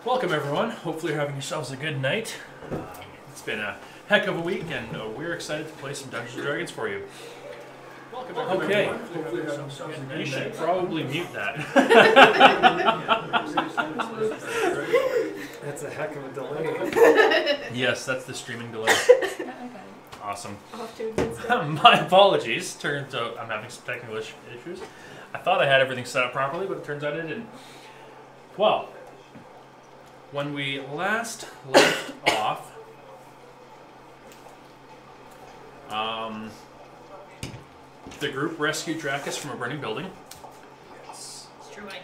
Welcome everyone. Hopefully you're having yourselves a good night. It's been a heck of a week and we're excited to play some Dungeons & Dragons for you. Welcome okay. You should probably mute that. That's a heck of a delay. Yes, that's the streaming delay. Awesome. Off to a good start. My apologies. Turns out I'm having some technical issues. I thought I had everything set up properly, but it turns out I didn't. Well, when we last left off, the group rescued Dracus from a burning building. It's true, I did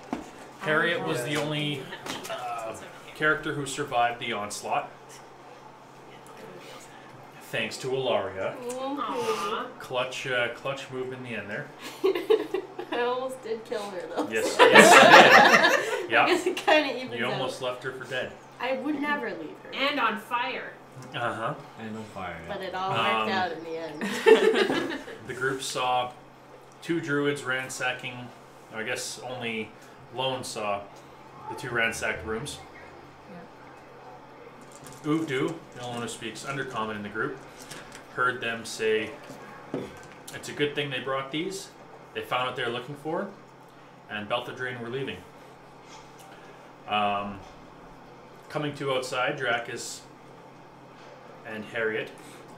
that. Harriet was the only character who survived the onslaught, thanks to Ilaria. Aww. Clutch move in the end there. I almost did kill her though. Yes, so. yes, you did. I guess it kind of evens You out. almost left her for dead. I would never leave her. And on fire. Uh-huh. And on fire. But it all worked out in the end. The group saw two druids ransacking, I guess only Lone saw the two ransacked rooms. Yeah. Uvdu, the only one who speaks Undercommon in the group, heard them say, "It's a good thing they brought these. They found what they were looking for, and Belthadrain were leaving." Coming to outside, Dracus and Harriet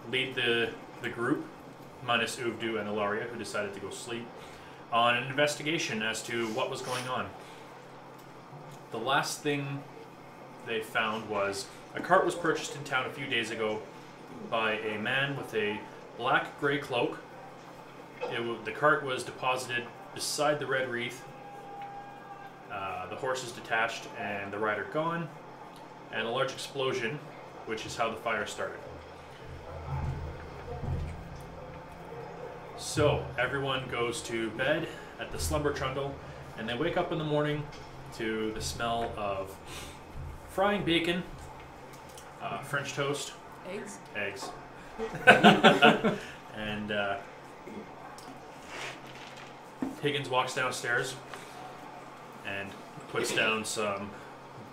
lead the group, minus Uvdu and Ilaria, who decided to go sleep, on an investigation as to what was going on. The last thing they found was a cart was purchased in town a few days ago by a man with a black-gray cloak. The cart was deposited beside the Red Wreath. The horse is detached and the rider gone, and a large explosion, which is how the fire started. So everyone goes to bed at the slumber trundle, and they wake up in the morning to the smell of frying bacon, French toast, eggs, and Higgins walks downstairs and puts down some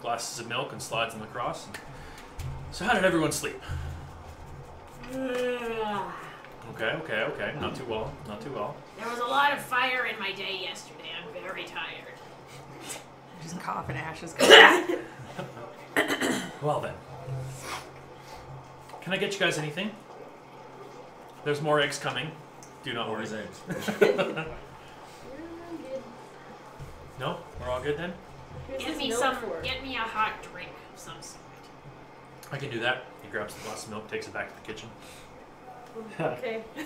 glasses of milk and slides them across. So how did everyone sleep? Okay. Not too well. There was a lot of fire in my day yesterday. I'm very tired. Just cough and ashes. Well then. Can I get you guys anything? There's more eggs coming. Do not worry. Eggs. No? We're all good then? Get me a hot drink of some sort. I can do that. He grabs the glass of milk, takes it back to the kitchen. Okay. Do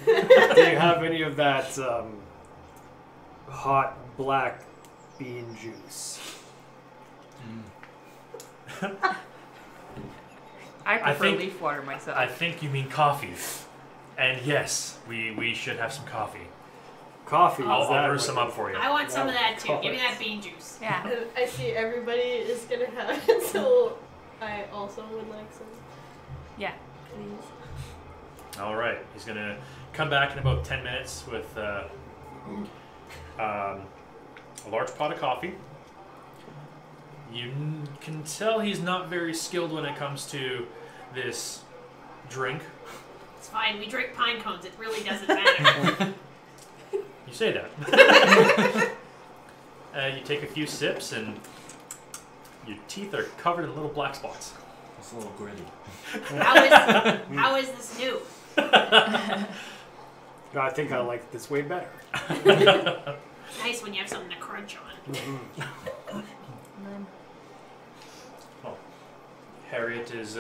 you have any of that hot black bean juice? I prefer think- leaf water myself. I think you mean coffee. And yes, we should have some coffee. Coffee. I'll is that brew what some it up is? for you. I want some of that too. Oh, Give me that bean juice. yeah. I see everybody is gonna have it, so I also would like some, Yeah. please. All right. He's going to come back in about 10 minutes with a large pot of coffee. You can tell he's not very skilled when it comes to this drink. It's fine. We drink pine cones. It really doesn't matter. You say that. You take a few sips and your teeth are covered in little black spots. It's a little gritty. How is this new? I think I like this way better. It's nice when you have something to crunch on. Oh. Harriet is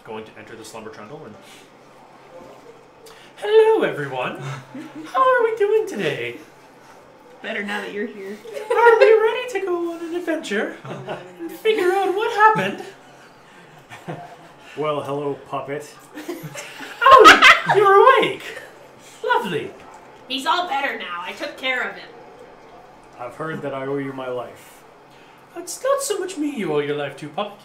going to enter the slumber trundle and... Hello, everyone. How are we doing today? Better now that you're here. Are we ready to go on an adventure? Figure out what happened? Well, hello, puppet. Oh, you're awake. Lovely. He's all better now. I took care of him. I've heard that I owe you my life. It's not so much me you owe your life to, puppet.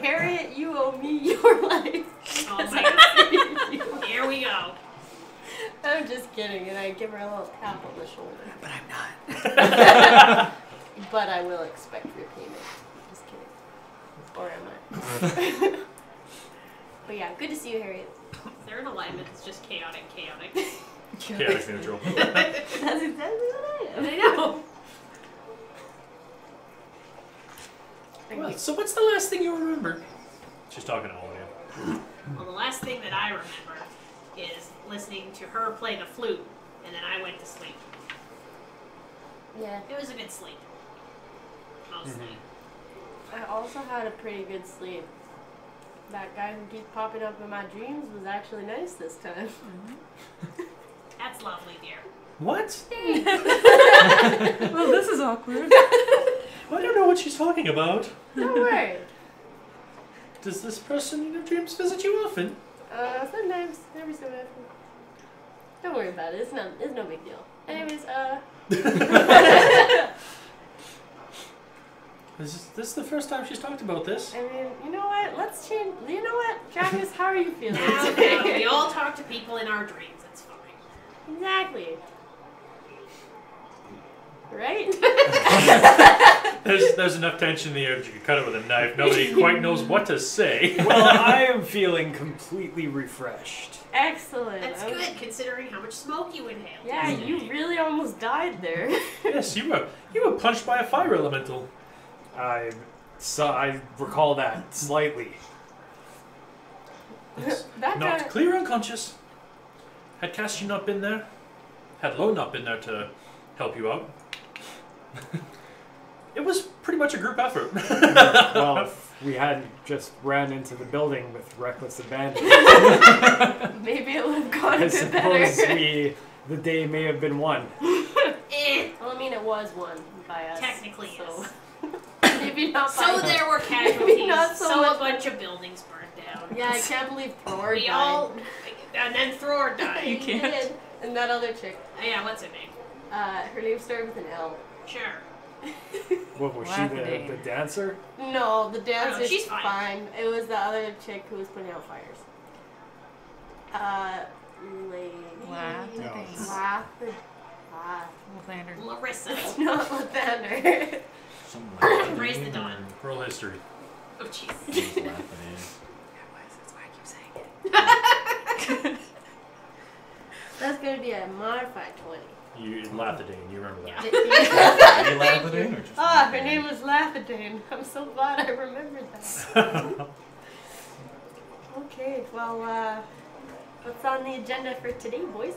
Harriet, you owe me your life. Oh my god. Here we go. I'm just kidding, and I give her a little tap on the shoulder. But I'm not. but I will expect repayment. Just kidding. Or am I? But yeah, good to see you, Harriet. Third alignment is just chaotic. Chaotic neutral. That's exactly what I am. I know. Well, so what's the last thing you remember? She's talking to all of you. Well, the last thing that I remember is listening to her play the flute, and then I went to sleep. Yeah. It was a good sleep. Mostly. I also had a pretty good sleep. That guy who keeps popping up in my dreams was actually nice this time. That's lovely, dear. What? Well, this is awkward. I don't know what she's talking about. Don't worry. Does this person in your dreams visit you often? Sometimes, every so often. Don't worry about it. It's no big deal. Anyways, Is this the first time she's talked about this? I mean, you know what? Let's change. You know what, Travis? How are you feeling? Now, we all talk to people in our dreams. It's fine. Exactly. Right? There's enough tension in the air that you could cut it with a knife. Nobody quite knows what to say. Well, I am feeling completely refreshed. Excellent. That's good, considering how much smoke you inhaled. Yeah, you really almost died there. Yes, you were punched by a fire elemental. I recall that slightly. That Knocked guy. clear unconscious. Had Cassie not been there, had Lo not been there to help you out, it was pretty much a group effort. Well, if we hadn't just ran into the building with reckless abandon, Maybe it would have gone I a bit suppose better. the day may have been won. Well, I mean, it was one by us. Technically, so. yes. Maybe not by So us. there were casualties. Not so so much. a bunch of buildings burned down. Yeah, I can't believe Thor We died. all, and then Thror died. You can't. Did. And that other chick. Yeah, what's her name? Her name started with an L. Sure. What was she, Laugh-a-day. the dancer? No, the dancer's she's fine. It was the other chick who was putting out fires. Lady. Lander. Larissa. It's not Lathander. Something like Raise the dawn. Roll history. Oh, jeez. That's That's why I keep saying it. That's gonna be a modified 20. You Lathadane, you remember that. Are you laughing or just Her name was Lathadane. I'm so glad I remembered that. Okay, well, what's on the agenda for today, boys?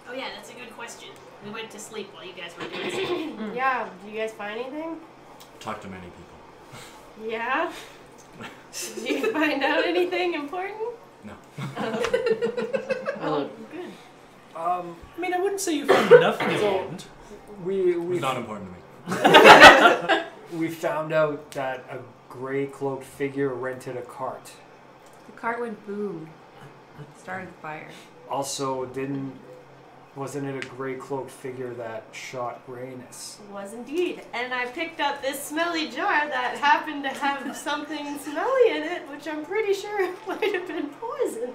Oh yeah, that's a good question. We went to sleep while you guys were doing something. Yeah, did you guys find anything? Talk to many people. Yeah? Did you find out anything important? No. Oh, good. I mean, I wouldn't say you found nothing important. We It's not important to me. we found out that a gray cloaked figure rented a cart. The cart went boom. Started the fire. Also, wasn't it a gray cloaked figure that shot Rhaenys? Was indeed. And I picked up this smelly jar that happened to have something smelly in it, which I'm pretty sure might have been poison.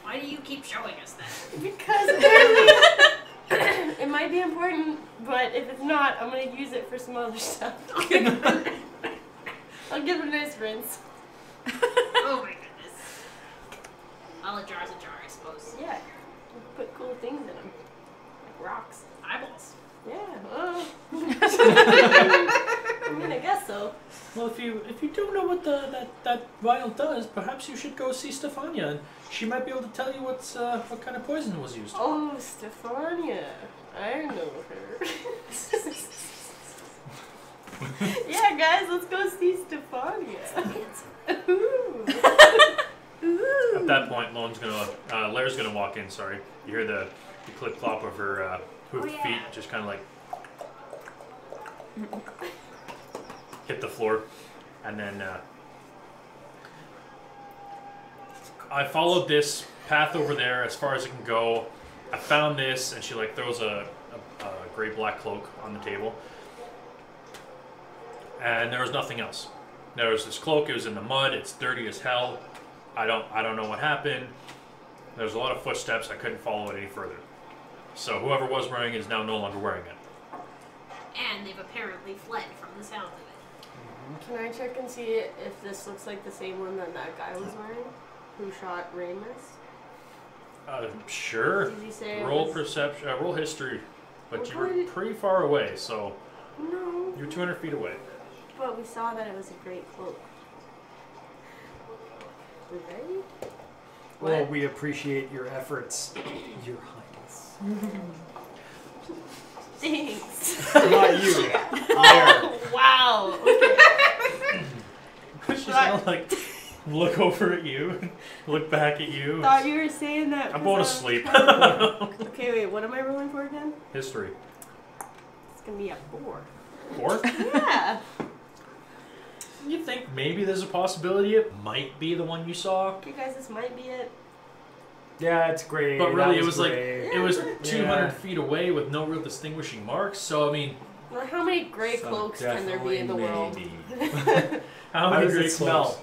Why do you keep showing us that? Because apparently it might be important, but if it's not, I'm going to use it for some other stuff. I'll give it a nice rinse. Oh my goodness. Well, a jar's a jar, I suppose. Yeah. Put cool things in them. Like rocks. Eyeballs. Yeah. Well. I mean, I guess so. Well, if you don't know what that vial does, perhaps you should go see Stefania, and she might be able to tell you what kind of poison was used. Oh, Stefania. I know her. Yeah, guys, let's go see Stefania. Ooh. Ooh. At that point, Lair's gonna walk in. Sorry, you hear the clip clop of her hoofed feet, just kind of like hit the floor, and then I followed this path over there as far as it can go. I found this, and she like throws a gray black cloak on the table, and there was nothing else. There was this cloak. It was in the mud. It's dirty as hell. I don't know what happened. There's a lot of footsteps. I couldn't follow it any further. So whoever was wearing it is now no longer wearing it. And they've apparently fled from the sounds of it. Can I check and see if this looks like the same one that guy was wearing? Who shot Ramus? Sure. Did he say it Roll was- perception, roll history. But What you were kind of- pretty far away, so No. you're 200 feet away. But we saw that it was a great cloak. Right? Well, What? we appreciate your efforts, Your Highness. Thanks. Not you. There. Oh, wow. Okay. She's gonna like look over at you, look back at you. Thought you were saying that. I'm 'cause going I to was sleep. trying- Okay, wait. What am I rolling for again? History. It's gonna be a 4. 4? Yeah. You think maybe there's a possibility it might be the one you saw? Okay, guys, this might be it. Yeah, it's great. But really, That it was like great. it was Yeah. 200 feet away with no real distinguishing marks. So I mean, Well, how many gray So cloaks can there be in the world? maybe. how How many does it great smell? clothes?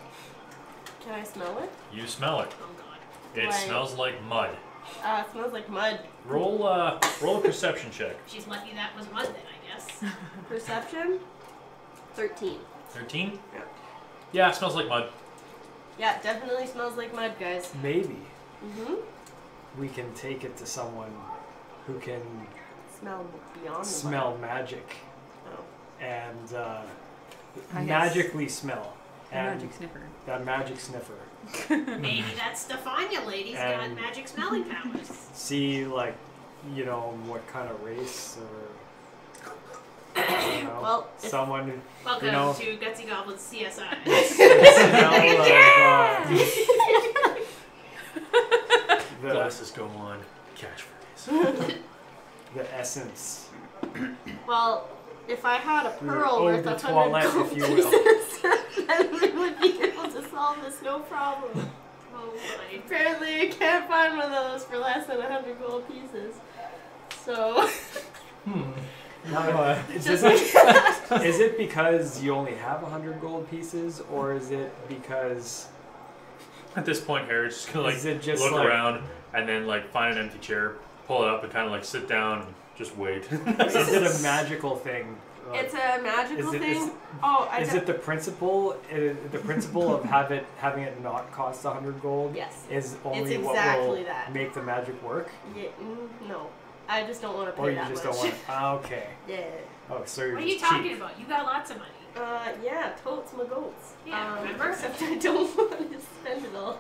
Can I smell it? You smell it. Oh god. It Like- smells like mud. It smells like mud. Roll a perception check. She's lucky that was mud then, I guess. Perception? 13. 13. Yeah. Yeah, it smells like mud. Yeah, it definitely smells like mud, guys. Maybe Mm-hmm. we can take it to someone who can Smell beyond the smell magic mud. Oh. and I guess. magically smell. The And magic sniffer. that magic sniffer. Maybe that Stefania lady's got And- magic smelling powers. See, like, you know, what kind of race or. I don't know, Well, if- someone who Welcome You know- to Gutsy Goblins CSI. smell of the Glasses go on. Catchphrase. the essence. Well, if I had a Your pearl eau worth de 100 toilette, gold if you will. pieces, then we would be able to solve this no problem. Oh my. Apparently, you can't find one of those for less than 100 gold pieces. So, Now, is just it because you only have 100 gold pieces, or is it because At this point, Harry's just gonna like is it just look like around and then like find an empty chair, pull it up, and kind of like sit down and just wait. is it a magical thing? it's a magical Is it- thing. is- Oh, I Is don't- it the principle of having it not cost 100 gold? Yes. Is only It's what exactly will that. make the magic work, Yeah, no. I just don't want to pay or you that just much. don't want? Ah, okay. Yeah. Oh, so you're What are you just talking cheap. about? You got lots of money. Yeah, totes my goats. Yeah, remember? Except I don't want to spend it all.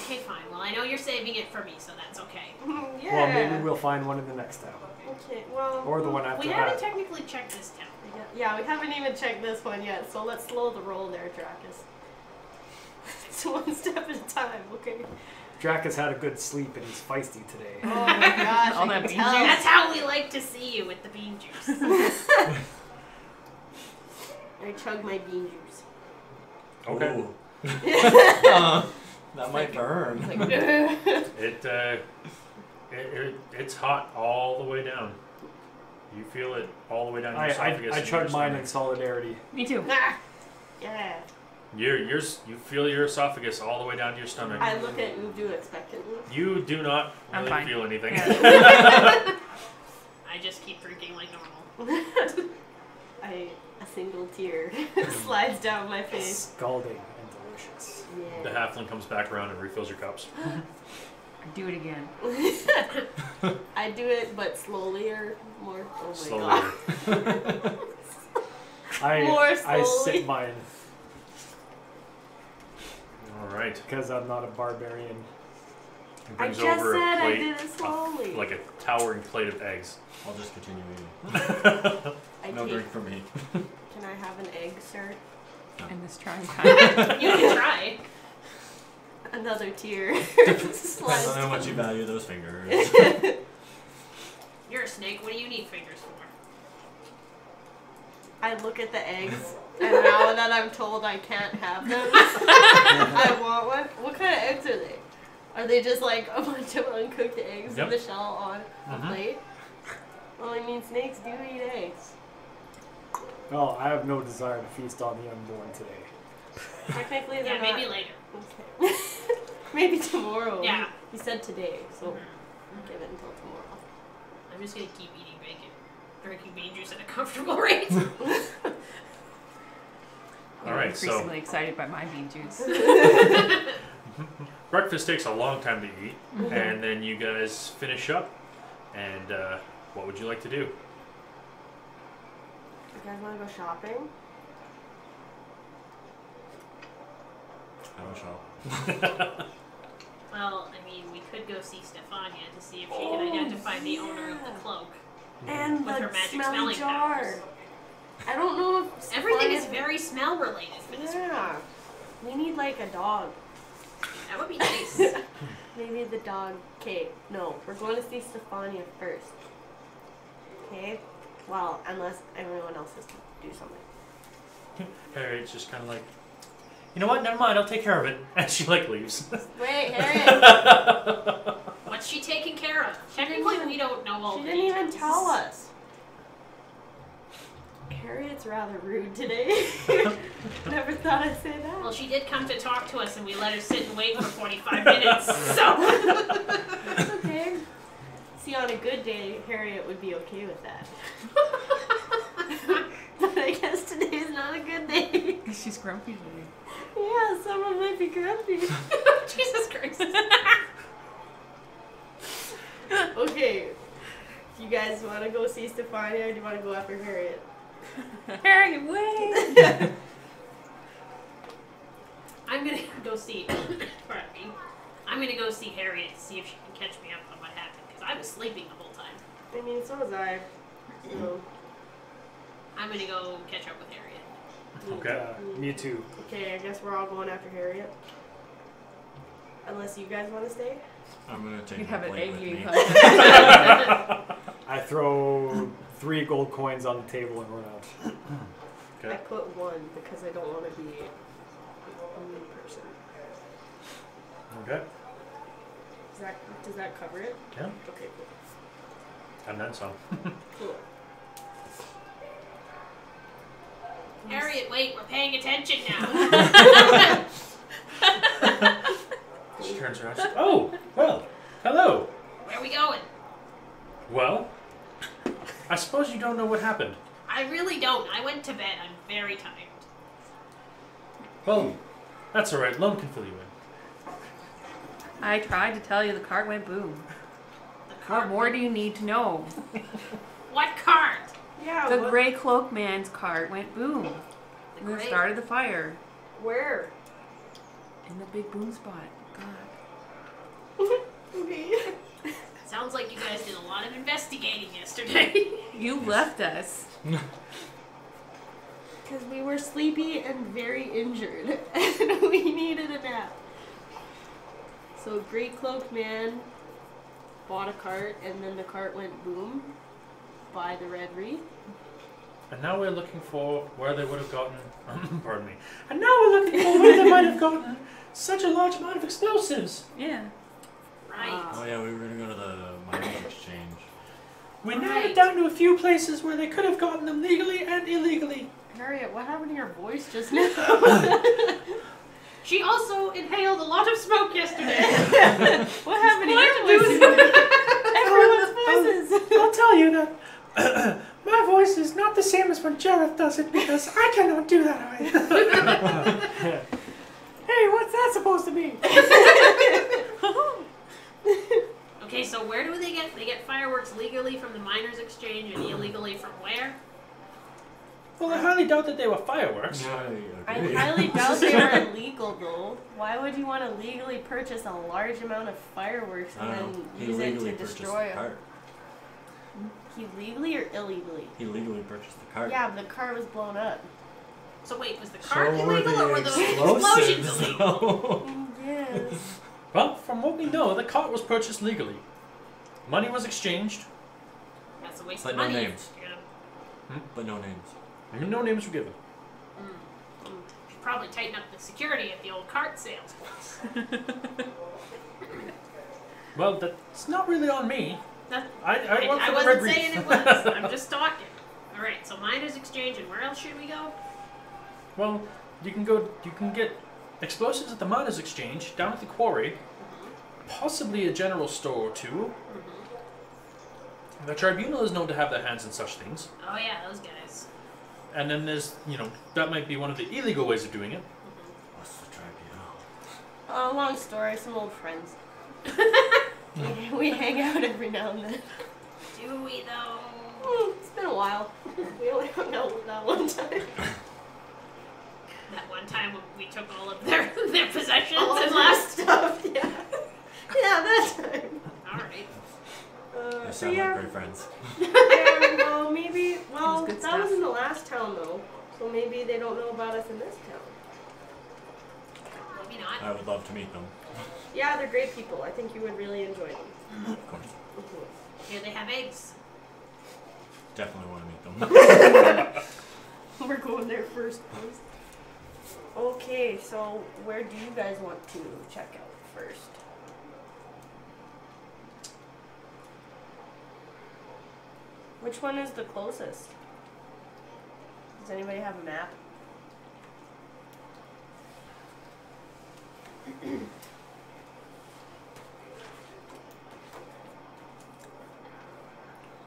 Okay, fine. Well, I know you're saving it for me, so that's okay. Yeah. Well, maybe we'll find one in the next town, Okay, well. or the one after We haven't that. technically checked this town. Yeah, we haven't even checked this one yet, so let's slow the roll there, Dracus. It's one step at a time, okay? Drac has had a good sleep and he's feisty today. Oh my gosh, All I that can bean tell. juice. That's how we like to see you with the bean juice. I chug my bean juice. Okay. Ooh. That might burn. It's like, It's hot all the way down. You feel it all the way down your esophagus. I and chug your mine stomach. in solidarity. Me too. ah! Yeah. You feel your esophagus all the way down to your stomach. I look at Udu expectantly. You do not I'm really fine. feel anything. I just keep drinking like normal. A single tear slides down my face. Scalding and delicious. The Yeah. halfling comes back around and refills your cups. Do it again. I do it, but slowly or more. Oh my Slowly. god. More I slowly. sip mine All right. because I'm not a barbarian. He I brings just over said a I plate, did it slowly. like a towering plate of eggs. I'll just continue eating. I No take, drink for me. Can I have an egg, sir? In this trying time. You can try. Another tear. Depends on how much you value those fingers. You're a snake. What do you need fingers for? I look at the eggs, and now that I'm told I can't have them, I want one. What kind of eggs are they? Are they just like a bunch of uncooked eggs Yep. with the shell on a Mhm. plate? Well, I mean, snakes do eat eggs. Well, I have no desire to feast on the unborn today. Technically, they're Yeah, not. maybe later. Okay. Maybe tomorrow. Yeah. He said today, so Mhm. give it until tomorrow. I'm just gonna keep eating bacon. drinking bean juice at a comfortable rate. All right, Increasingly excited by my bean juice. Breakfast takes a long time to eat, and then you guys finish up. And what would you like to do? You guys want to go shopping? I don't shop. Well, I mean, we could go see Stefania to see if she can identify the owner of the cloak. And With the her magic smelly smelling jar. powers. I don't know if Everything is Stefania- very smell related for this. Yeah. We need like a dog. That would be nice. Maybe the dog. Okay, no, we're going to see Stefania first. Okay? Well, unless everyone else has to do something. Harriet's just kind of like, you know what? Never mind. I'll take care of it. And she like leaves. Wait, Harriet! What's she taking care of? Technically, we don't know all She the didn't even details. tell us. Harriet's rather rude today. Never thought I'd say that. Well, she did come to talk to us, and we let her sit and wait for 45 minutes. So, That's okay. See, on a good day, Harriet would be okay with that. But I guess today's not a good day. She's grumpy today. Yeah, someone might be grumpy. Jesus Christ. Okay. You guys want to go see Stefania, or do you want to go after Harriet? Harriet, wait! I'm gonna go see. Pardon me. I'm gonna go see Harriet to see if she can catch me up on what happened, because I was sleeping the whole time. I mean, so was I. So, I'm gonna go catch up with Harriet. Okay. Me too. okay, I guess we're all going after Harriet. Unless you guys want to stay. I'm gonna take You my have an plate egg with eating me. contest. I throw 3 gold coins on the table and run out. I Okay. put 1 because I don't want to be a mean person. Okay. Does that cover it? Yeah. Okay, cool. And then some. Cool. Harriet, wait, we're paying attention now. She turns around. She's, oh, well, hello. Where are we going? Well, I suppose you don't know what happened. I really don't. I went to bed. I'm very tired. Well, that's all right. Lum can fill you in. I tried to tell you the cart went boom. The What cart. more do you need to know? What cart? Yeah. The what- gray cloak man's cart went boom. The And it gray- started the fire. Where? In the big boom spot. God. Okay. Sounds like you guys did a lot of investigating yesterday. You left us. Because we were sleepy and very injured, and we needed a nap. So Great Cloak Man bought a cart, and then the cart went boom by the Red Reef. And now we're looking for where they would have gotten. Pardon me. And now we're looking for where they might have gotten such a large amount of explosives. Yeah. Right. Oh yeah, we were gonna go to the miners exchange. We narrowed Right. it down to a few places where they could have gotten them legally and illegally. Harriet, what happened to your voice just now? She also inhaled a lot of smoke yesterday. What happened to What your do voices? Everyone's voices. I'll tell you that my voice is not the same as when Jareth does it because I cannot do that. Hey, what's that supposed to be? Okay, so where do they get? They get fireworks legally from the miners' exchange and illegally from where? Well, I highly doubt that they were fireworks. I agree. highly doubt they were illegal, though. Why would you want to legally purchase a large amount of fireworks I and don't know. then He use it legally to purchased destroy the it? cart. He legally or illegally? He legally purchased the cart. Yeah, but the car was blown up. So wait, was the cart So were illegal the or were the explosions explosives, illegal? though. Yes. Well, from what we know, the cart was purchased legally. Money was exchanged, That's a waste But of no money. names. But no names. and no names were given. Should probably tighten up the security at the old cart sales place. Well, that's not really on me. That- I work for the Red wasn't Reef. saying it was. I'm just talking. All right, so miners' exchange, and where else should we go? Well, you can get explosives at the miners' exchange, down at the quarry, possibly a general store or two, The tribunal is known to have their hands in such things. Oh yeah, those guys. And then there's, that might be one of the illegal ways of doing it. What's the tribunal? Long story, some old friends. we hang out every now and then. Do we though? It's been a while. We only hung out that one time. That one time when we took all of their possessions All and of left. that stuff, yeah. Yeah, that time. Alright. They So sound yeah. like great friends. Yeah, well, maybe. Well, good that was stuff. in the last town, though. So maybe they don't know about us in this town. Maybe not. I would love to meet them. Yeah, they're great people. I think you would really enjoy them. Of course. Here they have eggs. Definitely want to meet them. We're going there first, please. Okay, so where do you guys want to check out first? Which one is the closest? Does anybody have a map?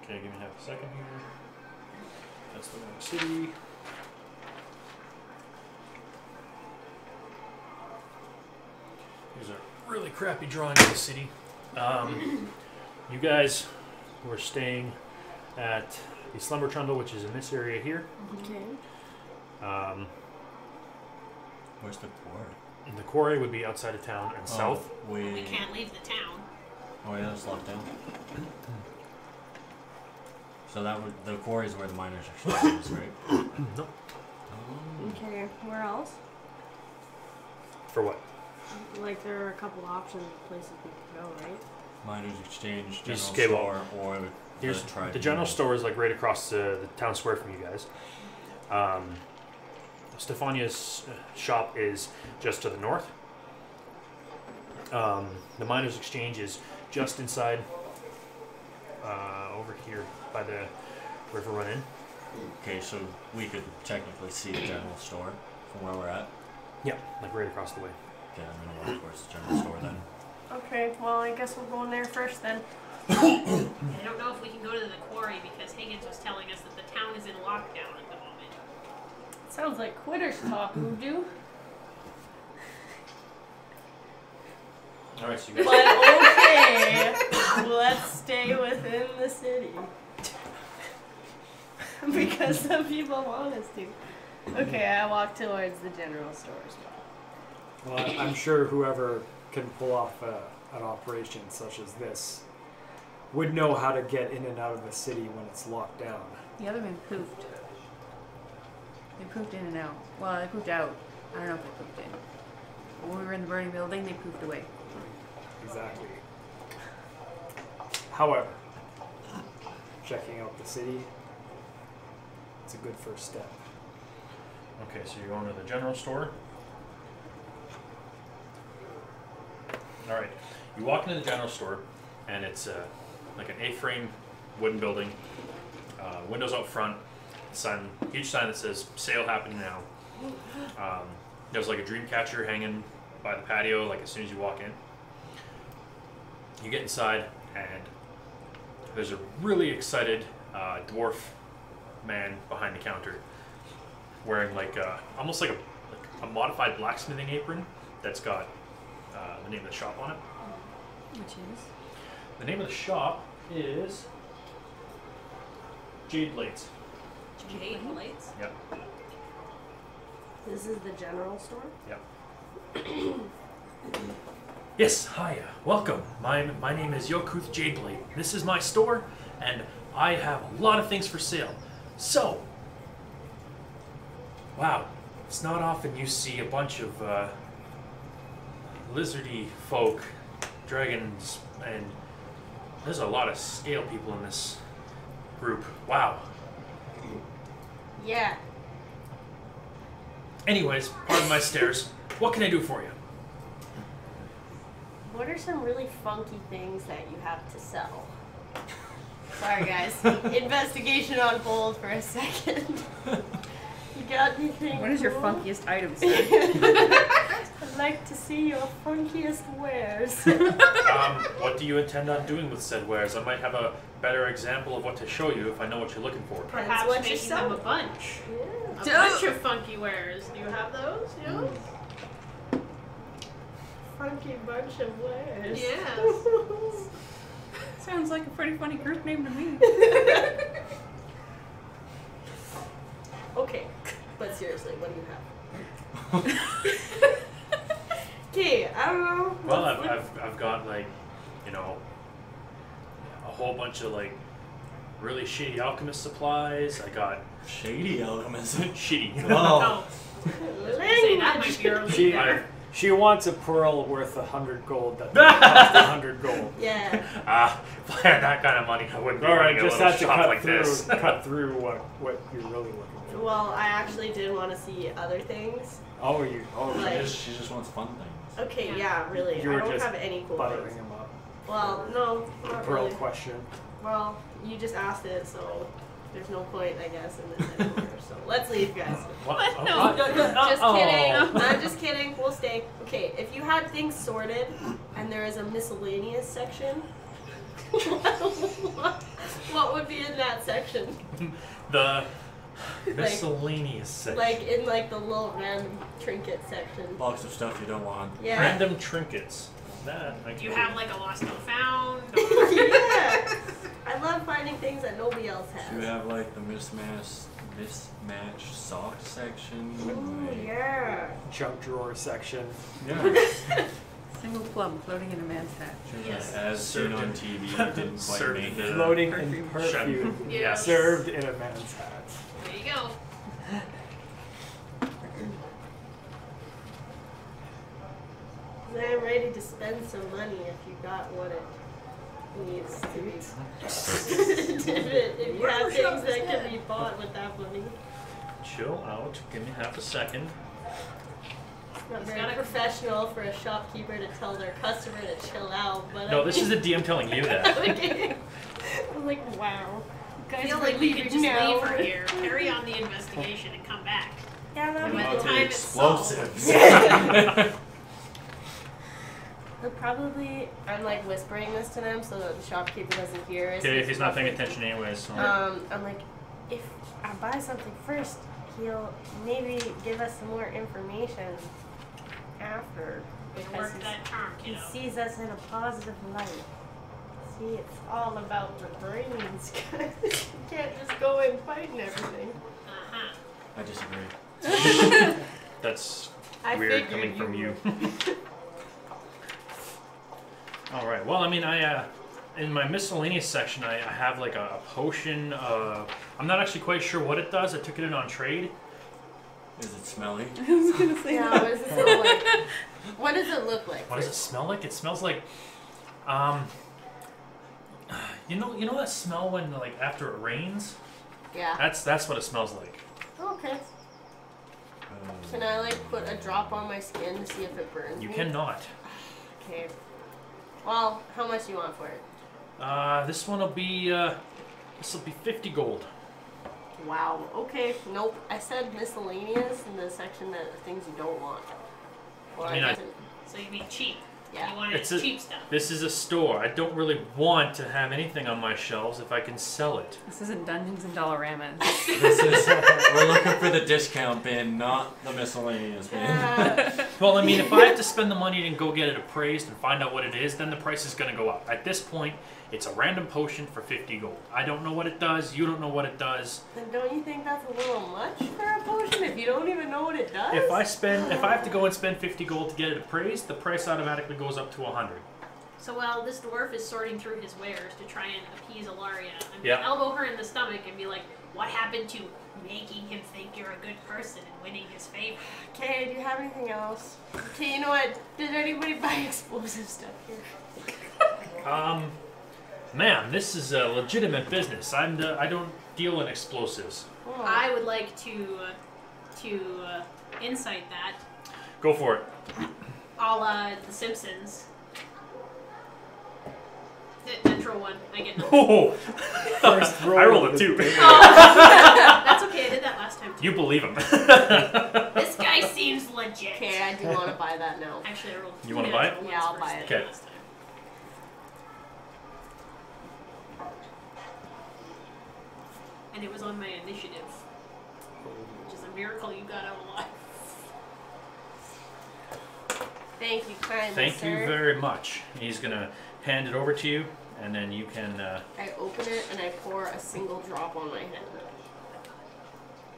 Okay, give me half a second here. That's the wrong city. Here's a really crappy drawing of the city. You guys were staying at the Slumber Trundle, which is in this area here. Okay. Where's the quarry? The quarry would be outside of town and south. We can't leave the town. Oh yeah, it's locked down. So the quarry is where the miners are showing, right? No. Okay, where else? For what? Like, there are a couple options of places we could go, right? Miners Exchange, General Just cable. Store, or Here's the tribunal. the general store is like right across the town square from you guys. Stefania's shop is just to the north. The Miners Exchange is just inside, over here by the river run in. Okay, so we could technically see the general store from where we're at. Yeah, like right across the way. Okay, I'm gonna walk towards the general store then. Okay, well, I guess we'll go in there first then. I don't know if we can go to the quarry because Higgins was telling us that the town is in lockdown at the moment. Sounds like quitters talk, Voodoo. Alright, so you guys. But okay, let's stay within the city. Because some people want us to. Okay, I walk towards the general store as well. Well, I'm sure whoever can pull off an operation such as this would know how to get in and out of the city when it's locked down. The other men poofed. They poofed in and out. Well, they poofed out. I don't know if they poofed in. But when we were in the burning building, they poofed away. Exactly. However, checking out the city, it's a good first step. Okay, so you're going to the general store. Alright, you walk into the general store, and it's like an A-frame wooden building. Windows out front, sign, huge sign that says "Sale happening now." There's like a dream catcher hanging by the patio, like as soon as you walk in. You get inside, and there's a really excited dwarf man behind the counter, wearing like almost like a modified blacksmithing apron that's got the name of the shop on it. Which is? The name of the shop is Jade Blades. Jade Blades? Yep. This is the general store? Yep. Yes, hiya. Welcome. My name is Yokuth Jadeblade. This is my store, and I have a lot of things for sale. So, wow, it's not often you see a bunch of lizardy folk, dragons, and there's a lot of scale people in this group. Wow. Yeah. Anyways, pardon my stares. What can I do for you? What are some really funky things that you have to sell? Sorry, guys. Investigation on hold for a second. You got anything? What is your cool? funkiest item, sir? would like to see your funkiest wares. What do you intend on doing with said wares? I might have a better example of what to show you if I know what you're looking for. Perhaps what making you're them a bunch. A Yeah. bunch of funky wares. Do you have those? Yeah. Funky bunch of wares. Yes. Sounds like a pretty funny group name to me. Okay, but seriously, what do you have? Okay, I don't know. Well, I've got like, you know, a whole bunch of like really shitty alchemist supplies. I got Shady alchemist. shitty. Oh. Say that might be early She, there. she wants a pearl worth 100 gold that costs 100 gold. Yeah. If I had that kind of money, I wouldn't be All right, running a just little have to shop cut like through, this. cut through what you're really looking for. Well, I actually did want to see other things. Oh, you. Oh, Like- She just wants fun things. Okay, yeah, really. You I were don't just have any cool buttering things. him up. Well, no, The not pearl really. question. Well, you just asked it, so there's no point, I guess, in this anymore. So let's leave, guys. What? Oh, No. what? Just Oh. kidding. I'm just kidding. We'll stay. Okay, if you had things sorted and there is a miscellaneous section, what would be in that section? The miscellaneous section. Like in like the little random trinket section. Box of stuff you don't want. Yeah. Random trinkets. That I Do you can have like a lost and found? Or Yeah. I love finding things that nobody else Do you has. have like the mismatched sock section? Ooh, Like- yeah. Junk drawer section. Yeah. Single plum floating in a man's hat. Yes. As seen on TV, you didn't quite Served make in it. Floating in Perfume. perfume. Yeah. Served in a man's hat. there you go. I'm ready to spend some money if you got what it needs to be. if you have things that can be bought with that money. chill out. Give me half a second. It's not He's very gotta- professional for a shopkeeper to tell their customer to chill out, but No, I this is the DM telling you that. okay. I'm like, wow. I Guys, feel we're like we could leaving just now. leave her here, carry on the investigation, and come back. Yeah, that And would by be the cool. time it's solved, Explosives. But probably, I'm like whispering this to them so that the shopkeeper doesn't hear us. Okay, if he's not paying attention anyways. So. I'm like, if I buy something first, he'll maybe give us some more information after. it'll Because work that charm, he kiddo. sees us in a positive light. See, it's all about the brains, guys. You can't just go in fighting everything. Uh-huh. I disagree. That's I weird figured coming from you. would. All right. Well, I mean, I in my miscellaneous section, I have like a potion. I'm not actually quite sure what it does. I took it in on trade. Is it smelly? I was gonna say Yeah, that. what does it smell like? What does it look like? What does it smell like? It smells like, you know that smell when like after it rains? Yeah. That's what it smells like. Okay. Can I like put a drop on my skin to see if it burns You me? cannot. Okay. Well, how much do you want for it? This one will be 50 gold. Wow. Okay. Nope. I said miscellaneous in the section that things you don't want. Well, I mean, I- So you mean cheap. Yeah. You wanted It's a- cheap stuff. This is a store. I don't really want to have anything on my shelves if I can sell it. This isn't Dungeons and Dollaramas. This is, we're looking for the discount bin, not the miscellaneous bin. Well, I mean, if I have to spend the money and go get it appraised and find out what it is, then the price is going to go up. At this point, it's a random potion for 50 gold. I don't know what it does. You don't know what it does. Then don't you think that's a little much for a potion if you don't even know what it does? If I have to go and spend 50 gold to get it appraised, the price automatically goes up to 100. So while this dwarf is sorting through his wares to try and appease Ilaria, I'm Yeah. gonna elbow her in the stomach and be like, what happened to making him think you're a good person and winning his favor? Okay, do you have anything else? Okay, you know what? Did anybody buy explosive stuff here? Ma'am, this is a legitimate business. I don't deal in explosives. Oh. I would like to insight that, Go for it. a la The Simpsons. Natural one. I get nothing. Oh, First roll I rolled a of 2. the day. That's okay. I did that last time too. You believe him. This guy guy seems legit. Okay, I do want to buy that now. Actually, I rolled. You wanna buy it? natural Yeah, ones I'll buy versus it. Okay. last time. And it was on my initiative, which is a miracle you got out alive. Thank you kindly, Thank sir. you very much. He's gonna hand it over to you, and then you can. I open it and I pour a single drop on my hand.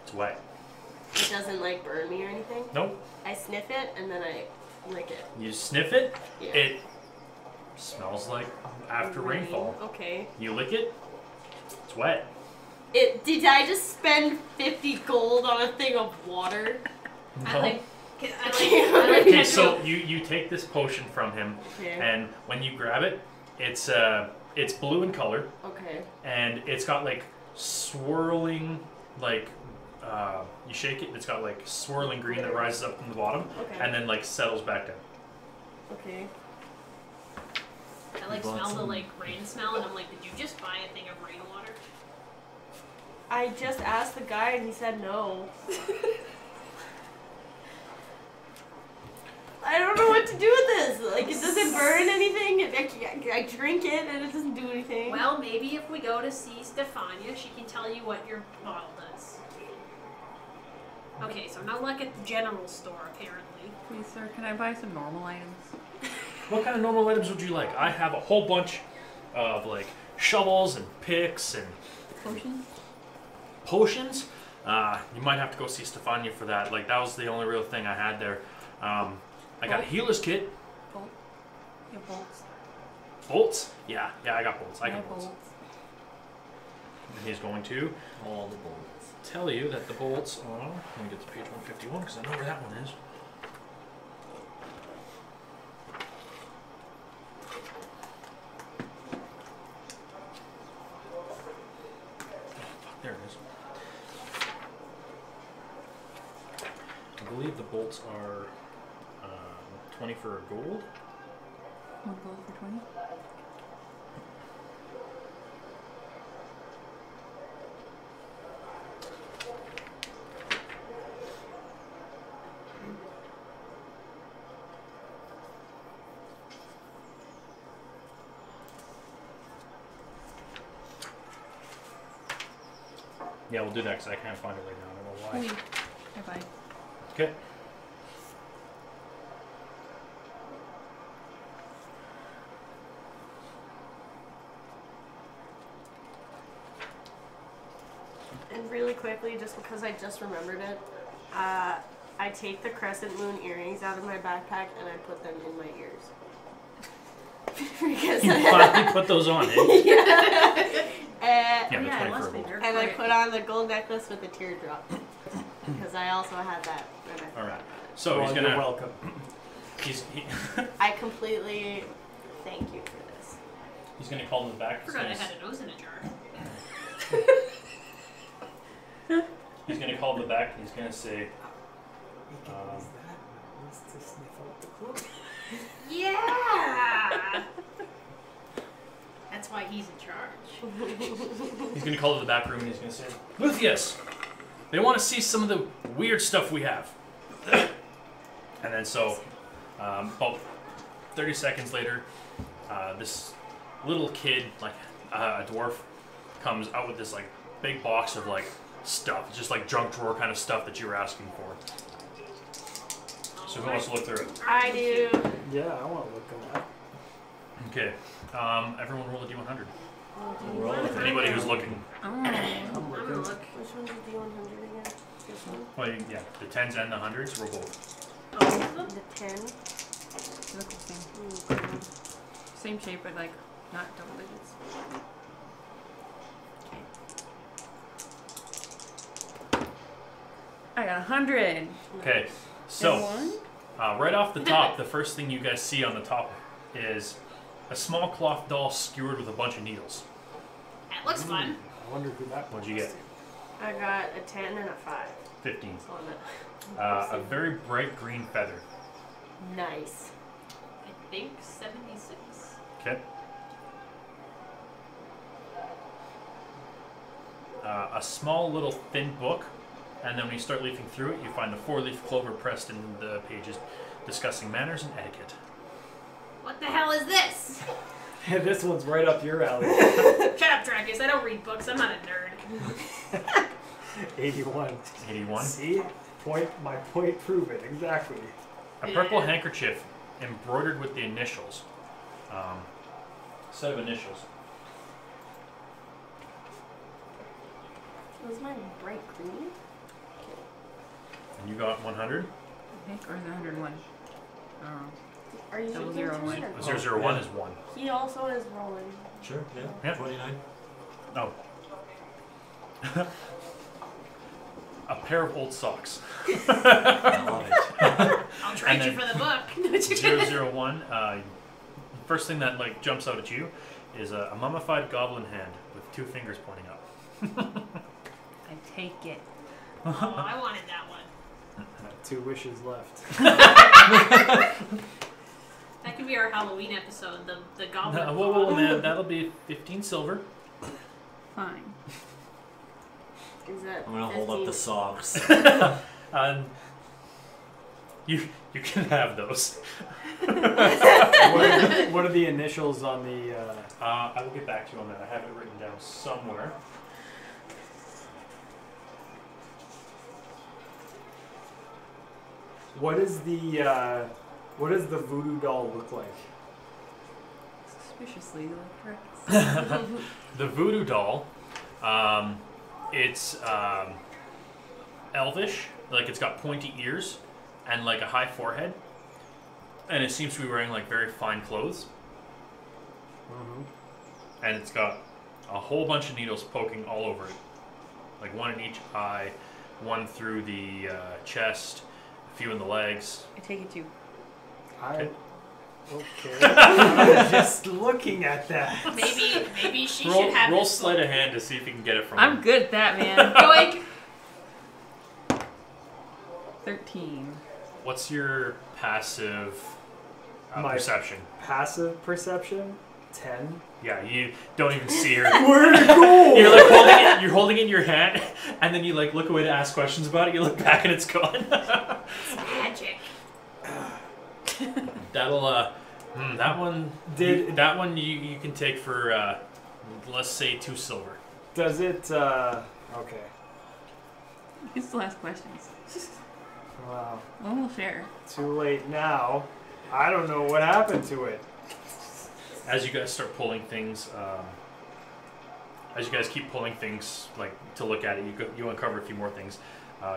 It's wet. It doesn't like burn me or anything. Nope. I sniff it and then I lick it. You sniff it. Yeah. It smells like after Rain. rainfall. Okay. You lick it. It's wet. Did I just spend 50 gold on a thing of water? No. Okay, Okay, so you take this potion from him, Okay. and when you grab it, it's blue in color, Okay. and it's got like swirling like you shake it, and it's got like swirling green that rises up from the bottom, Okay. and then like settles back down. Okay. I like You want smell the some? like rain smell, and I'm like, did you just buy a thing of rainwater? I just asked the guy and he said no. I don't know what to do with this. Like, it doesn't burn anything. I drink it and it doesn't do anything. Well, maybe if we go to see Stefania, she can tell you what your bottle does. Okay, so now look at the general store, apparently. Please, sir, can I buy some normal items? What kind of normal items would you like? I have a whole bunch of like shovels and picks and Potions? potions. You might have to go see Stefania for that. Like that was the only real thing I had there. I got a healer's kit. Bolt? Yeah, bolts. Bolts? Yeah, I got bolts. I Yeah, got bolts. And he's going to All the bullets. tell you that the bolts are. Let me get to page 151 because I know where that one is. There it is. I believe the bolts are 20 for a gold. 1 gold for 20? Yeah, we'll do that because I can't find it right now. I don't know why. Bye-bye. Okay. And really quickly, just because I just remembered it, I take the crescent moon earrings out of my backpack and I put them in my ears. Because You finally put those on, eh? yeah, Yeah, Yeah, that's I 20 must for a be gold. there. and I put on the gold necklace with the teardrop because I also had that. when I- All right. So Well, he's you're gonna. welcome. I completely thank you for this. He's gonna call to the back. I forgot I had a nose in a jar. He's gonna call to the back. He's gonna say, We can use that when it needs to sniff out the cloak. Yeah! That's why he's in charge. he's gonna call to the back room and he's gonna say, Lucius, they want to see some of the weird stuff we have. And then so, about 30 seconds later, this little kid, like a dwarf, comes out with this like big box of like stuff, just like junk drawer kind of stuff that you were asking for. So who wants to look through it? I do. Yeah, I want to look at that. Okay. Everyone roll a d100. Roll it. Anybody who's looking. I'm I'm gonna looking. look. Which one's the D100 again? This one? Well, yeah, the 10s and the 100s roll both. Oh, The 10. They look the same. Oh, God. Same shape, but like not double digits. I got 100. Okay, so And 1? right off the top, the first thing you guys see on the top is a small cloth doll skewered with a bunch of needles. that looks fun. I wonder who that What'd you get? I got a 10 and a 5 15. on it. A very bright green feather. Nice. I think 76. Okay. A small little thin book And then when you start leafing through it, you find a 4-leaf clover pressed in the pages discussing manners and etiquette. What the hell is this? This one's right up your alley. Shut up, Dracus. I don't read books. I'm not a nerd. 81. 81. See? My point proven. Exactly. A purple handkerchief embroidered with the initials. Set of initials. Was mine bright green? And you got 100? I think, or is it 101? Oh. Are you Double sure? zero one. 001 is 1. He also is rolling. Sure, yeah. Yeah. 29. Oh. A pair of old socks. I love it. I'll trade And you for the book. 001. First thing that like jumps out at you is a mummified goblin hand with 2 fingers pointing up. I take it. Oh, I wanted that one. 2 wishes left. That could be our Halloween episode. The goblin. Whoa, man, that'll be 15 silver. Fine. Is that I'm gonna hold up the 15? socks. And you can have those. What are the initials on the... I will get back to you on that. I have it written down somewhere. What does the voodoo doll look like? Suspiciously like Rex. The voodoo doll, it's elvish, like it's got pointy ears and like a high forehead, and it seems to be wearing like very fine clothes, and it's got a whole bunch of needles poking all over it, like 1 in each eye, 1 through the chest, a few in the legs. I take it too. Okay. I'm just looking at that. Maybe she Roll, should have roll this sleight of hand to see if you can get it from I'm him. good at that, man. Yoink. 13. What's your passive My- perception? Passive perception, 10. Yeah, you don't even see her. Where'd it go? You're like holding it. You're holding it in your hand, and then you like look away to ask questions about it. You look back, and it's gone. Magic. That'll that one that one you can take for let's say 2 silver. Does it? Okay. You still ask questions. Wow. Well, we'll share. Too late now. I don't know what happened to it. As you guys start pulling things, as you guys keep pulling things like to look at it, you uncover a few more things.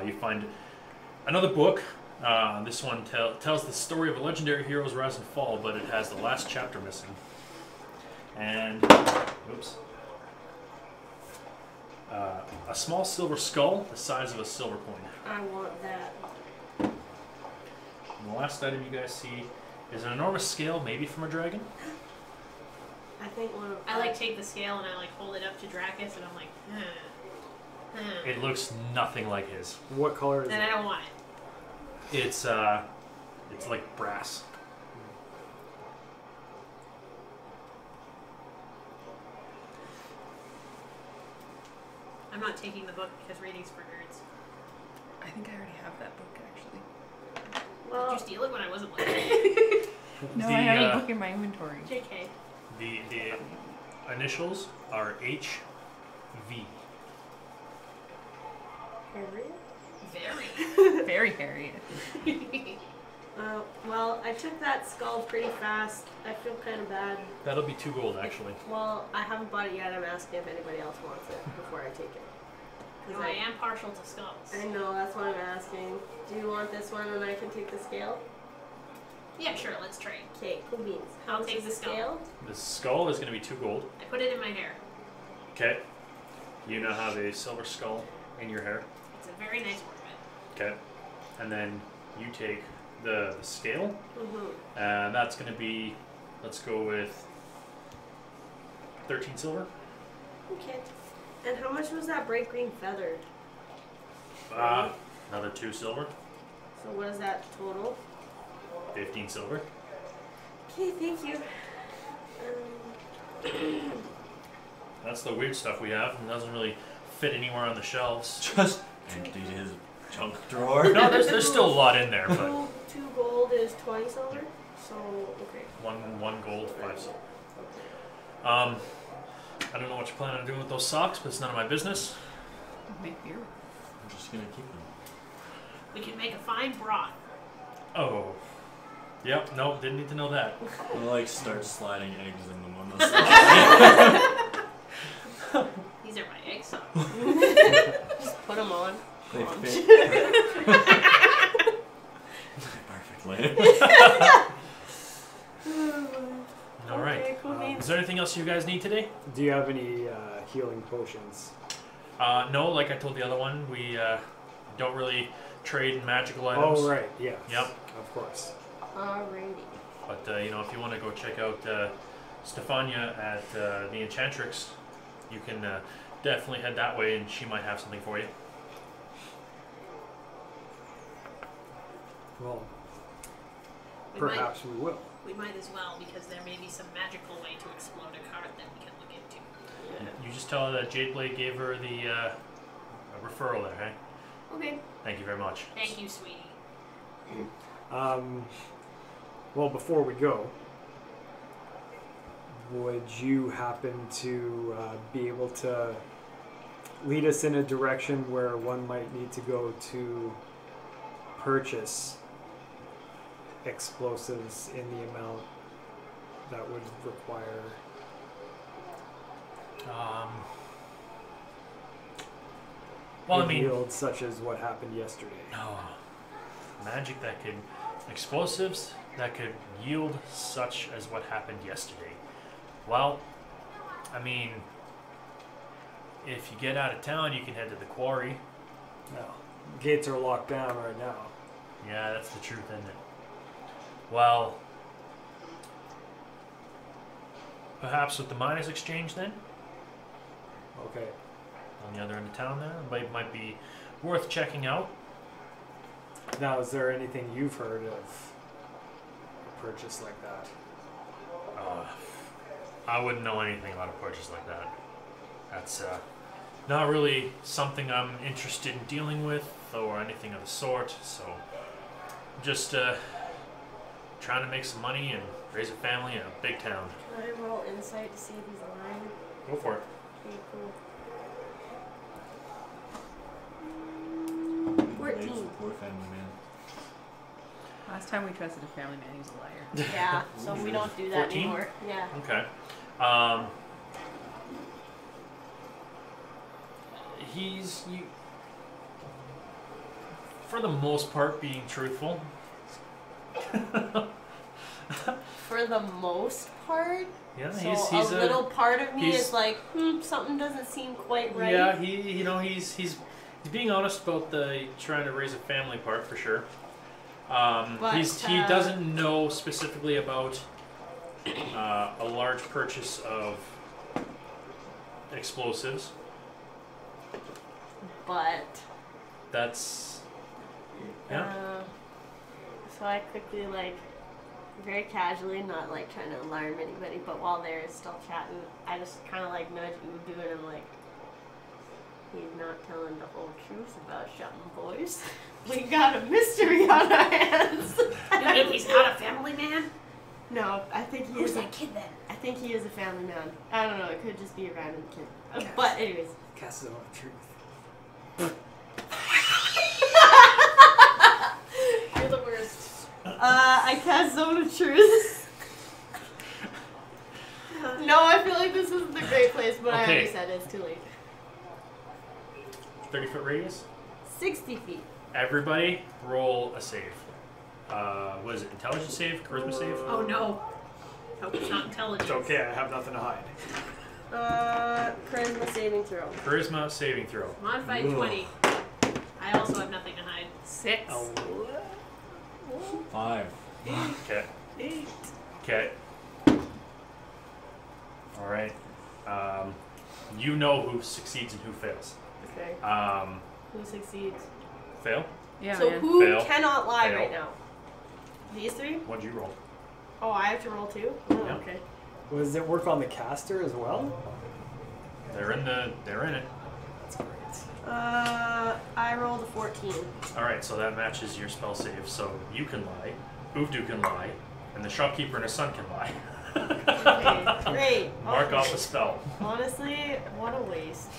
You find another book. This one tells the story of a legendary hero's rise and fall, but it has the last chapter missing. And, oops. A small silver skull the size of a silver coin. I want that. And the last item you guys see is an enormous scale, maybe from a dragon. I think one of I like take the scale and I like hold it up to Dracus and I'm like, It looks nothing like his. What color is Then I it? don't want it. It's like brass. I'm not taking the book because reading's for nerds. I think I already have that book, actually. Did well, you steal it when I wasn't looking? No, The, I have uh, a book in my inventory. JK. The initials are HV. Harriet? Very. Very Harriet. Well, I took that skull pretty fast. I feel kind of bad. That'll be 2 gold actually. Well, I haven't bought it yet. I'm asking if anybody else wants it before I take it. No, I am partial to skulls. I know, that's what I'm asking. Do you want this one and I can take the scale? Yeah, sure, let's trade. Okay, cool beans. How I'll much take is the skull. The skull is going to be 2 gold. I put it in my hair. Okay. You now have a silver skull in your hair. It's a very nice ornament. Okay. And then you take the scale, Mm-hmm. and that's going to be, let's go with 13 silver. Okay. And how much was that bright green feathered? Another 2 silver. So what is that total? 15 silver. Okay, thank you. That's the weird stuff we have, and doesn't really fit anywhere on the shelves. Just emptied his junk drawer. No, there's still a lot in there, but Two gold is 20 silver. So okay. one gold, 5 silver. I don't know what you're planning on doing with those socks, but it's none of my business. Make beer. I'm just gonna keep them. We can make a fine broth. Oh. Yep, no, didn't need to know that. I'll like start sliding eggs in them on the side. These are my egg socks. Just put them on. They fit perfectly. All right. Okay, cool beans. Is there anything else you guys need today? Do you have any healing potions? No, like I told the other one, we don't really trade magical items. Oh, right. Yeah. Yep. Of course. Alrighty. But you know, if you want to go check out Stefania at the Enchantrix, you can definitely head that way, and she might have something for you. Well, We perhaps we will. We might as well, because there may be some magical way to explode a card that we can look into. You just tell her that Jade Blade gave her the referral there, hey? Okay. Thank you very much. Thank you, sweetie. Well, before we go, would you happen to be able to lead us in a direction where one might need to go to purchase explosives in the amount that would require? Well, a I mean, yield such as what happened yesterday. magic that could, explosives that could yield such as what happened yesterday. Well, I mean, if you get out of town, you can head to the quarry. No, gates are locked down right now. Yeah, that's the truth, isn't it? Well, perhaps with the miners' exchange then, Okay. on the other end of town there, might be worth checking out. Now, is there anything you've heard of a purchase like that? I wouldn't know anything about a purchase like that. That's not really something I'm interested in dealing with or anything of the sort, so just trying to make some money and raise a family in a big town. Can I roll insight to see if he's lying? Go for it. Okay, cool. Blade's 14. Poor family man. Last time we trusted a family man, he was a liar. Yeah, so we don't do that 14? anymore. Yeah. Okay. He's for the most part being truthful. For the most part. Yeah, So he's a little part of me he's- is like, something doesn't seem quite right. Yeah, he's being honest about the trying to raise a family part for sure. But, He doesn't know specifically about a large purchase of explosives. But. That's yeah. So I quickly, very casually, not trying to alarm anybody, but while they're still chatting, I just kind of nudge Udo and I'm like, he's not telling the whole truth about Shelton Boys. We got a mystery on our hands. You mean he's not a family man? No, I think he Who's is. that kid then? I think he is a family man. I don't know. It could just be a random kid. But anyways, Cast it on the truth. you're the worst. I cast Zone of Truth. No, I feel like this isn't the great place, but I Okay. already said it's too late. 30-foot radius. 60 feet. Everybody roll a save. What is it? Intelligence save? Charisma save? Oh no. Hope it's not intelligent. It's okay, I have nothing to hide. Charisma saving throw. Charisma saving throw. Modified Ugh. 20. I also have nothing to hide. 6. Oh. 5. Okay. 8. Okay. All right. You know who succeeds and who fails. Okay. Who succeeds? Fail? Yeah, So man. who Fail. cannot lie Fail. right now? These three? What'd you roll? Oh, I have to roll too? Oh, Yeah. okay. Does it work on the caster as well? They're in it. That's great. I rolled a 14. Alright, so that matches your spell save. So you can lie, Uvdu can lie, and the shopkeeper and his son can lie. Okay, great. Mark off a spell. Honestly, what a waste.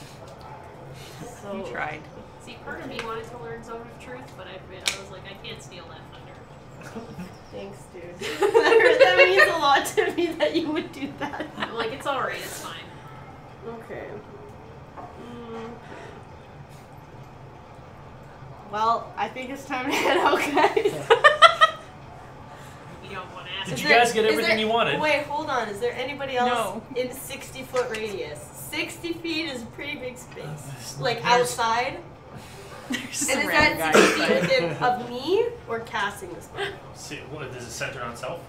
So, You tried. See, part of me wanted to learn Zone of Truth, but I was like, I can't steal that thunder. Thanks, dude. That means a lot to me that you would do that. I'm like, it's alright, it's fine. Okay. Well, I think it's time to head out, guys. You don't want to ask. Did Is you there- guys get is everything there- you wanted? Wait, hold on. Is there anybody else No. in 60-foot radius? 60 feet is a pretty big space. Like There's- outside? There's And some is random that guy 60 feet outside. within of me or casting the spell? See, what, is it centered on self?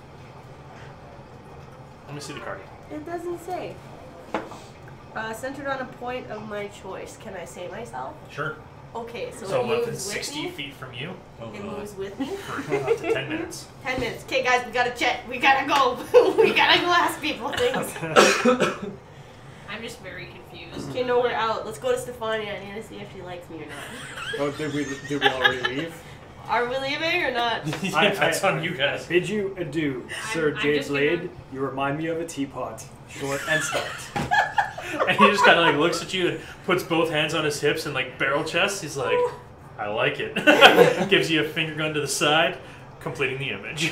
Let me see the card. It doesn't say. Centered on a point of my choice. Can I say myself? Sure. Okay, so, So it moves within with 60 me. feet from you Oh, It God. moves with me. for up to 10 minutes. 10 minutes. Okay, guys, we gotta check. We gotta go. We gotta go ask people things. I'm just very confused. Okay, no, we're out. Let's go to Stefania. I need to see if she likes me or not. Oh, did we already leave? Are we leaving or not? That's on you guys. Bid you adieu, Sir I'm Jade just gonna- Blade. You remind me of a teapot, short and stout. And he just kind of like looks at you and puts both hands on his hips and like barrel chest. He's like, I like it. Gives you a finger gun to the side, completing the image.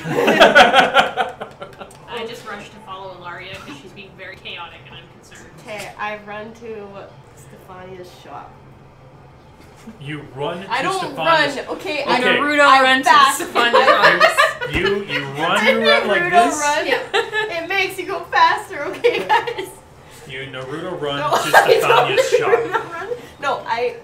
I just rushed to follow Ilaria because she's being very chaotic and I'm concerned. Okay, I run to Stefania's shop. You run to I don't Stefania's. run. Okay, Okay. I Naruto I runs to fast- Stefania's house. You run I like Naruto this. run. Yeah. It makes you go faster, okay, guys? You Naruto run No, to I don't Stefania's shop. Naruto run. No, I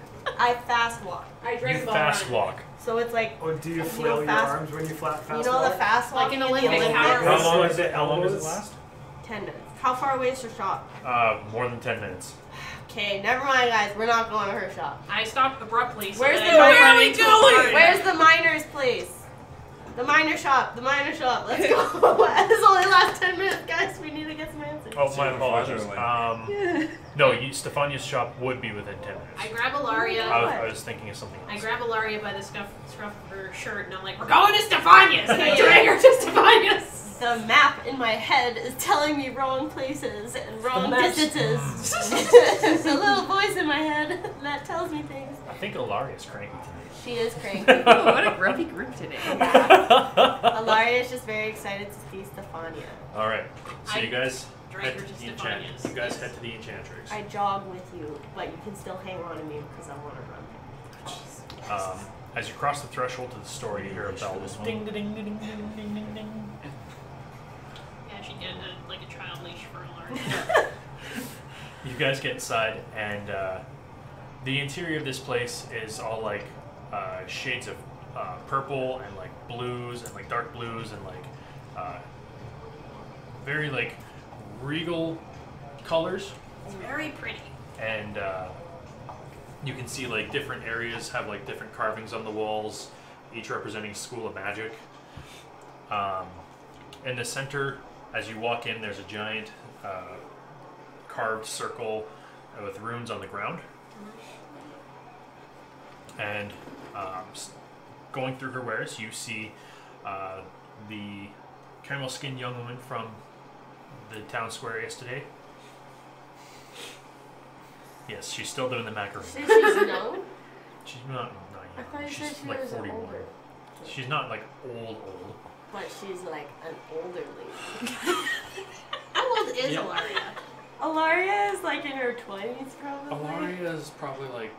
fast walk. I You Dragon Ball fast run. walk. So it's like, Or do you You flail know, your fast- arms when you fast you know, the walk? fast walk Like an in the Olympic Olympics? power. How long Like is the it? How long does it elbows? last? 10 minutes. How far away is her shop? More than 10 minutes. Okay, never mind, guys. We're not going to her shop. I stopped abruptly. So Where's that the- I where run are we into a going? party. Where's the miner's place? The miner shop. The miner shop. Let's go. This only lasts 10 minutes, guys. We need to get some answers. Oh, my Super apologies. farther No, Stefania's shop would be within 10 minutes. I grab Ilaria. I was thinking of something I else. grab Ilaria by the scruff of her shirt and I'm like, we're going to Stefania's! And I drag her to Stefania's! The map in my head is telling me wrong places and wrong map's- distances. There's a little voice in my head that tells me things. I think Ilaria's cranky tonight. She is cranky. Oh, what a grumpy group today. Ilaria is just very excited to see Stefania. All right. So I you guys drag head her to to the Stefania's. You guys head to the enchantrix. I jog with you, but you can still hang on to me because I want to run. As you cross the threshold to the store, you hear a bell. Ding, ding, ding, ding, ding, ding, ding, ding. Yeah, she did like a child leash for Ilaria. You guys get inside, and the interior of this place is all like shades of purple and like blues and like dark blues and like very like regal colors. It's very pretty. And you can see like different areas have like different carvings on the walls, each representing a school of magic. In the center, as you walk in, there's a giant carved circle with runes on the ground. And going through her wares, you see the caramel-skinned young woman from the town square yesterday. Yes, she's still doing the macaroni. Say she's young? She's not I thought young. you She's said she like was 41. older. She's not like old. But she's like an older lady. How old is Yeah. Ilaria? Ilaria is like in her 20s probably. Ilaria is probably like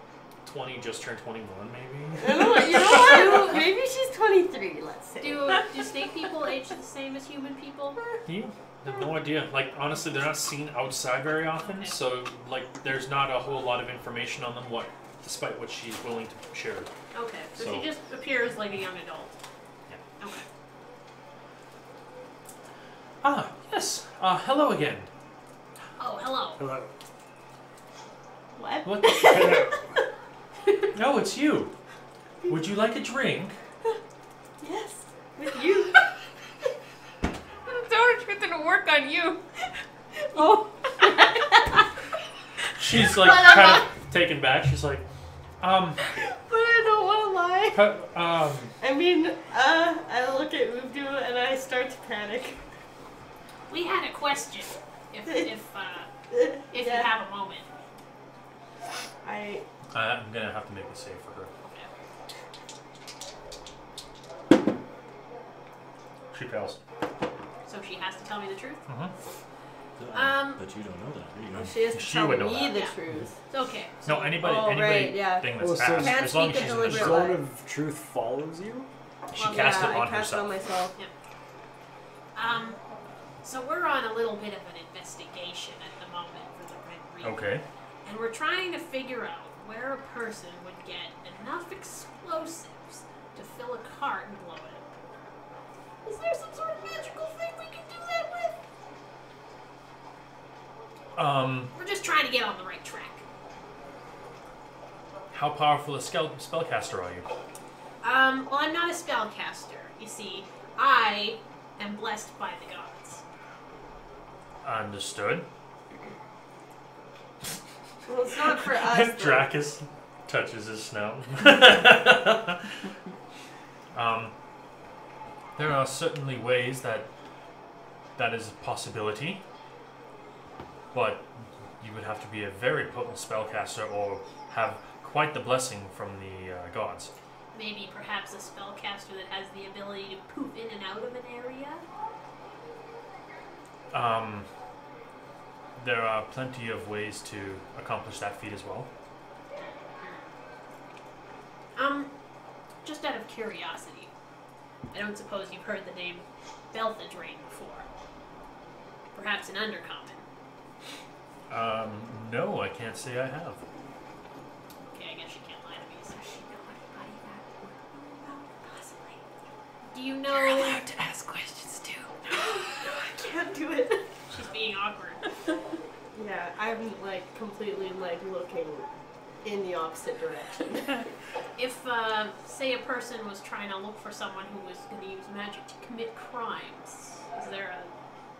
20, just turned 21 maybe. You know what? Maybe she's 23, let's say. Do snake people age the same as human people? Yeah, I have no idea. Like honestly, they're not seen outside very often, Okay. so like there's not a whole lot of information on them. Despite what she's willing to share. Okay, so So- she just appears like a young adult. Yeah. Okay. Ah, yes. Hello again. Oh, hello. Hello. What? What? Hello. No, it's you. Would you like a drink? Yes, with you. Don't truth didn't work on you. Oh. She's like But I'm kind of taken back. She's like, But I don't want to lie. I mean, I look at Ubdu and I start to panic. We had a question. If you Yeah. have a moment. I I'm gonna have to make a save for her. Okay. She fails. So she has to tell me the truth? Mm-hmm. But you don't know that. There you go. she has to She tell would know me that. the Yeah. truth. It's okay. No, anybody Oh, right, yeah. thing Oh, that's so passed, Can't as long as speak she's a in the deliberate show. Zone of truth follows you? She Well, cast yeah, it on I cast it on herself. myself. So we're on a little bit of an investigation at the moment for the Red Reaper. Okay. And we're trying to figure out where a person would get enough explosives to fill a cart and blow it up. Is there some sort of magical thing we can do that with? We're just trying to get on the right track. How powerful a spellcaster are you? Well, I'm not a spellcaster. You see, I am blessed by the gods. Understood. Well, it's not for us. though. Dracus touches his snout. There are certainly ways that is a possibility, but you would have to be a very potent spellcaster or have quite the blessing from the gods. Maybe perhaps a spellcaster that has the ability to poof in and out of an area? There are plenty of ways to accomplish that feat as well. Just out of curiosity, I don't suppose you've heard the name Belthadrain before. Perhaps an undercommon. No, I can't say I have. Okay, I guess she can't lie to me, so she know anybody that possibly. Do you know? You're allowed to ask questions too. I can't do it. She's being awkward. Yeah, I'm like completely like looking in the opposite direction. If, say, a person was trying to look for someone who was going to use magic to commit crimes, is there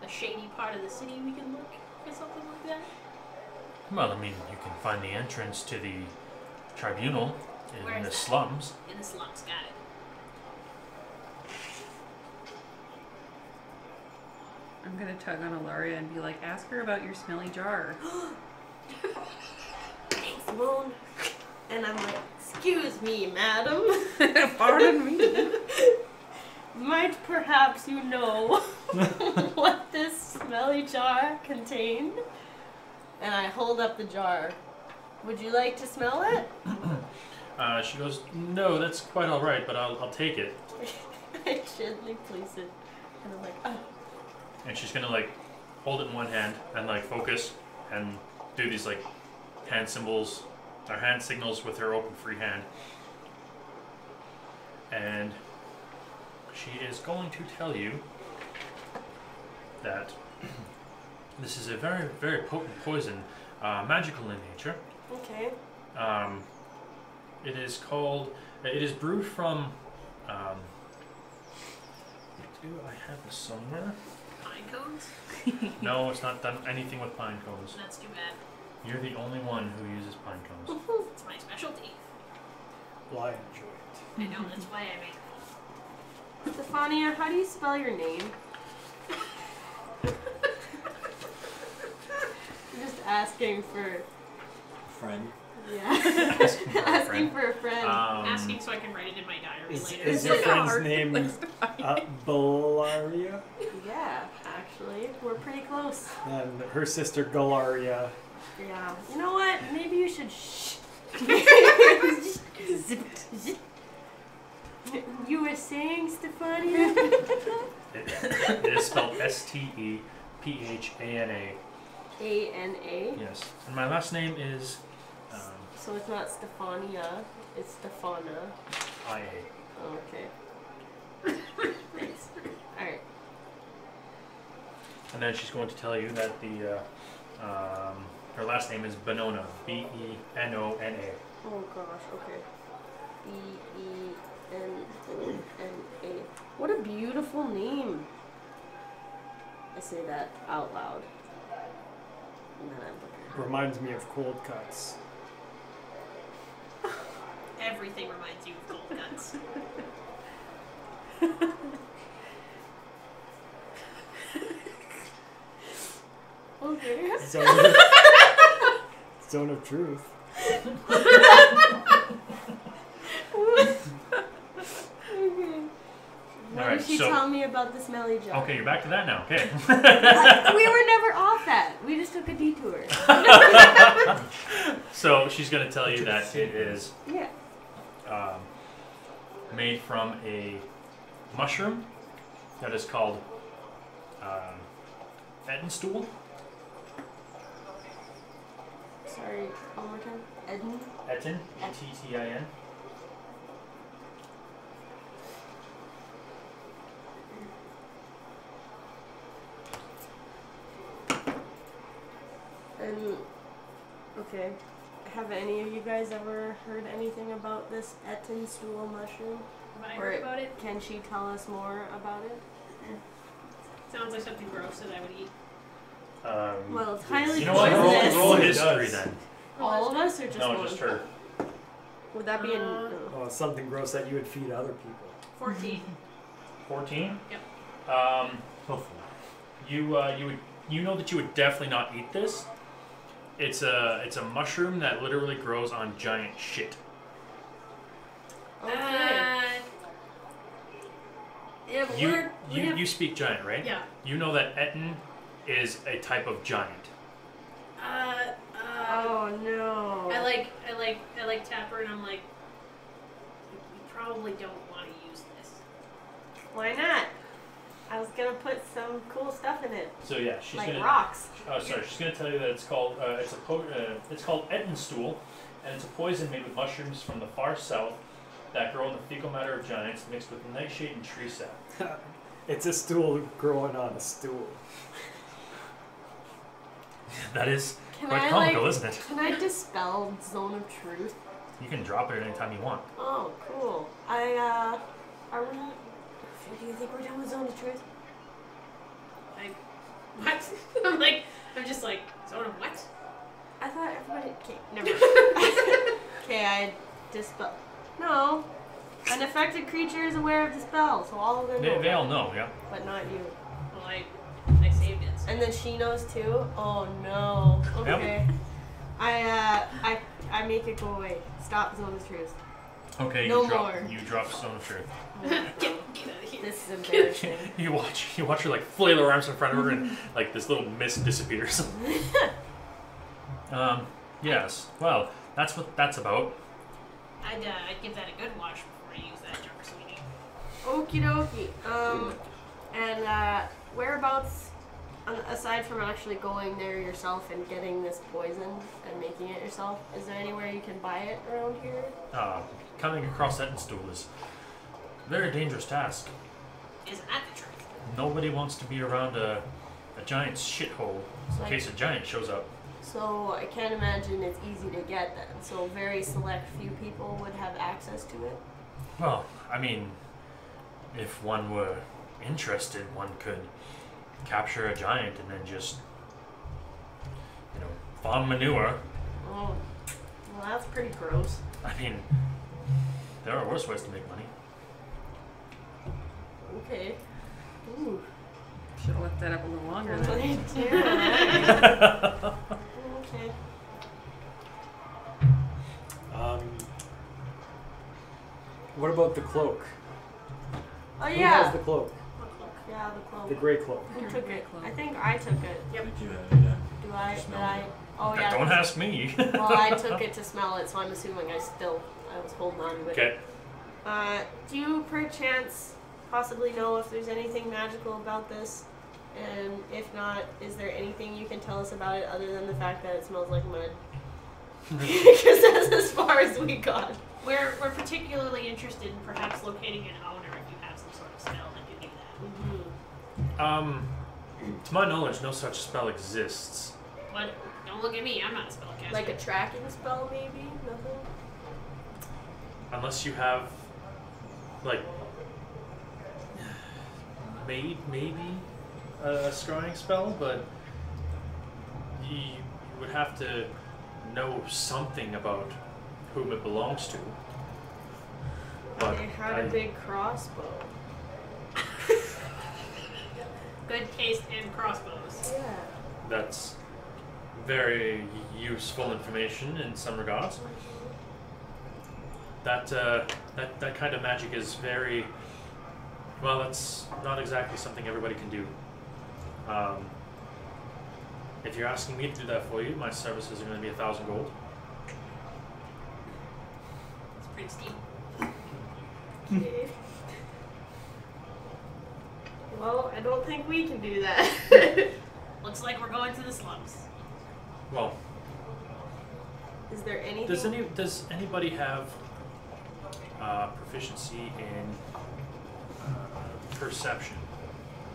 a shady part of the city we can look for something like that? Well, I mean, you can find the entrance to the tribunal Where in is the that? slums. In the slums, got it. I'm gonna tug on Ilaria and be like, ask her about your smelly jar. Thanks, Moon. And I'm like, excuse me, madam. Pardon me. Might perhaps you know what this smelly jar contained? And I hold up the jar. Would you like to smell it? She goes, no, that's quite all right, but I'll take it. I gently place it. And I'm like, oh. And she's gonna like hold it in one hand and like focus and do these like hand symbols or hand signals with her open free hand. And she is going to tell you that this is a very, very potent poison, magical in nature. Okay. It is called. It is brewed from. Do I have this somewhere? Pine cones? No, it's not done anything with pine cones. That's too bad. You're the only one who uses pine cones. It's my specialty. Well, I enjoy it. I know, that's why I made it. Stefania, how do you spell your name? I'm just asking for. Friend. Yeah. Asking for a friend. Asking so I can write it in my diary later. Is your friend's hard. name Bellaria? Yeah, actually. We're pretty close. And her sister Galaria. Yeah. You know what? Maybe you should shh. You were saying, Stefania? It is spelled Stephana. A-N-A? Yes. And my last name is So it's not Stefania, it's Stefana. I.A. Oh, okay. Thanks. Alright. And then she's going to tell you that the her last name is Benona. Benona. Oh gosh, okay. B-E-N-O-N-A. What a beautiful name. I say that out loud. And then I'm looking. Reminds me of cold cuts. everything reminds you of Gold Guts. Okay. Zone of truth. Okay. What Alright, did she so- tell me about the smelly jar? Okay, you're back to that now. Okay. We were never off that. We just took a detour. So she's going to tell you that it is Yeah. made from a mushroom that is called Ettenstool. Sorry, one more time. Eden? Etten, E-T-T-I-N. And, okay. Have any of you guys ever heard anything about this Ettenstool mushroom? Have I Or heard about it? Can she tell us more about it? Sounds like something gross that I would eat. Well, it's highly You know what? poisonous. Roll It history does. then. All of us or just No, one? just her. Would that be an... Oh, something gross that you would feed other people. 14. 14? Yep. Hopefully. You know that you would definitely not eat this. It's a mushroom that literally grows on giant shit. Okay. Yeah, but You speak giant, right? yeah. You know that Etten is a type of giant. Oh no. I like Tapper, and I'm like, you probably don't want to use this. Why not? I was gonna put some cool stuff in it, So yeah, she's like gonna. rocks. She's gonna tell you that it's called it's called Ettenstool, and it's a poison made with mushrooms from the far south that grow in the fecal matter of giants, mixed with nightshade and tree sap. It's a stool growing on a stool. That is Can quite I comical, like? isn't it? Can I dispel Zone of Truth? You can drop it anytime you want. Oh, cool. Are we? Do you think we're done with Zone of Truth? Like, what? I'm just like, zone of what? I thought everybody. Okay, never mind. Okay, I dispel. No. An affected creature is aware of the spell, so all of them know. They all know, yeah. But not you. Well, I saved it. And then she knows too? Oh no. Yep. Okay. I make it go away. Stop Zone of Truth. Okay, No you drop more. you drop Stone of Truth. Get out of here. This is embarrassing. You watch her like flail her arms in front of her and like this little mist disappears. Yes. Well, that's what that's about. I'd give that a good wash before I use that jar, sweetie. Okie dokie. And whereabouts, aside from actually going there yourself and getting this poison and making it yourself, is there anywhere you can buy it around here? Coming across Ettenstool is a very dangerous task. Isn't that the truth? Nobody wants to be around a giant shithole So in case a giant shows up. So I can't imagine it's easy to get then. So very select few people would have access to it. Well, I mean, if one were interested, one could capture a giant and then just, farm manure. Oh, well that's pretty gross. I mean, there are worse ways to make money. Okay. Ooh. Should have left that up a little longer then. Really terrible. Okay. What about the cloak? Oh Who yeah. has the cloak? Yeah, the cloak. The gray cloak. Who took it? I think I took it. Did you have it? Yeah. Do I? Did Smell I? it. Oh yeah. Don't ask me. Well, I took it to smell it, so I'm assuming I was holding on to it. Okay. Do you perchance possibly know if there's anything magical about this? And if not, is there anything you can tell us about it other than the fact that it smells like mud? Because that's as far as we got. We're particularly interested in perhaps locating an owner if you have some sort of spell that could do that. Mm-hmm. To my knowledge, no such spell exists. What? Don't look at me. I'm not a spellcaster. Like a tracking spell, maybe? Nothing? Unless you have, like, maybe a scrying spell, but you would have to know something about whom it belongs to. But They had a big crossbow. Good taste in crossbows. Yeah. that's very useful information in some regards. That kind of magic is very well. That's not exactly something everybody can do. If you're asking me to do that for you, my services are going to be 1,000 gold. It's pretty steep. Okay. Well, I don't think we can do that. Looks like we're going to the slums. Well, Is there anything? does anybody have proficiency in perception?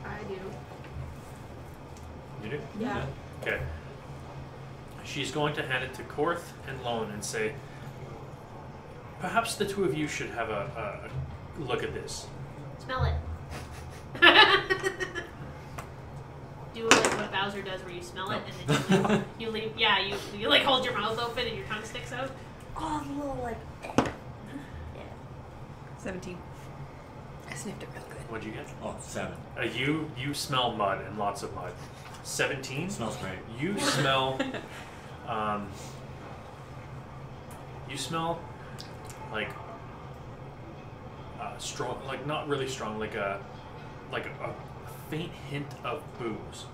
I do. You do? Yeah. Okay. She's going to hand it to Korth and Lone and say, perhaps the two of you should have a look at this. Smell it. Do like what Bowser does, where you smell it and then you leave. Yeah, you like hold your mouth open and your tongue sticks out. Oh, the little like. 17. I sniffed it real good. What'd you get? Oh, 7. You smell mud and lots of mud. 17. Smells great. You smell. You smell like strong, like not really strong, like a faint hint of booze.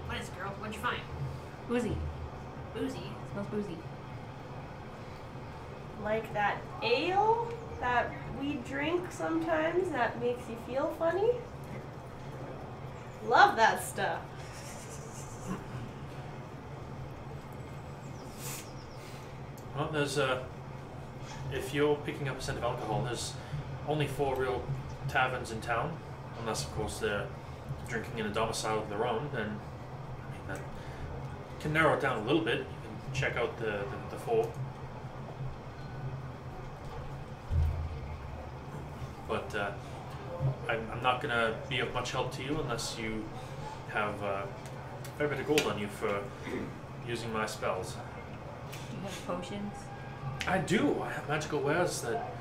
What is it, girl? What'd you find? Boozy. Boozy. Smells boozy. Like that ale that we drink sometimes that makes you feel funny. Love that stuff. Well, there's if you're picking up a scent of alcohol, there's only 4 real taverns in town, unless of course they're drinking in a domicile of their own. Then I mean that can narrow it down a little bit. You can check out the 4. But I'm not going to be of much help to you unless you have a fair bit of gold on you for using my spells. Do you have potions? I do. I have magical wares that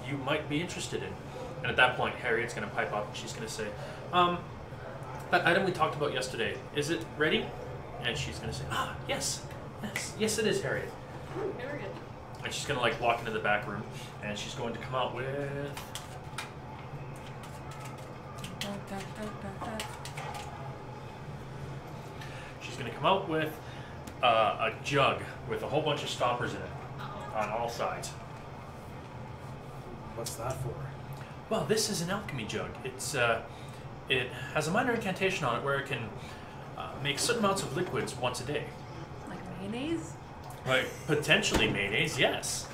you might be interested in. And at that point, Harriet's going to pipe up and she's going to say, that item we talked about yesterday, is it ready? And she's going to say, yes. Yes, it is, Harriet. Very good. And she's going to like walk into the back room and she's going to come out with... She's going to come out with a jug with a whole bunch of stoppers in it on all sides. What's that for? Well, this is an alchemy jug. It has a minor incantation on it where it can make certain amounts of liquids once a day. Like mayonnaise? Like potentially mayonnaise, yes.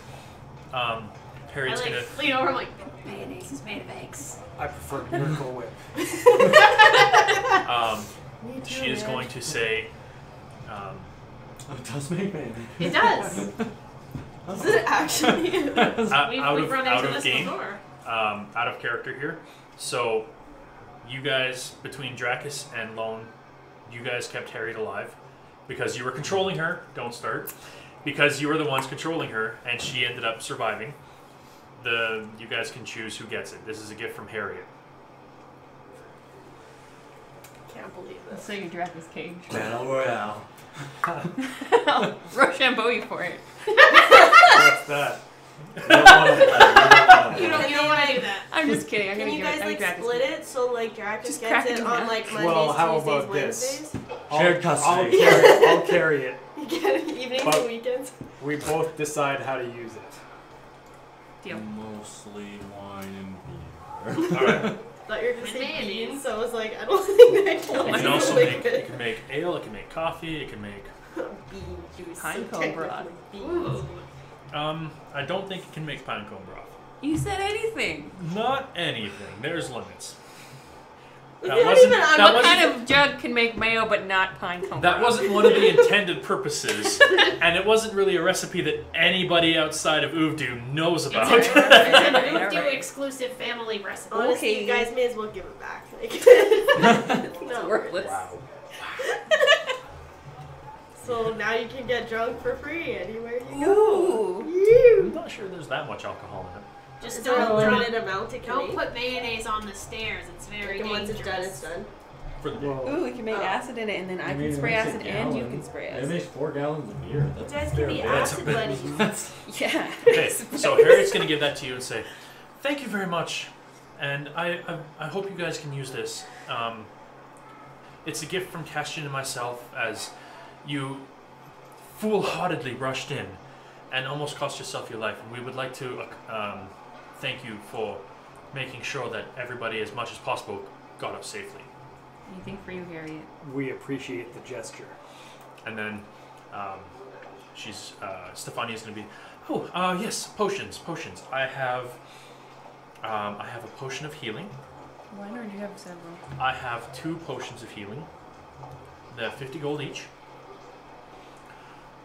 Harriet's I gonna. lean over, I'm like, Mayonnaise is made of eggs. I prefer Miracle Whip. She is going to say. It does make mayonnaise. it does. Does it actually? We've run out into of this game, before. out of character here. So, you guys between Dracus and Lone, you guys kept Harriet alive because you were controlling her. Don't start. Because you were the ones controlling her, and she ended up surviving. You guys can choose who gets it. This is a gift from Harriet. Can't believe this. So your Dracula's cage. Battle Royale. I'll Rochambeau you for it. What's that? You don't want to do that. I'm just kidding. I'm Can gonna you give guys it. like Dracula's split cage. it so like Dracus Just gets crack it it on down. like Mondays, Well, how Tuesdays, about this? Wednesdays? Shared I'll custody. I'll carry it. You get it evenings But- and weekends. We both decide how to use it. Deal. Mostly wine and beer. All right. Thought you were gonna And say mayonnaise. beans, so I was like, I don't think that You counts. can also as make. liquid. You can make ale. It can make coffee. It can make. Bean juice. Pine so cone broth. technically beans. Ooh. I don't think it can make pinecone broth. You said anything. Not anything. There's limits. Is That it wasn't- even on that What wasn't- kind of jug can make mayo but not pine cone? That broth? wasn't one of the intended purposes, and it wasn't really a recipe that anybody outside of Uvdu knows about. It's an Alright, Udo alright. exclusive family recipe. Honestly, Okay. you guys may as well give it back. Like, it's It's not worthless. Wow. So now you can get drunk for free anywhere you Ooh. go. I'm not sure there's that much alcohol in it. Just Is there a don't limited amount it can don't make? put mayonnaise on the stairs. It's very And once dangerous. it's done, it's done. For the day. Well, Ooh, we can make Oh. acid in it, and then I I mean, can it spray makes a acid and you gallon. can spray It acid. makes 4 gallons of beer. You That's guys a fair can be bit. acid bit. buddies. Yeah. Okay, so Harriet's gonna give that to you and say, "Thank you very much, and I hope you guys can use this. It's a gift from Castian and myself, as you foolhardily rushed in and almost cost yourself your life, and we would like to thank you for making sure that everybody, as much as possible, got up safely." Anything for you, Harriet? we appreciate the gesture. And then Stefania's going to be, yes, potions. I have a potion of healing. One, or do you have several? I have 2 potions of healing. They're 50 gold each.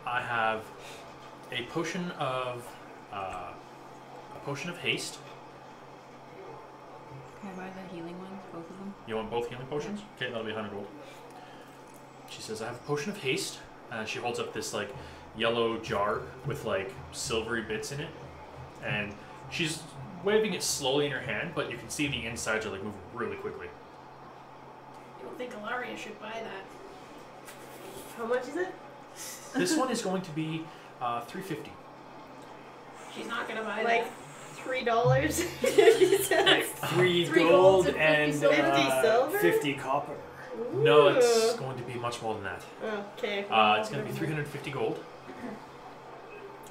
I have a potion of haste. Can I buy the healing ones, both of them? You want both healing potions? Okay, that'll be 100 gold. She says, "I have a potion of haste." And she holds up this like yellow jar with like silvery bits in it, and she's waving it slowly in her hand, but you can see the insides are like moving really quickly. You don't think Ilaria should buy that? How much is it? This one is going to be 350. She's not gonna buy Like that. $3. Like 3 3 gold golds and and 50 silver? 50 copper. No, it's going to be much more than that. Okay. It's going to be 350 gold.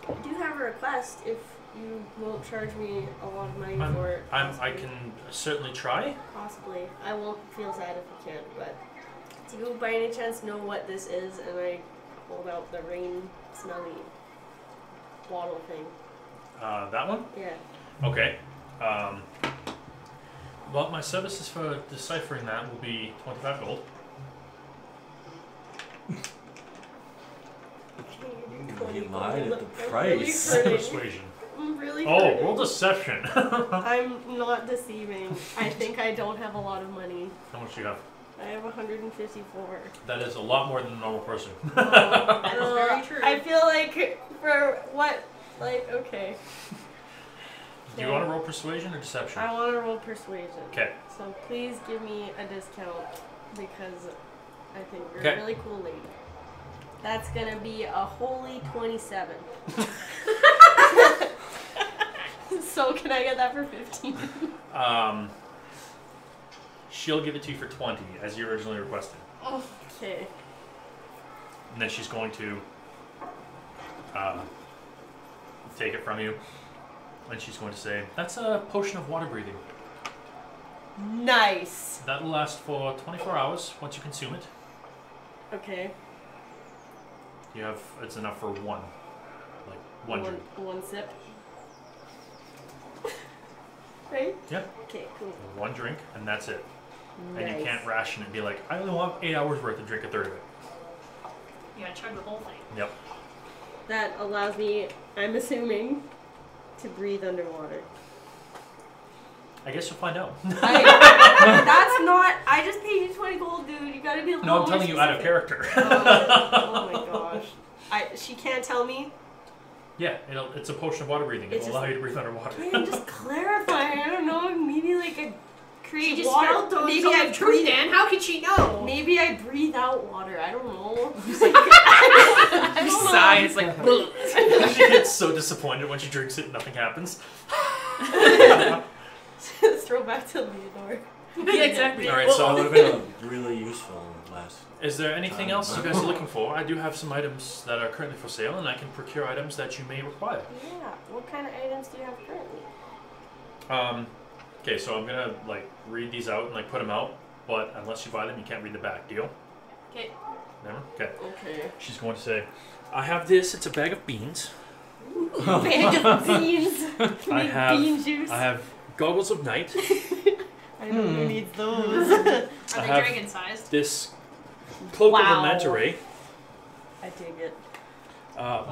I do have a request if you won't charge me a lot of money for it. I can certainly try. Possibly. I won't feel sad if you can't, but do you by any chance know what this is? And I hold out the rain smelly bottle thing. That one? Yeah. Okay. Well, my services for deciphering that will be 25 gold. You lied at the I'm price. Really hurting. Persuasion. I'm really Oh, hurting. roll deception. I'm not deceiving. I think I don't have a lot of money. How much do you have? I have 154. That is a lot more than a normal person. That is very true. I feel like for what, like, okay. Do you want to roll persuasion or deception? I want to roll persuasion. Okay. So please give me a discount because I think you're Okay. a really cool lady. That's gonna be a holy 27. So can I get that for 15? She'll give it to you for 20, as you originally requested. Okay. And then she's going to take it from you. And she's going to say, "That's a potion of water breathing. Nice. That'll last for 24 hours once you consume it. Okay. It's enough for one. Like, one drink. One sip. Right? Yeah. Okay, cool. One drink, and that's it. Nice. And you can't ration it and be like, I only want 8 hours worth and drink a third of it. You gotta chug the whole thing. Yep. That allows me, I'm assuming, to breathe underwater. I guess you'll find out. That's not. I just paid you 20 gold, dude. You gotta be a little No, I'm more telling you out of specific. character. Oh my gosh. She can't tell me. Yeah, it's a potion of water breathing. It's It'll allow you to breathe underwater. Man, just clarify. I don't know. Maybe like I create She just water. spelled those Maybe on I the truth, breathe. Dan. How could she know? Maybe I breathe out water. I don't know. I You don't know. sigh, it's like, She gets so disappointed when she drinks it and nothing happens. Throw back to Leonor. yeah, exactly. Alright, That so would have been really useful last. is there anything else you guys are looking for? I do have some items that are currently for sale, and I can procure items that you may require. Yeah. What kind of items do you have currently? Okay, so I'm gonna like read these out and like put them out, but unless you buy them, you can't read the back. Deal? Okay. Never? Okay. Okay. She's going to say, I have this. It's a bag of beans. Bag of beans. You I need have- bean juice. I have goggles of night. I know who needs those. Are I they have- dragon sized? This cloak Wow. of the manta ray. I dig it.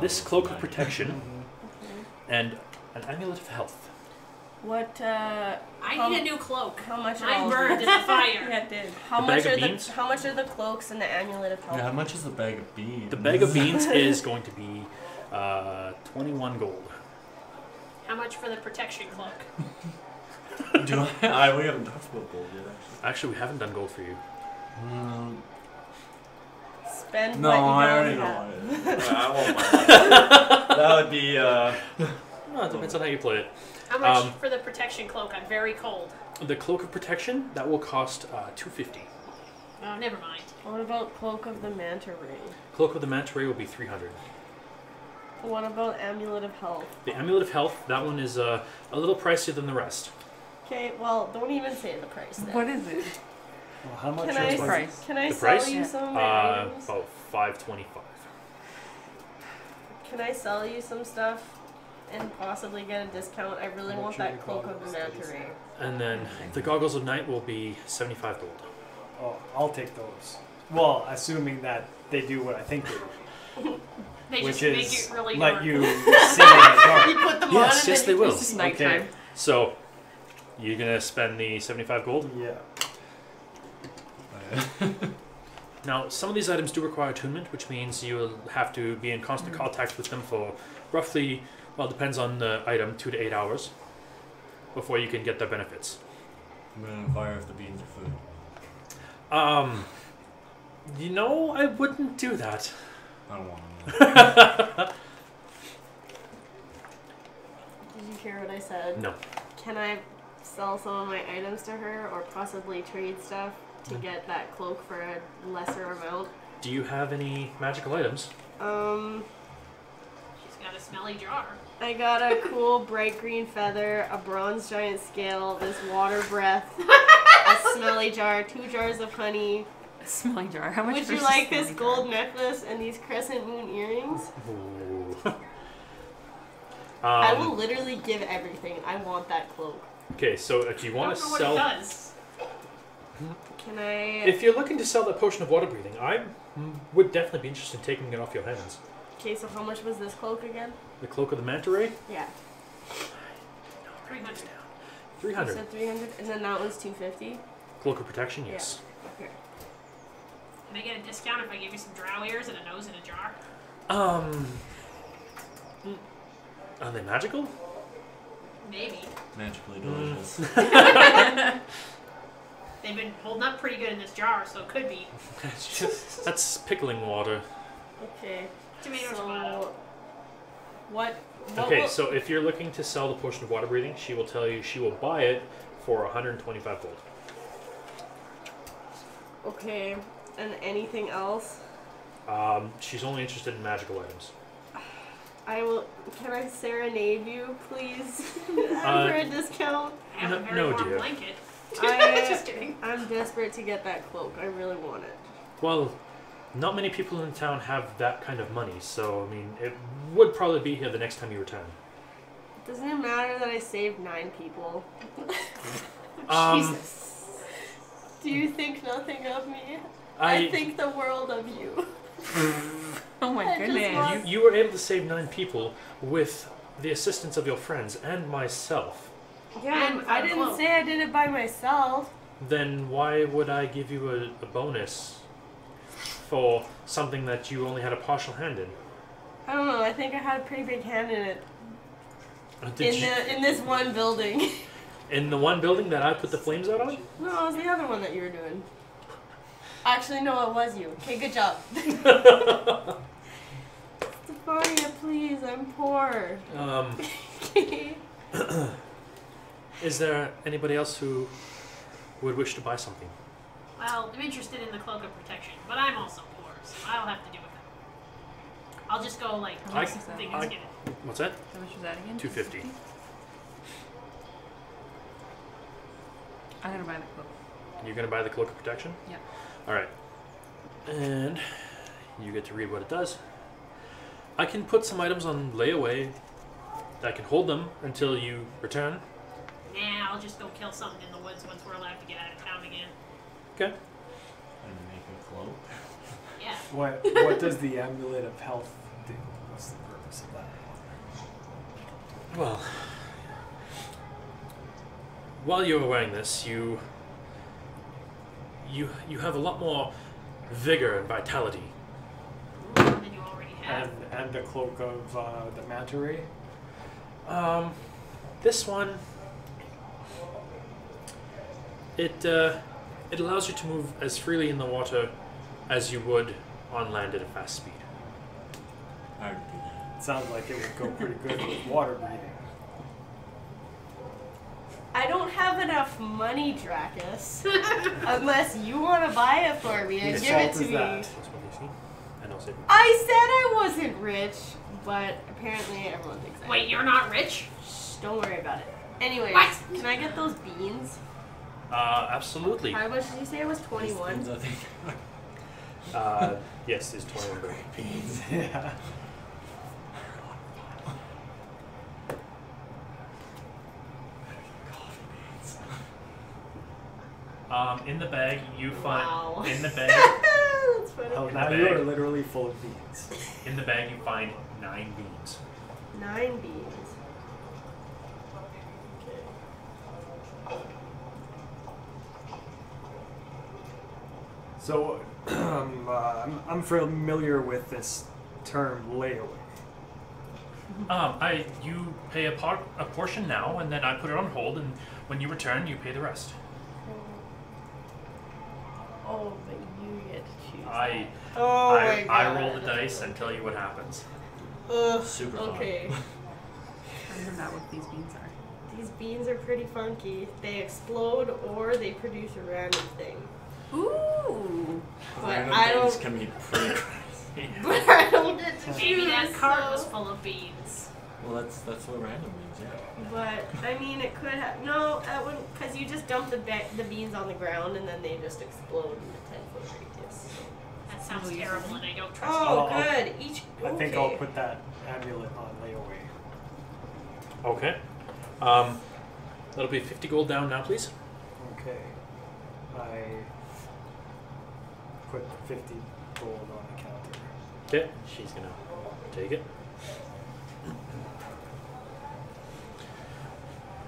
This cloak of protection, and an amulet of health. What? I need a new cloak. How much? Are Mine all burned in the fire. Yeah, it did. How The much bag are of beans? How much are the cloaks and the amulet of health? Yeah, how much is the bag of beans? The bag of beans is going to be 21 gold. How much for the protection cloak? Do we haven't talked about gold yet, Actually, we haven't done gold for you. actually. Spend No, what you I already have. know it. I won't buy that. That would be, Well, it depends on how you play it. How much for the protection cloak? I'm very cold. The cloak of protection, that will cost 250. Oh, never mind. What about cloak of the manta ray? Cloak of the manta ray will be 300. What about amulet of health? The amulet of health, that one is a little pricier than the rest. Okay, well, don't even say the price then. What is it? Well, how much Can is I, it? price? can I The sell price? you some of my items? About 525. Can I sell you some stuff and possibly get a discount? I really How want much are that the cloak of the goggles, manta please? ray. And then the goggles of night will be 75 gold. Oh, I'll take those. Well, assuming that they do what I think they do, They which just make is it really let dark. you sing in the dark. You put them on Yes, and yes, then they you will. It's just nighttime. Okay. So, you're gonna spend the 75 gold? Yeah. Now, some of these items do require attunement, which means you'll have to be in constant contact with them for roughly, well, depends on the item, 2 to 8 hours before you can get their benefits. I'm gonna inquire if the beans are food. You know, I wouldn't do that. I don't want them. Did you hear what I said? No. Can I sell some of my items to her or possibly trade stuff to get that cloak for a lesser amount? Do you have any magical items? She's got a smelly jar. I got a cool bright green feather, a bronze giant scale, this water breath, a smelly jar, 2 jars of honey. A smelling jar. How much? Would you versus like this smelling gold jar? necklace and these crescent moon earrings? Ooh. I will literally give everything. I want that cloak. Okay, so if you I want don't to know sell, what it does. Can I? if you're looking to sell that potion of water breathing, I would definitely be interested in taking it off your hands. Okay, so how much was this cloak again? The cloak of the manta ray, Yeah. 300. You 300. said 300, and then that was 250. Cloak of protection, yes. Okay. Can I get a discount if I give you some drow ears and a nose in a jar? Are they magical? Maybe. Magically delicious. They've been holding up pretty good in this jar, so it could be. That's pickling water. Okay. Tomato, So, tomato. what Okay, will- so if you're looking to sell the potion of water breathing, she will tell you she will buy it for 125 gold. Okay, and anything else? She's only interested in magical items. I will. Can I serenade you, please? For a discount. I have a No- very no, warm dear. blanket. I- Just kidding. I'm desperate to get that cloak. I really want it. Well, not many people in town have that kind of money, so I mean, it would probably be here the next time you return. Doesn't it matter that I saved 9 people? Jesus. Do you think nothing of me? I think the world of you. Oh my I just goodness. want- you were able to save 9 people with the assistance of your friends and myself. Yeah, And I our didn't cloak. say I did it by myself. Then why would I give you a bonus for something that you only had a partial hand in? I don't know. I think I had a pretty big hand in it. Did you, In this one building. in the one building that I put the flames out on? No, it was the other one that you were doing. Actually, no, it was you. Okay, good job. Stefania, please, I'm poor. Is there anybody else who would wish to buy something? Well, I'm interested in the cloak of protection, but I'm also poor, so I'll have to do with it. I'll just go like How much I- is that? thing I- and get it. What's that? How much was that again? 250. I'm gonna buy the cloak. You're gonna buy the cloak of protection? Yep. Alright. And you get to read what it does. I can put some items on layaway. I can hold them until you return. Nah, I'll just go kill something in the woods once we're allowed to get out of town again. Okay. And make a cloak. Yeah. What does the amulet of health do? What's the purpose of that? Well, while you're wearing this, you have a lot more vigor and vitality. Than you already have. And the cloak of the manta ray. This one, it allows you to move as freely in the water as you would on land at a fast speed. I would do that. Sounds like it would go pretty good with water breathing. I don't have enough money, Dracus. Unless you want to buy it for me and Whose give it fault to is me. that? That's what you see. And I'll say, I said I wasn't rich, but apparently everyone thinks I am. Wait, you're not rich? Shh, don't worry about it. Anyways, What? can I get those beans? absolutely. How much did you say it was? These 21? things, I think. Yes, there's 21 gold. Beans. Yeah. In the bag, you find Wow. in the bag That's funny. Oh, In now the you bag. are literally full of beans. in the bag you find 9 beans. 9 beans. So, I'm familiar with this term layaway. You pay a portion now, and then I put it on hold, and when you return, you pay the rest. Oh, but you get to choose. I Oh my god. I roll the dice and tell you what happens. Ugh, Super fun. okay. I don't know what these beans are. These beans are pretty funky. They explode or they produce a random thing. Ooh. But Random I things don't. can be pretty crazy. But I don't get to choose. Maybe that cart so- was full of beans. Well, that's what random means, yeah. But I mean, it could have no. That wouldn't, because you just dump the beans on the ground and then they just explode in a 10-foot radius. That sounds terrible, and I don't trust Oh, I'll- good. Each. I think okay. I'll put that amulet on layaway. Okay. That'll be 50 gold down now, please. Okay. I put 50 gold on the counter. Okay. She's gonna take it.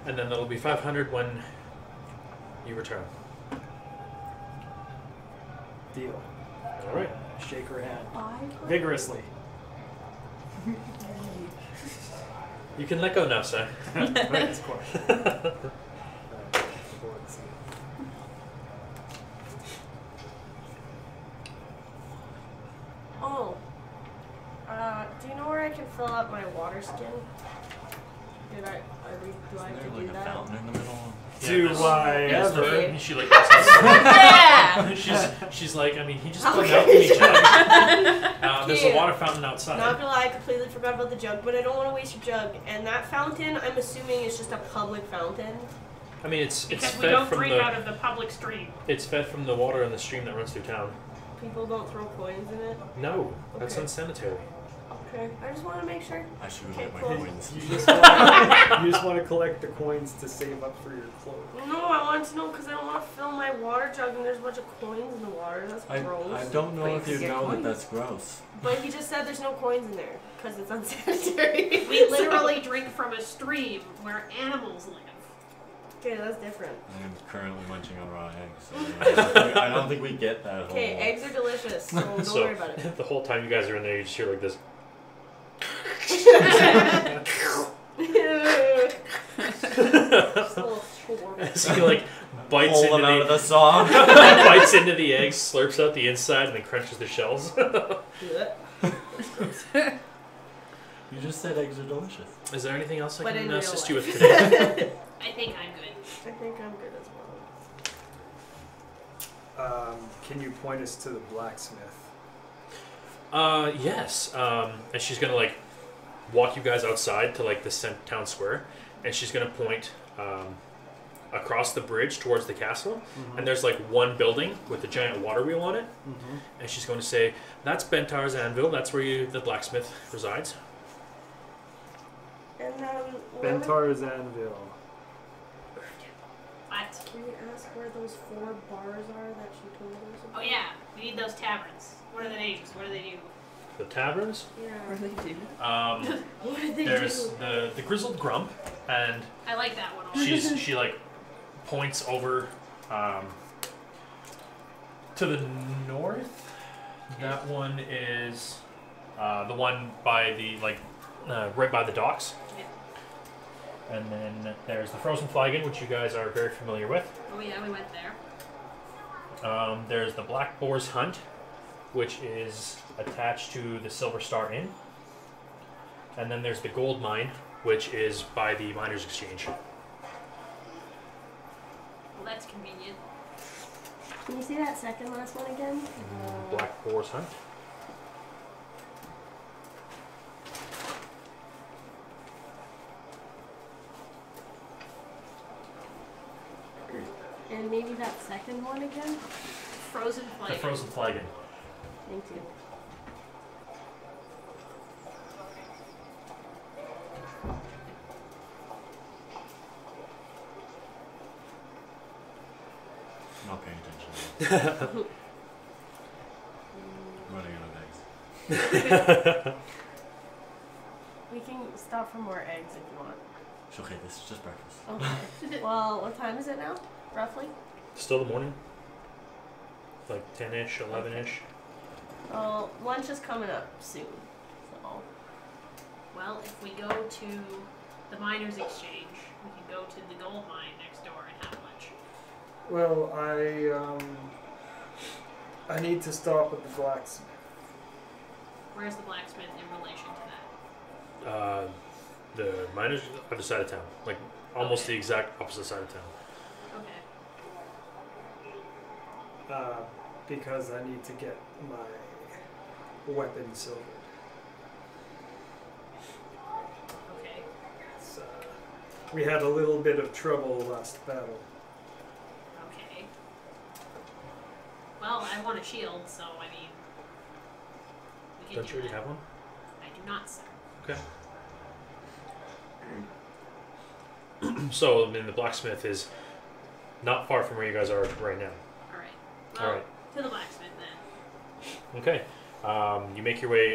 And then that'll be 500 when you return. Deal. All right. Shake her hand. 5? Vigorously. You can let go now, sir. Right, of course. Oh. Do you know where I can fill up my water skin? Do I have Isn't to there do like a that? fountain in the middle? Do I Yes, ever? Okay. She like Yeah! she's like, I mean, he just Okay. put out the jug. There's a Cute. water fountain outside. Not gonna lie, I completely forgot about the jug, but I don't want to waste your jug. And that fountain, I'm assuming, is just a public fountain. I mean, it's because we fed don't from drink the out of the public stream. it's fed from the water in the stream that runs through town. People don't throw coins in it. No, that's Okay. unsanitary. Okay. I just want to make sure. I should go Okay, get my cool. coins. You just want to collect the coins to save up for your clothes. No, I want to know because I don't want to fill my water jug and there's a bunch of coins in the water. That's I gross. don't know But if you you get know that coins. that's gross. But he just said there's no coins in there because it's unsanitary. We literally drink from a stream where animals live. Okay, that's different. I am currently munching on raw eggs. So I don't think we get that whole. Okay, eggs are delicious, so don't So worry about it. the whole time you guys are in there, you just hear like this. Just a little short. As he like bites Pull into them out of the the song. bites into the eggs, slurps out the inside, and then crunches the shells. You just said eggs are delicious. Is there anything else I But in can real assist you life. with today? I think I'm good. I think I'm good as well. Can you point us to the blacksmith? Yes. And she's gonna like walk you guys outside to like the town square, and she's gonna point across the bridge towards the castle. And there's like one building with a giant water wheel on it, and she's going to say, "That's Bentar's anvil. That's where the blacksmith resides." And Bentar's anvil. What? Can you ask where those 4 bars are that she told us about? Oh yeah, we need those taverns. What are the names? What do they do? The taverns. Yeah. What do they do? What did they There's do? the grizzled grump, and I like that one. she like points over to the north. That one is the one by the right by the docks. Yeah. And then there's the Frozen Flagon, which you guys are very familiar with. Oh yeah, we went there. There's the Black Boar's Hunt, which is attached to the Silver Star Inn. And then there's the Gold Mine, which is by the Miners' Exchange. Well, that's convenient. Can you say that second last one again? Black Boar's Hunt. And maybe that second one again? Frozen The flag. Frozen Flagon. Thank you. Not paying attention. Running out of eggs. We can stop for more eggs if you want. It's okay, this is just breakfast. Okay. Well, what time is it now, roughly? Still the morning? Like 10-ish, 11-ish? Well, lunch is coming up soon, so... Well, if we go to the Miners' Exchange, we can go to the gold mine next door and have lunch. Well, I need to stop at the blacksmith. Where's the blacksmith in relation to that? The miners other side of town. Like almost Okay. the exact opposite side of town. Okay. Because I need to get my weapon silvered. Okay. It's, we had a little bit of trouble last battle. Okay. Well, I want a shield, so I mean, we can Don't do you already that. have one? I do not, sir. Okay. So, I mean, the blacksmith is not far from where you guys are right now. All right. Well, All right. to the blacksmith then. Okay. You make your way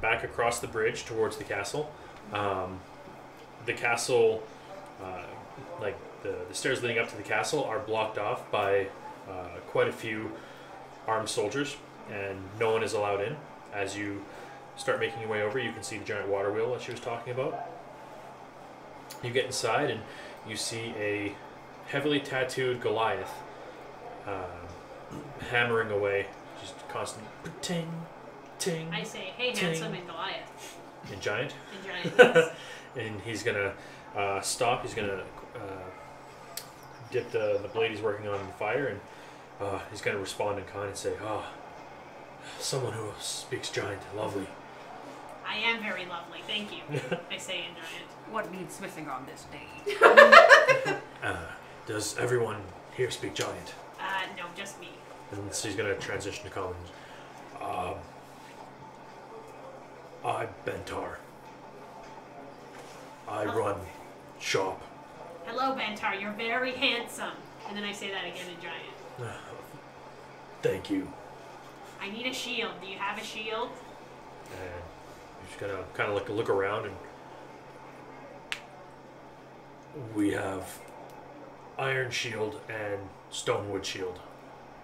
back across the bridge towards the castle. The castle, like the stairs leading up to the castle, are blocked off by quite a few armed soldiers, and no one is allowed in. As you start making your way over, you can see the giant water wheel that she was talking about. You get inside, and you see a heavily tattooed Goliath hammering away, just constant ting, ting, I say, hey, Ting. handsome and Goliath. and giant. And giant. Yes. And he's gonna stop. He's gonna dip the blade he's working on in the fire, and he's gonna respond in kind and say, "Oh, someone who speaks giant, lovely." I am very lovely, thank you. I say in giant. What needs smithing on this day? Does everyone here speak giant? No, just me. And so he's gonna transition to common. I'm Bentar. I run shop. Hello, Bentar. You're very handsome. And then I say that again in giant. Thank you. I need a shield. Do you have a shield? And he's gonna kind of look around, and we have iron shield and stonewood shield.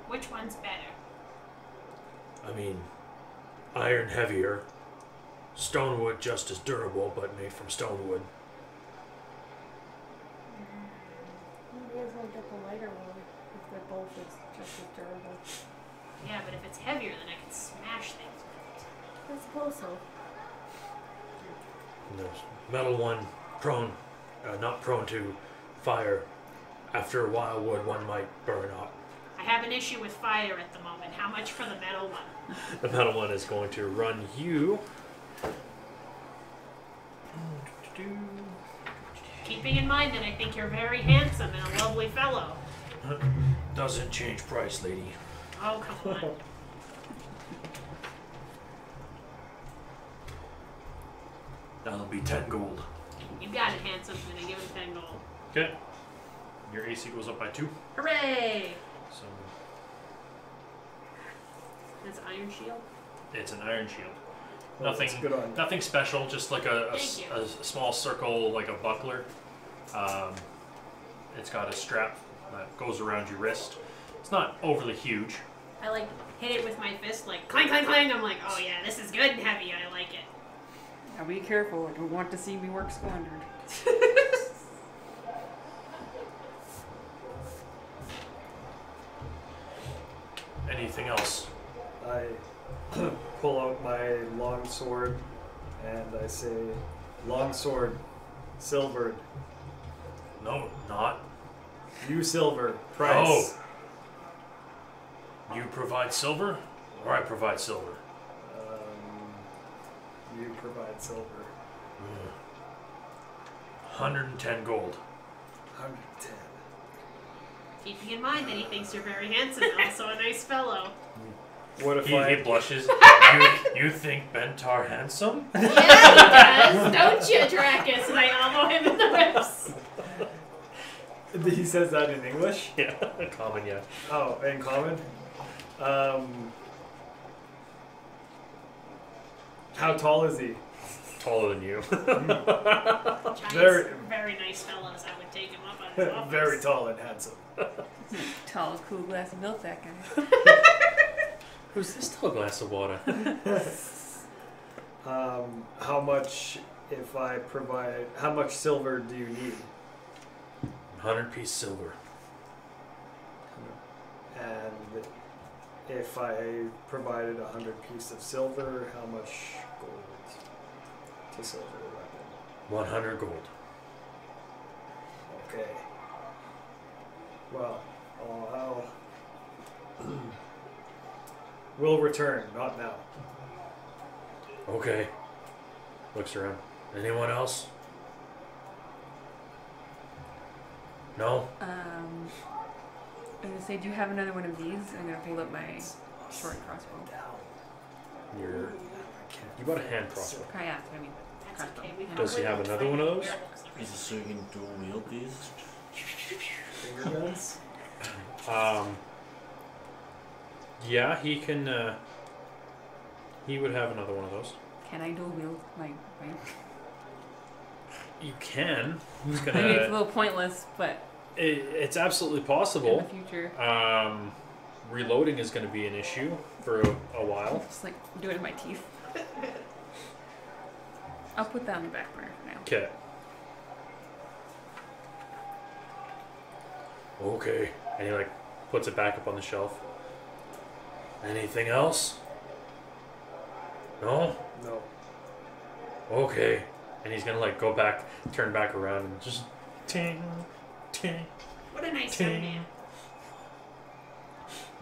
Which one's better? I mean, iron heavier, stonewood just as durable, but made from stonewood. You guys want to get the lighter one if they're both just as durable. Yeah, but if it's heavier, then I can smash things with it. I suppose so. And the metal one not prone to fire. After a while, wood one might burn up. I have an issue with fire at the moment. How much for the metal one? The metal one is going to run you. Keeping in mind that I think you're very handsome and a lovely fellow. Doesn't change price, lady. Oh, come on. That'll be 10 gold. You got it, handsome. And I give him 10 gold. Okay. Your AC goes up by 2. Hooray! So That's iron shield. it's an iron shield. Well, that's good on you. Nothing special, just like a Thank you. small circle, like a buckler. It's got a strap that goes around your wrist. It's not overly huge. I like hit it with my fist, like clang, clang, clang. I'm like, oh yeah, this is good and heavy. I like it. Now be careful. I don't want to see me work squandered. Anything else? I pull out my long sword and I say, long sword, silvered. No, not. You silver, price. Oh. You provide silver, or I provide silver? You provide silver. 110 gold. 110. Keeping in mind that he thinks you're very handsome and also a nice fellow. What if He I... blushes. you think Bentar handsome? Yeah, he does, don't you, Dracus? And I elbow him in the ribs. He says that in English? Yeah, common, yeah. Oh, in common? How tall is he? Taller than you. Giants, Very- very nice fellows. I would take him up on his office. Very tall and handsome. Tall, cool glass of milk, that guy. Who's this tall glass of water? How much, if I provide... How much silver do you need? 100 piece silver. And if I provided 100 pieces of silver, how much gold to silver a weapon? 100 gold. Okay. Well, we'll return, not now. Okay. Looks around. Anyone else? No? I'm gonna say, do you have another one of these? I'm gonna hold up my short crossbow. You bought a hand crossbow. Oh, yeah, I mean, That's crossbow. okay. We Does he have another one of those? Is it so you can dual wield these? Finger guns? Yeah, he can, he would have another one of those. Can I dual wield my right? You can. He's I mean, it's a gonna. little pointless, but It's absolutely in possible. the future, Reloading is going to be an issue for a while. just like do it in my teeth. I'll put that on the back burner for now. Okay. Okay. And he like puts it back up on the shelf. Anything else? No? No. Okay. And he's gonna like go back, turn back around and just ting, ting. What a nice young Ting. man.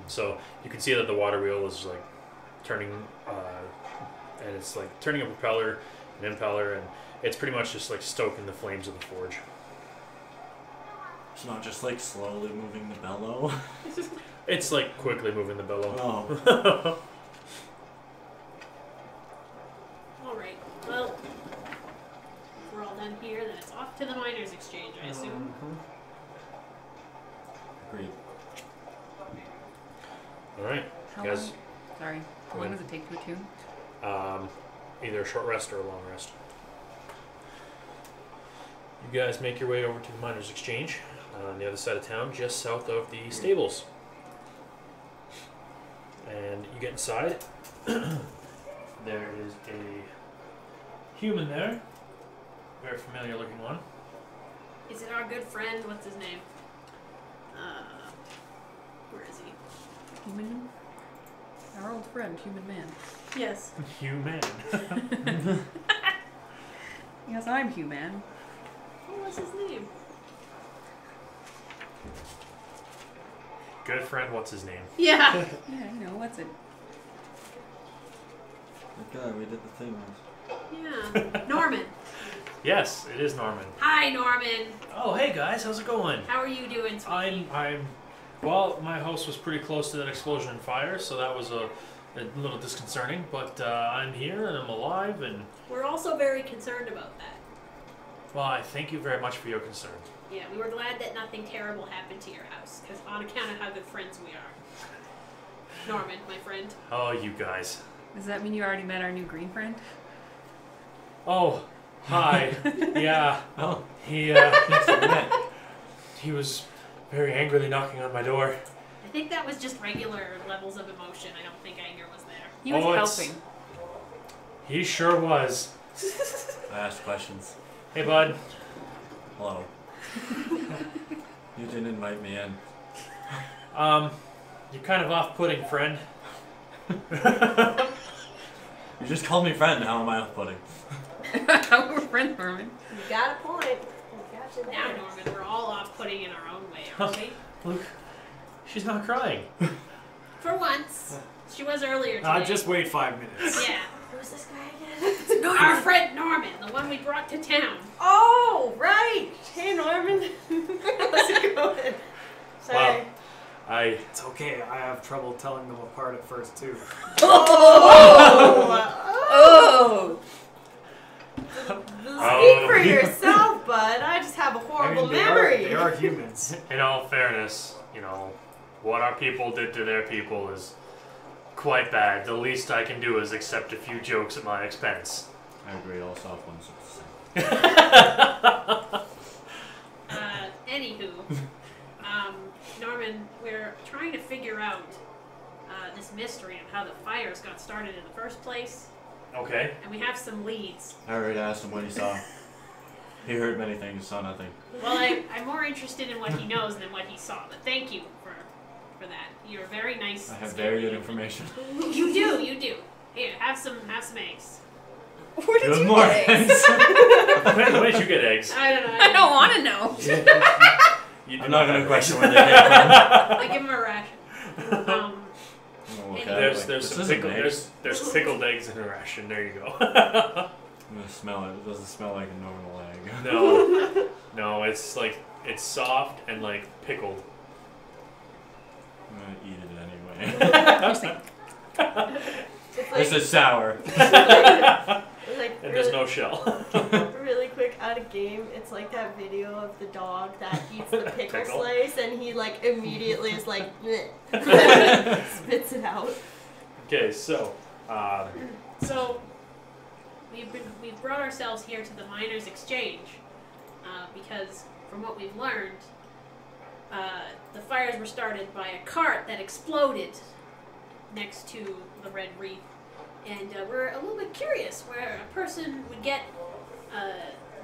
So you can see that the water wheel is like turning, and it's like turning a propeller, an impeller, and it's pretty much just like stoking the flames of the forge. It's not just like slowly moving the bellow. It's like quickly moving the bellow. Oh. Alright, well, if we're all done here, then it's off to the miners' exchange, I assume. Agreed. All right, How guys. long? Sorry. How long does it take to attune? Either a short rest or a long rest. You guys make your way over to the miners' exchange on the other side of town, just south of the stables. And you get inside. There is a human there, very familiar looking one. Is it our good friend? What's his name? Where is he? Human? Our old friend, Human Man. Yes. Human. Yes, I'm Human. What was his name? Good friend, what's his name? Yeah. Yeah, you know, what's it? That guy we did the thing with. Yeah. Norman. Yes, it is Norman. Hi, Norman. Oh, hey guys, how's it going? How are you doing, sweetie? Well, my house was pretty close to that explosion and fire, so that was a little disconcerting, but I'm here and I'm alive, and We're also very concerned about that. well, I thank you very much for your concern. Yeah, we were glad that nothing terrible happened to your house, because on account of how good friends we are. Norman, my friend. Oh, you guys. Does that mean you already met our new green friend? Oh, hi. Yeah, Oh. he he was very angrily knocking on my door. I think that was just regular levels of emotion. I don't think anger was there. He was helping. He sure was. I asked questions. Hey, bud. Hello. You didn't invite me in. You're kind of off-putting, friend. You just called me friend. How am I off-putting? How we're friends, Norman. You got a point. You got you Now, there. Norman, we're all off-putting in our own way, aren't we? Look, she's not crying. For once. She was earlier today. Just wait 5 minutes. Yeah. Who's this guy again? Our friend Norman, the one we brought to town. Oh, right. Hey, Norman. How's it going? Sorry. Wow. It's okay. I have trouble telling them apart at first too. Oh! Speak for yourself, bud. I just have a horrible memory. They are humans. In all fairness, you know, what our people did to their people is quite bad. The least I can do is accept a few jokes at my expense. I agree. All soft ones are the same. Anywho, Norman, we're trying to figure out this mystery of how the fires got started in the first place, Okay. and we have some leads. I already asked him what he saw. He heard many things, saw nothing. Well, I'm more interested in what he knows than what he saw, but thank you for that. You're very nice. I have very good information. You do. Here, have some eggs. Where did Good you more get eggs? eggs. When did you get eggs? I don't know. I don't want to know. I'm not going to question where they came from. I give him a ration. Okay, There's this some isn't pickled eggs. there's pickled eggs in a ration. There you go. I'm gonna smell it. It doesn't smell like a normal egg. No, it's like it's soft and like pickled. I'm gonna eat it anyway. It's This is sour. like And there's no shell. really quick out of game. It's like that video of the dog that eats the pickle Pickle? slice and he like immediately is like "Bleh." spits it out. Okay, so So, we've brought ourselves here to the Miners' Exchange because, from what we've learned, the fires were started by a cart that exploded next to the Red Reef, and we're a little bit curious where a person would get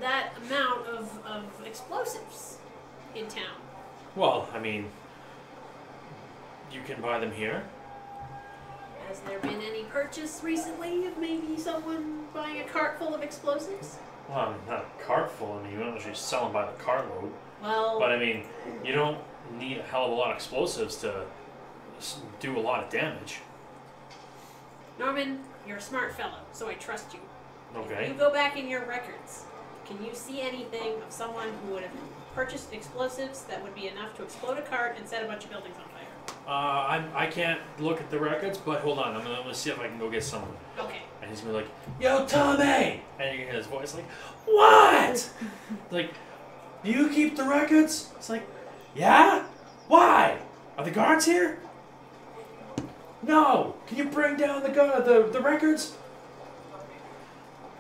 that amount of explosives in town. well, I mean, you can buy them here. Has there been any purchase recently of maybe someone buying a cart full of explosives? Well, not a cart full. I mean, you don't usually sell them by the cartload. Well, But I mean, you don't need a hell of a lot of explosives to do a lot of damage. Norman, you're a smart fellow, so I trust you. If Okay. you go back in your records, can you see anything of someone who would have purchased explosives that would be enough to explode a cart and set a bunch of buildings on fire? I can't look at the records, but hold on. I'm gonna see if I can go get someone. Okay. And he's gonna be like, "Yo, Tommy!" And you can hear his voice like, "What?" Like, "Do you keep the records?" It's like, "Yeah? Why? Are the guards here?" "No. Can you bring down the records?"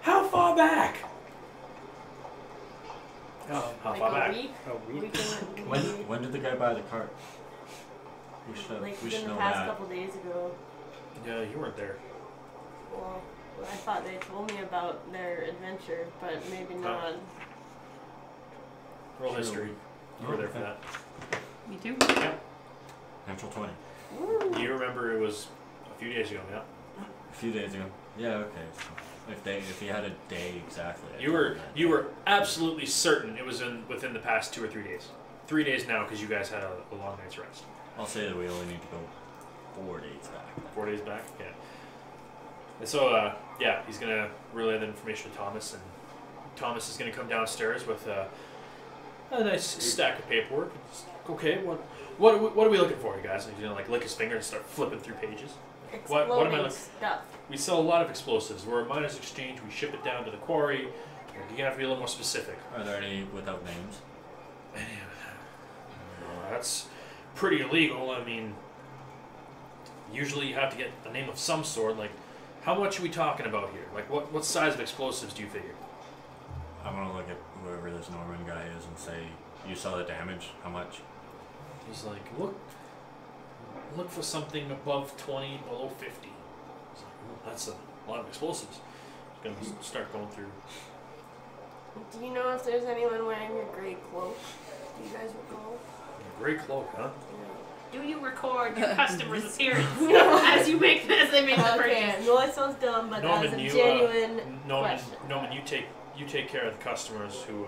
"How far back?" Oh, How Like far a back? week. a week. When did the guy buy the cart? We should Like we should within the know past that. couple days ago. Yeah, you weren't there. Well, I thought they told me about their adventure, but maybe not. Roll Sure. history. You were there for that. Me too. Natural 20. You remember it was a few days ago, yeah? A few days ago. Yeah, okay. So if he had a day exactly. I'd You tell were him that. you were absolutely certain it was within the past 2 or 3 days. 3 days now because you guys had a long night's rest. I'll say that we only need to go 4 days back. 4 days back, yeah. And so, yeah, he's gonna relay the information to Thomas, and Thomas is gonna come downstairs with a nice stack of paperwork. It's, okay, what are we looking for, you guys? And he's gonna like lick his finger and start flipping through pages. What am I Exploding looking? stuff. We sell a lot of explosives. We're a miners' exchange. We ship it down to the quarry. You're gonna have to be a little more specific. Are there any without names? That's pretty illegal. I mean, usually you have to get a name of some sort. Like, how much are we talking about here? Like, what size of explosives do you figure? I'm gonna look at whoever this Norman guy is and say, you saw the damage? How much? He's like, look for something above 20, below 50. He's like, oh, that's a lot of explosives. He's gonna start going through. Do you know if there's anyone wearing a gray cloak? Do you guys recall? A gray cloak, huh? Do you record your customer's appearance as they make the Okay, purchase? no, it sounds dumb, but Norman, that's a you, genuine Norman, question. Norman, you take care of the customers who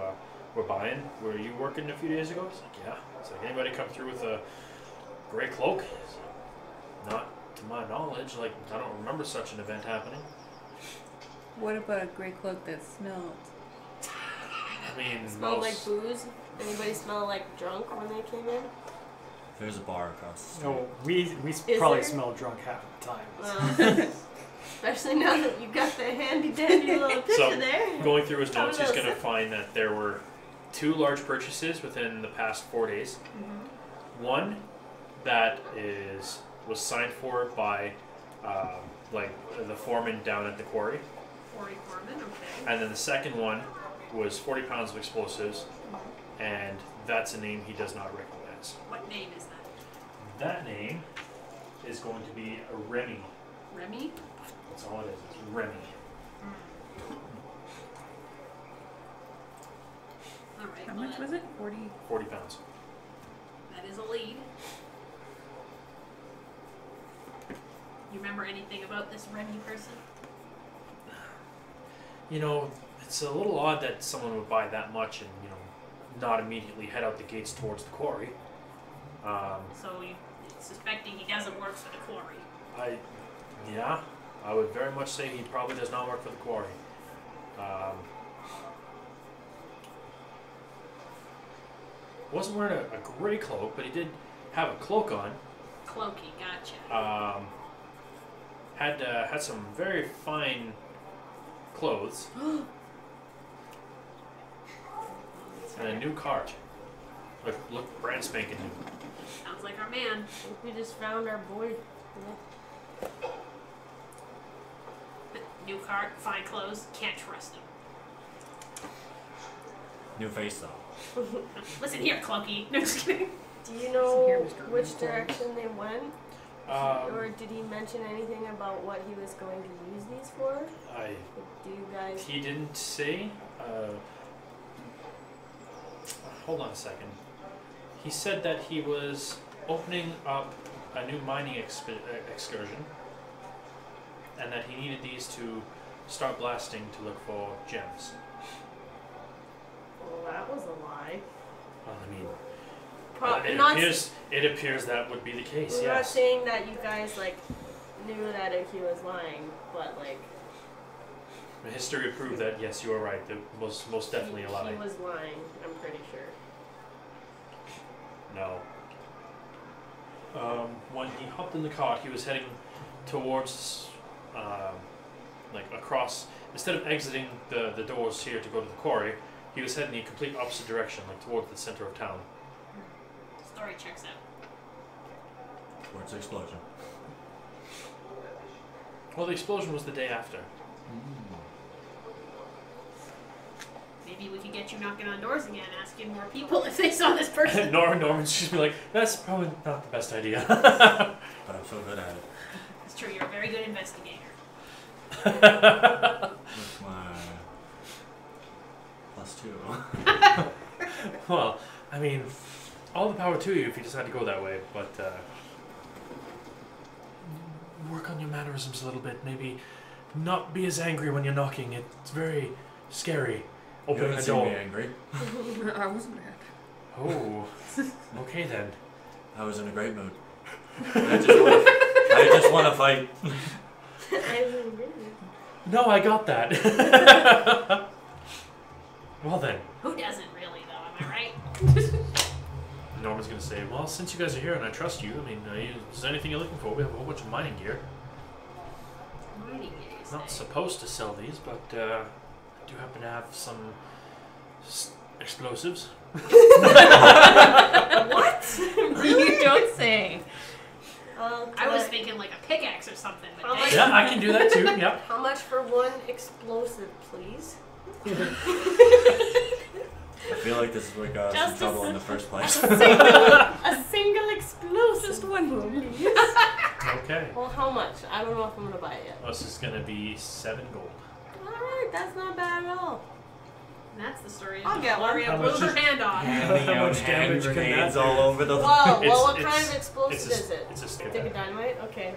were buying. Were you working a few days ago? He's like, yeah. It's like, anybody come through with a gray cloak? He's like, not to my knowledge. Like, I don't remember such an event happening. What about a gray cloak that smelled? I mean, Smelled like most. booze? Anybody smell like drunk when they came in? There's a bar across the street. No, we Is probably there? smell drunk half the time. Well, especially now that you got the handy dandy little picture So, there. Going through his notes, he's Tell me going to about find that there were 2 large purchases within the past 4 days. One that was signed for by like the foreman down at the quarry, 40 Foreman, okay. and then the second one was 40 pounds of explosives, and that's a name he does not recognize. What name is that? That name is going to be a Remy. Remy? That's all it is. It's Remy. Alright, How well, much was it? 40. 40 pounds. that is a lead. You remember anything about this Remy person? You know, it's a little odd that someone would buy that much and, you know, not immediately head out the gates towards the quarry. So you're suspecting he doesn't work for the quarry. Yeah, I would very much say he probably does not work for the quarry. Wasn't wearing a gray cloak, but he did have a cloak on. Cloaky, gotcha. Had some very fine clothes and a new cart. Look brand spanking new. Sounds like our man. I think we just found our boy. New cart, fine clothes, can't trust him. New face though. Listen here, Cloaky. No, just kidding. Do you Here, know Mr. which Rainbow. direction they went? Or did he mention anything about what he was going to use these for? Do you guys... He didn't say. Hold on a second. He said that he was opening up a new mining excursion, and that he needed these to start blasting to look for gems. Well, that was a lie. Well, I mean, it appears that would be the case. We're not Yes. saying that you guys, like, knew that he was lying, but, like... The history would prove that yes, you are right. There was most definitely a lie. He was lying, I'm pretty sure. No. When he hopped in the cart, he was heading towards, like across. Instead of exiting the doors here to go to the quarry, he was heading the complete opposite direction, like towards the center of town. Story checks out. Towards the explosion. Well, the explosion was the day after. Maybe we could get you knocking on doors again, asking more people if they saw this person. Norman's just be like, that's probably not the best idea. But I'm so good at it. It's true, you're a very good investigator. With my +2. Well, I mean, all the power to you if you decide to go that way, but work on your mannerisms a little bit. Maybe not be as angry when you're knocking. It's very scary. You Opening haven't the seen me door. angry. I wasn't mad. Oh, okay then. I was in a great mood. I just want to fight. I really did. No, I got that. Well then, Who doesn't really, though, am I right? Norman's gonna say, well, since you guys are here and I trust you, I mean, is there anything you're looking for? We have a whole bunch of mining gear. Mining gear, you Not say? supposed to sell these, but I do happen to have some explosives. What? You don't say. I was thinking like a pickaxe or something, but Oh my dang. Yeah, I can do that too. Yep. How much for one explosive, please? I feel like this is what got us in Just a trouble in the first place. A single explosive. Just one boom. Okay. Well, how much? I don't know if I'm gonna buy it yet. This is gonna be 7 gold. Alright, that's not bad at all. And that's the story. I'll get one. Gloria How blew much her is- hand off. Handing How out much hand damage can that grenades do? all over the Well, It's- what kind it's- of explosive It's is it? a stick. Stick of dynamite? Okay.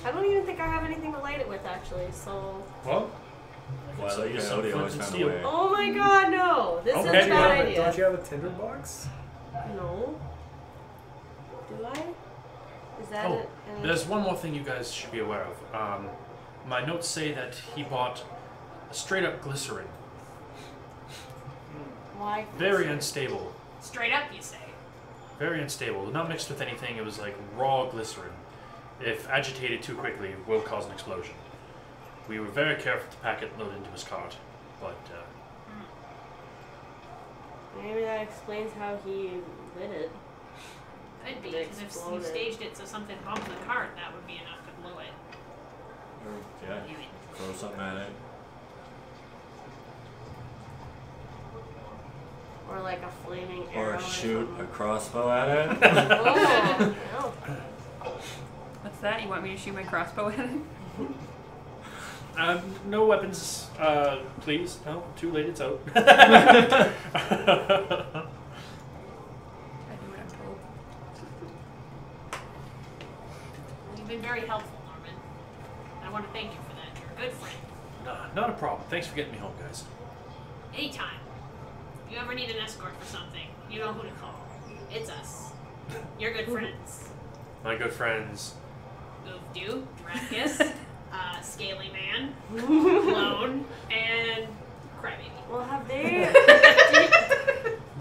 I don't even think I have anything to light it with, actually, so... Well, Well, you know, they always found a way. Oh my god, no! This Okay. is a Don't you bad have idea. don't you have a tinderbox? No. Do I? Is that Oh, it? And there's one more thing you guys should be aware of. My notes say that he bought straight up glycerin. why? Very unstable. Straight up, you say. Very unstable. Not mixed with anything. It was like raw glycerin. If agitated too quickly, will cause an explosion. We were very careful to pack it and load it into his cart, but Maybe that explains how he lit it. Could be, It because if exploded. you staged it so something bumped the cart, that would be enough to blow it. Or, yeah, Anyway. throw something at it. Or like a flaming arrow. Or shoot a something. crossbow at it. Oh, no. What's that? You want me to shoot my crossbow at him? no weapons, please. No, too late. It's out. I do what I'm told. You've been very helpful, Norman. I want to thank you for that. You're a good friend. Not a problem. Thanks for getting me home, guys. Anytime. If you ever need an escort for something, you know who to call. It's us. You're good friends. My good friends. Goofdew, Dracus, Scaly Man, Lone, and Crybaby. Well, have they...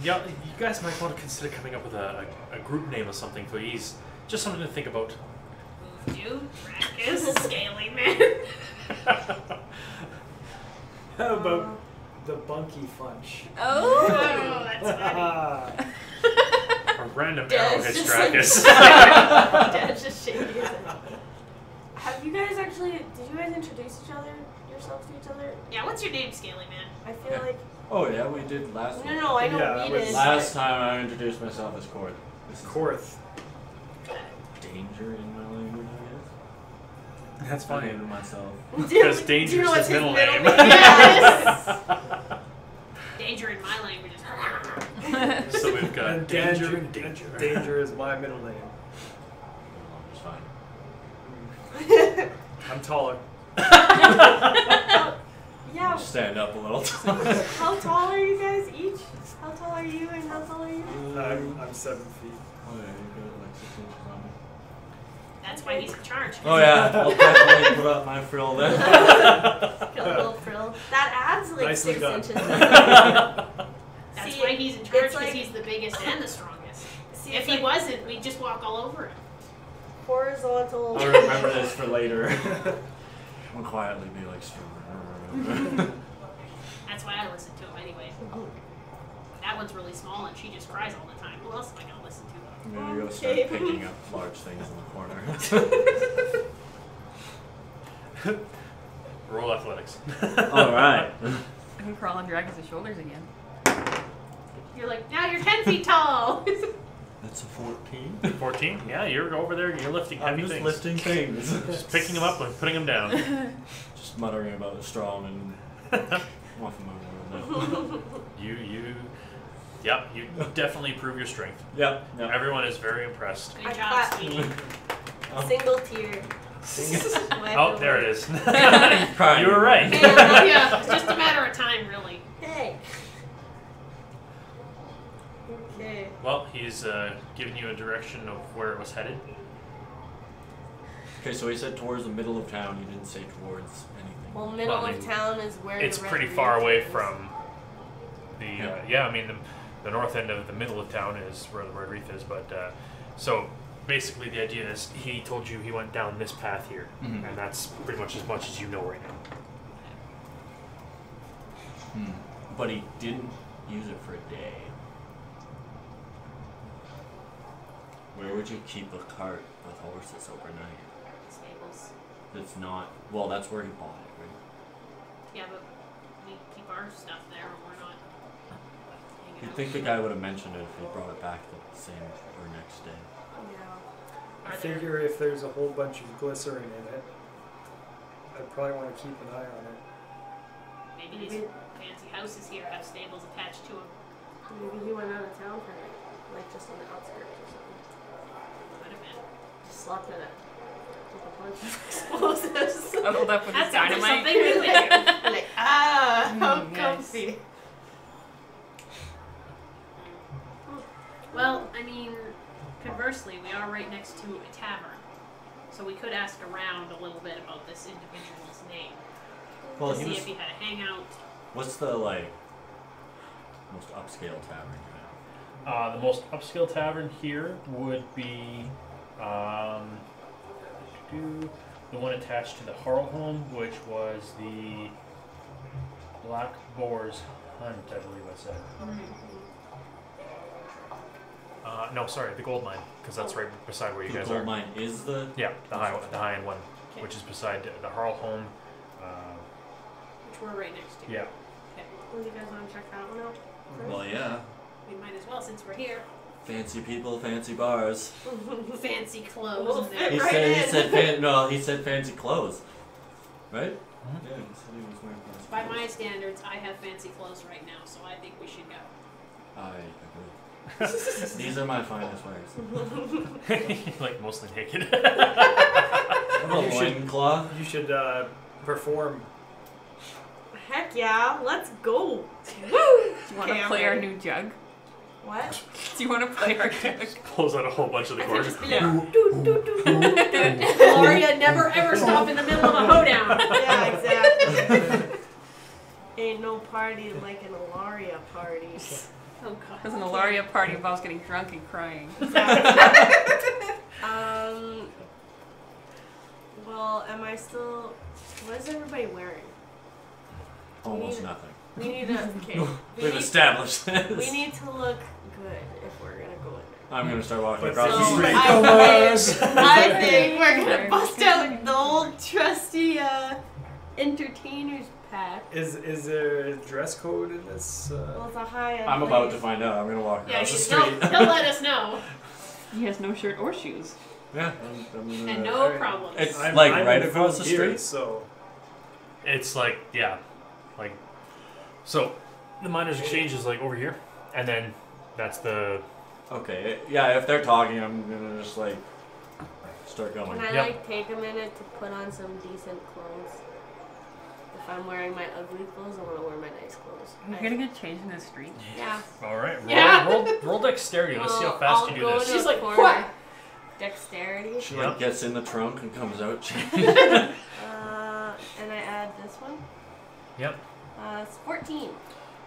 Yeah, you guys might want to consider coming up with a group name or something for ease. Just something to think about. Goofdew, Dracus, Scaly Man. How about the Bunky Funch? Oh, that's funny. A random Yeah, arrow it's hits just like- Dracus. Dad's just shaking his head. Have you guys actually... Did you guys introduce yourselves to each other? Yeah, what's your name, Scaly Man? I feel like... Oh yeah, we did last one. No, I know Yeah, we that was did. Last time I introduced myself as Korth. This is Korth. danger in my language, I guess. That's I funny. named myself. Because Do you Danger's know what's his middle name. Yes! Danger in my language is So we've got And Danger. Danger is my middle name. It's fine. I'm taller. Yeah. Stand up a little. How tall are you guys each? How tall are you and how tall are you? I'm 7 feet. Oh yeah, you got like 6 inches on me. That's why he's in charge. Oh yeah, I'll definitely put up my frill then. Got a little frill. That adds like Nicely 6 done. inches. That's See, why he's in charge, it's because like- he's the biggest and the strongest. See, If it's he like wasn't, we'd just walk all over him. horizontal. I'll remember this for later. I'll quietly be like, That's why I listen to him anyway. That one's really small and she just cries all the time. Who else am I going to listen to? I'm gonna go start Okay. picking up large things in the corner. Roll athletics. Alright. I can crawl on Dracus' shoulders again. You're like, now you're 10 feet tall! That's a 14. 14? Yeah, you're over there. You're lifting I'm heavy just things. lifting things. Just picking them up and putting them down. Just muttering about the strong and walking my world. Yep, you definitely prove your strength. Yep. Yep. Everyone is very impressed. Good I job, clap. sweetie. Single tier. Oh, there it is. Crying. You were right. Hey, yeah, it's just a matter of time, really. Hey. Okay. Well, he's given you a direction of where it was headed. Okay, so he said towards the middle of town. He didn't say towards anything. Well, middle Well, I of mean, town is where It's the pretty Red far Reef away is. from the. I mean, the north end of the middle of town is where the Red Reef is, but so basically the idea is he told you he went down this path here, Mhm. and that's pretty much as you know right now. But he didn't use it for a day. Where would you keep a cart with horses overnight? Stables. That's not. Well, that's where he bought it, right? Yeah, but we keep our stuff there, or we're not. it You'd out. think the guy would have mentioned it if he brought it back the same or next day. Yeah. I Are there- figure if there's a whole bunch of glycerin in it, I'd probably want to keep an eye on it. Maybe these fancy houses here have stables attached to them. Maybe he went out of town for like just on the outskirts or something. Could have been. Just slept in it. With a bunch of explosives. Cuddled up with That his sounds like dynamite. something we would do. Like, how Nice. comfy. Well, I mean, conversely, we are right next to a tavern. So we could ask around a little bit about this individual's name. Well, to he see was. if he had a hangout. What's the like most upscale tavern you have? The most upscale tavern here would be the one attached to the Harl home, which was the Black Boar's Hunt, I believe I said. No, sorry, the gold mine, because that's right beside where you The guys gold are. mine is the. Yeah, the high end one, Okay. which is beside the Harl home. Which we're right next to. Yeah. Well, you guys want to check that one out? Well, yeah. We might as well since we're here. Fancy people, fancy bars. Fancy clothes. We'll and fit there. He right said. in. He said. He said fancy clothes. Right? Mhm. Yeah. He said he was wearing fancy By clothes. my standards, I have fancy clothes right now, so I think we should go. I agree. These are my finest wares. Like mostly naked. A You should- loincloth. You should perform. Heck yeah, let's go. Woo! Do you want Okay, to I'm play our ready. new jug? What? Do you want to play our jug? Pulls out a whole bunch of the I could chords. just be Yeah. like, doo, doo, doo, doo. Gloria, never ever stop in the middle of a hoedown. Yeah, exactly. Ain't no party like an Ilaria party. Oh god. Because an Ilaria party involves getting drunk and crying. Well, am I still? What is everybody wearing? Almost need- nothing. We need to. Okay. We've established We this. need to look good if we're gonna go in there. I'm gonna start walking But across the So, street. I think we're gonna bust out the old trusty entertainers pack. Is there a dress code in this? Well, it's a high end. I'm about to find out. I'm gonna walk Yeah, across the he'll street. let us know. He has no shirt or shoes. Yeah. I'm gonna, And no Alright. problems. It's I'm like in right full across the gear, street. So It's like, yeah, like, so the miners' exchange is like over here, and then that's the, Okay. Yeah. If they're talking, I'm gonna just like start going. Can I Yep. like take a minute to put on some decent clothes? If I'm wearing my ugly clothes, I want to wear my nice clothes. You're gonna get changed in the street. Yeah. all right, Yeah. roll dexterity. Let's see how fast I'll you do go this. to She's a like, corner. "What?" Dexterity. She Yep. like gets in the trunk and comes out. And I add this one. Yep. It's 14.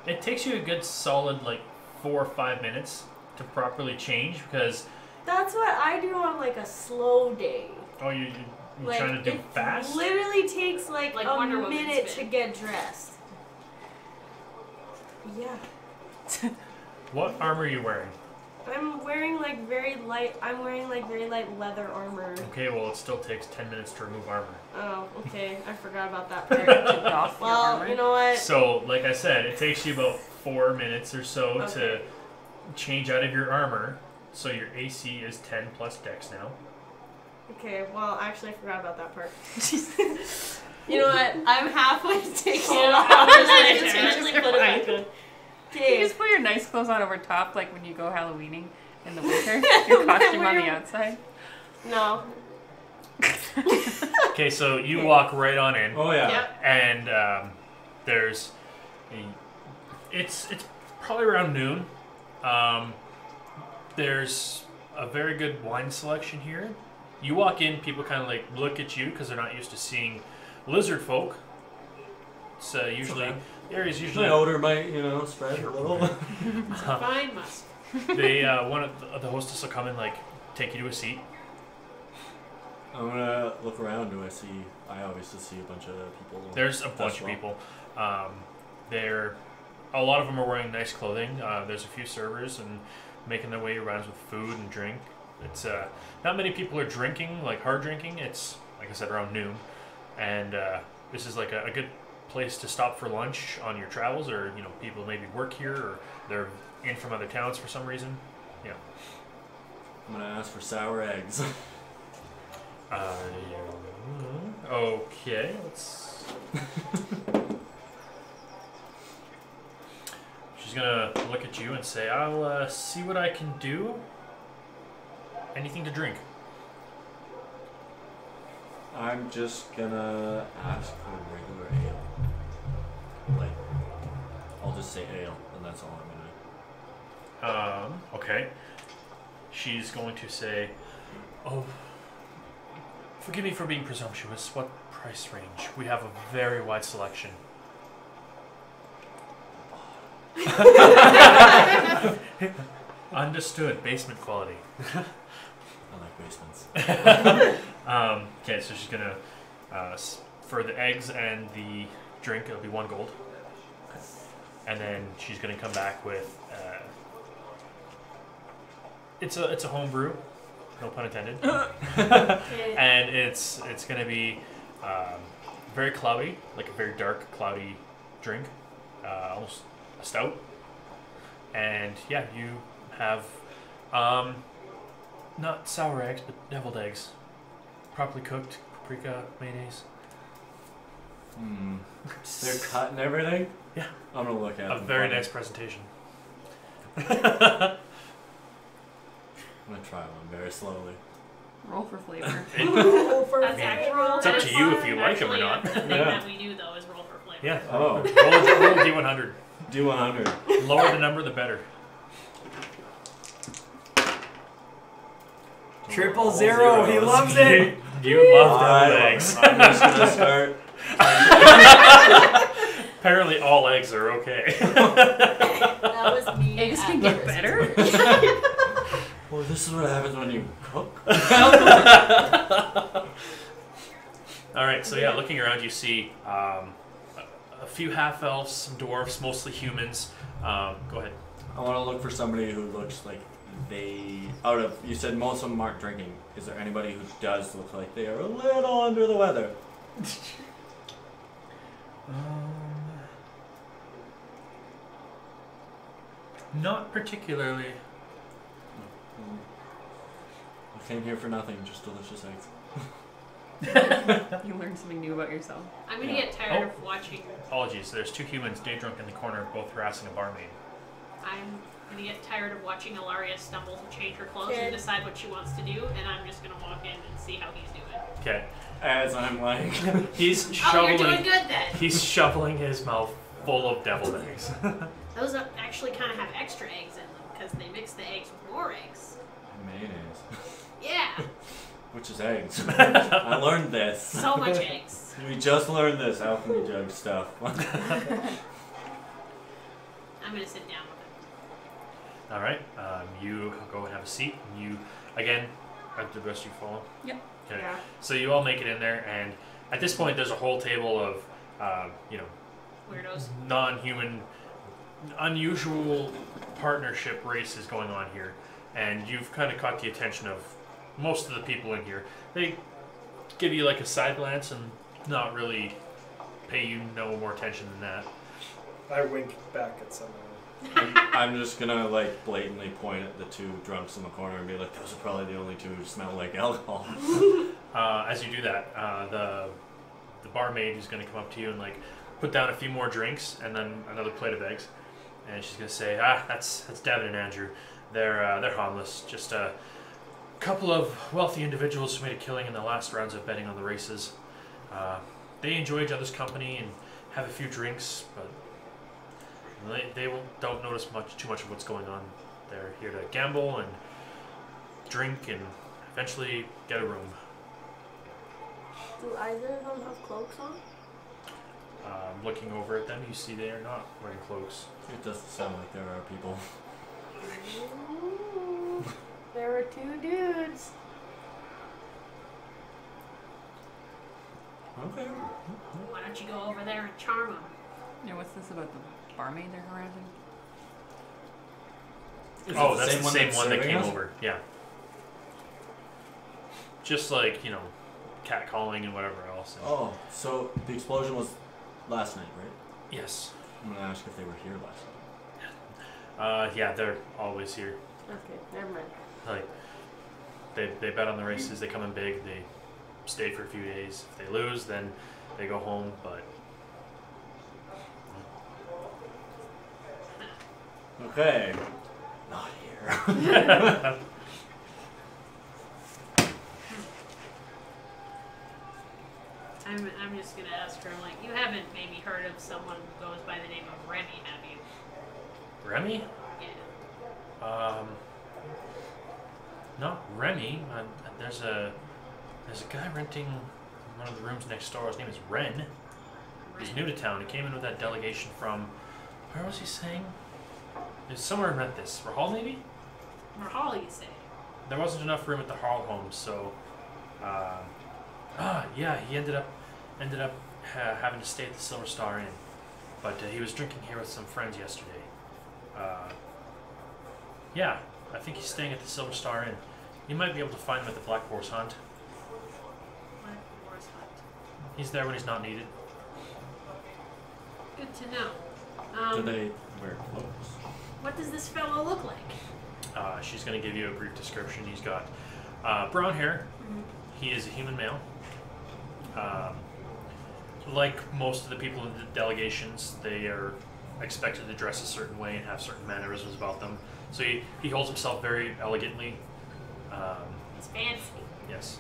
It takes you a good solid like 4 or 5 minutes to properly change because, That's what I do on like a slow day. oh, you're Like, trying to do it fast? literally takes like Like a Wonder Woman's minute spin. to get dressed. Yeah. What armor are you wearing? I'm wearing like very light leather armor. Okay, well, it still takes 10 minutes to remove armor. Oh, okay. I forgot about that Took part. off your Well, armor. you know what? So, like I said, it takes you about 4 minutes or so Okay. to change out of your armor. So your AC is 10 plus dex now. Okay, well, actually, I forgot about that part. You know what? I'm halfway taking it off. hours I later. just usually put it back on. You Okay. just put your nice clothes on over top, like when you go Halloweening in the winter. Your costume on the outside. No. Okay, so you walk right on in, Oh yeah. Yep. and there's it's probably around noon. There's a very good wine selection here. You walk in, people kind of like look at you because they're not used to seeing lizard folk. It's usually okay. the area's usually My odor might, spread a little. Fine must. they one of the hostess will come and like take you to a seat. I'm gonna look around. I obviously see a bunch of people. There's a bunch of well. people. A lot of them are wearing nice clothing. There's a few servers and making their way around with food and drink. It's not many people are drinking, like hard drinking. It's like I said, around noon, and this is like a good place to stop for lunch on your travels, or people maybe work here, or they're in from other towns for some reason. Yeah. I'm gonna ask for sour eggs. Okay, let's. She's gonna look at you and say, "I'll see what I can do. Anything to drink?" I'm just gonna ask for regular ale. Like, I'll just say ale, and that's all I'm gonna. Okay. She's going to say, "Oh, forgive me for being presumptuous. What price range? We have a very wide selection." Understood. Basement quality. I like basements. Okay, so she's gonna for the eggs and the drink, it'll be 1 gold, and then she's gonna come back with it's a home brew, no pun intended, and it's gonna be very cloudy, like a very dark cloudy drink, almost a stout, and yeah, you have not sour eggs, but deviled eggs. Properly cooked, paprika, mayonnaise. They're cut and everything? Yeah. I'm gonna look at A them. very nice presentation. I'm gonna try one very slowly. Roll for flavor. That's actual. It's up to you if you like 'em or actually not. The thing Yeah. that we do though is roll for flavor. Yeah. Oh. Roll D100. Do 100. Lower the number, the better. 000. He loves it. You love deviled eggs. I'm just gonna start. Apparently, all eggs are okay. That was me. Eggs at can get Christmas better. party. Well, this is what happens when you cook. All right, so yeah, looking around, you see a few half elves, some dwarves, mostly humans. Go ahead. I want to look for somebody who looks like you said most of them aren't drinking. Is there anybody who does look like they are a little under the weather? Not particularly. I came here for nothing, just delicious eggs. You learned something new about yourself. I'm gonna Yeah. get tired of watching. Apologies, there's 2 humans day drunk in the corner, both harassing a barmaid. I'm gonna get tired of watching Ilaria stumble to change her clothes Okay. and decide what she wants to do, and I'm just gonna walk in and see how he's doing. Okay. As I'm like, He's Oh, you're shoveling. doing good then. He's shoveling his mouth full of deviled eggs. Those actually kind of have extra eggs in them because they mix the eggs with more eggs. mayonnaise, Yeah, which is eggs. I learned this. so much eggs. We just learned this alchemy jug stuff. I'm gonna sit down with him. All right. You go and have a seat. You again. The rest of you follow. Yep. Okay. Yeah. So you all make it in there, and at this point, there's a whole table of, Weirdos. non-human, unusual partnership races going on here, and you've kind of caught the attention of most of the people in here. They give you like a side glance and not really pay you no more attention than that. I wink back at someone. I'm just gonna like blatantly point at the 2 drunks in the corner and be like, those are probably the only 2 who smell like alcohol. As you do that, the barmaid is going to come up to you and like put down a few more drinks and then another plate of eggs, and she's going to say, that's Devin and Andrew. They're harmless. Just a couple of wealthy individuals who made a killing in the last rounds of betting on the races. They enjoy each other's company and have a few drinks, but they don't notice too much of what's going on. They're here to gamble and drink and eventually get a room. Do either of them have cloaks on? Looking over at them, you see they are not wearing cloaks. It doesn't sound like there are people. Ooh, there were 2 dudes. Okay. Why don't you go over there and charm them? Yeah, what's this about the barmaid they're harassing? Is Oh, it that's the same one that serving came us? over. Yeah. Just like, catcalling and whatever else. Oh, so the explosion was Last night, right? Yes. I'm gonna ask if they were here last night. Yeah, they're always here. Okay, never mind. Like, they bet on the races. They come in big. They stay for a few days. If they lose, then they go home. But Okay. Not here. I'm just gonna ask her, like, you haven't maybe heard of someone who goes by the name of Remy, have you? Remy? Yeah. Not Remy. There's a guy renting one of the rooms next door. His name is Ren. He's new to town. He came in with that delegation from, where was he saying? It was somewhere in Renthis. Rahal, maybe? Rahal, you say? There wasn't enough room at the Harl home, so yeah, he ended up having to stay at the Silver Star Inn. But he was drinking here with some friends yesterday. Yeah, I think he's staying at the Silver Star Inn. You might be able to find him at the Black Horse Hunt. Black Horse Hunt. He's there when he's not needed. Good to know. Do they wear clothes? What does this fellow look like? She's going to give you a brief description. He's got brown hair. He is a human male. Like most of the people in the delegations, they are expected to dress a certain way and have certain mannerisms about them. So he holds himself very elegantly. He's fancy. Yes.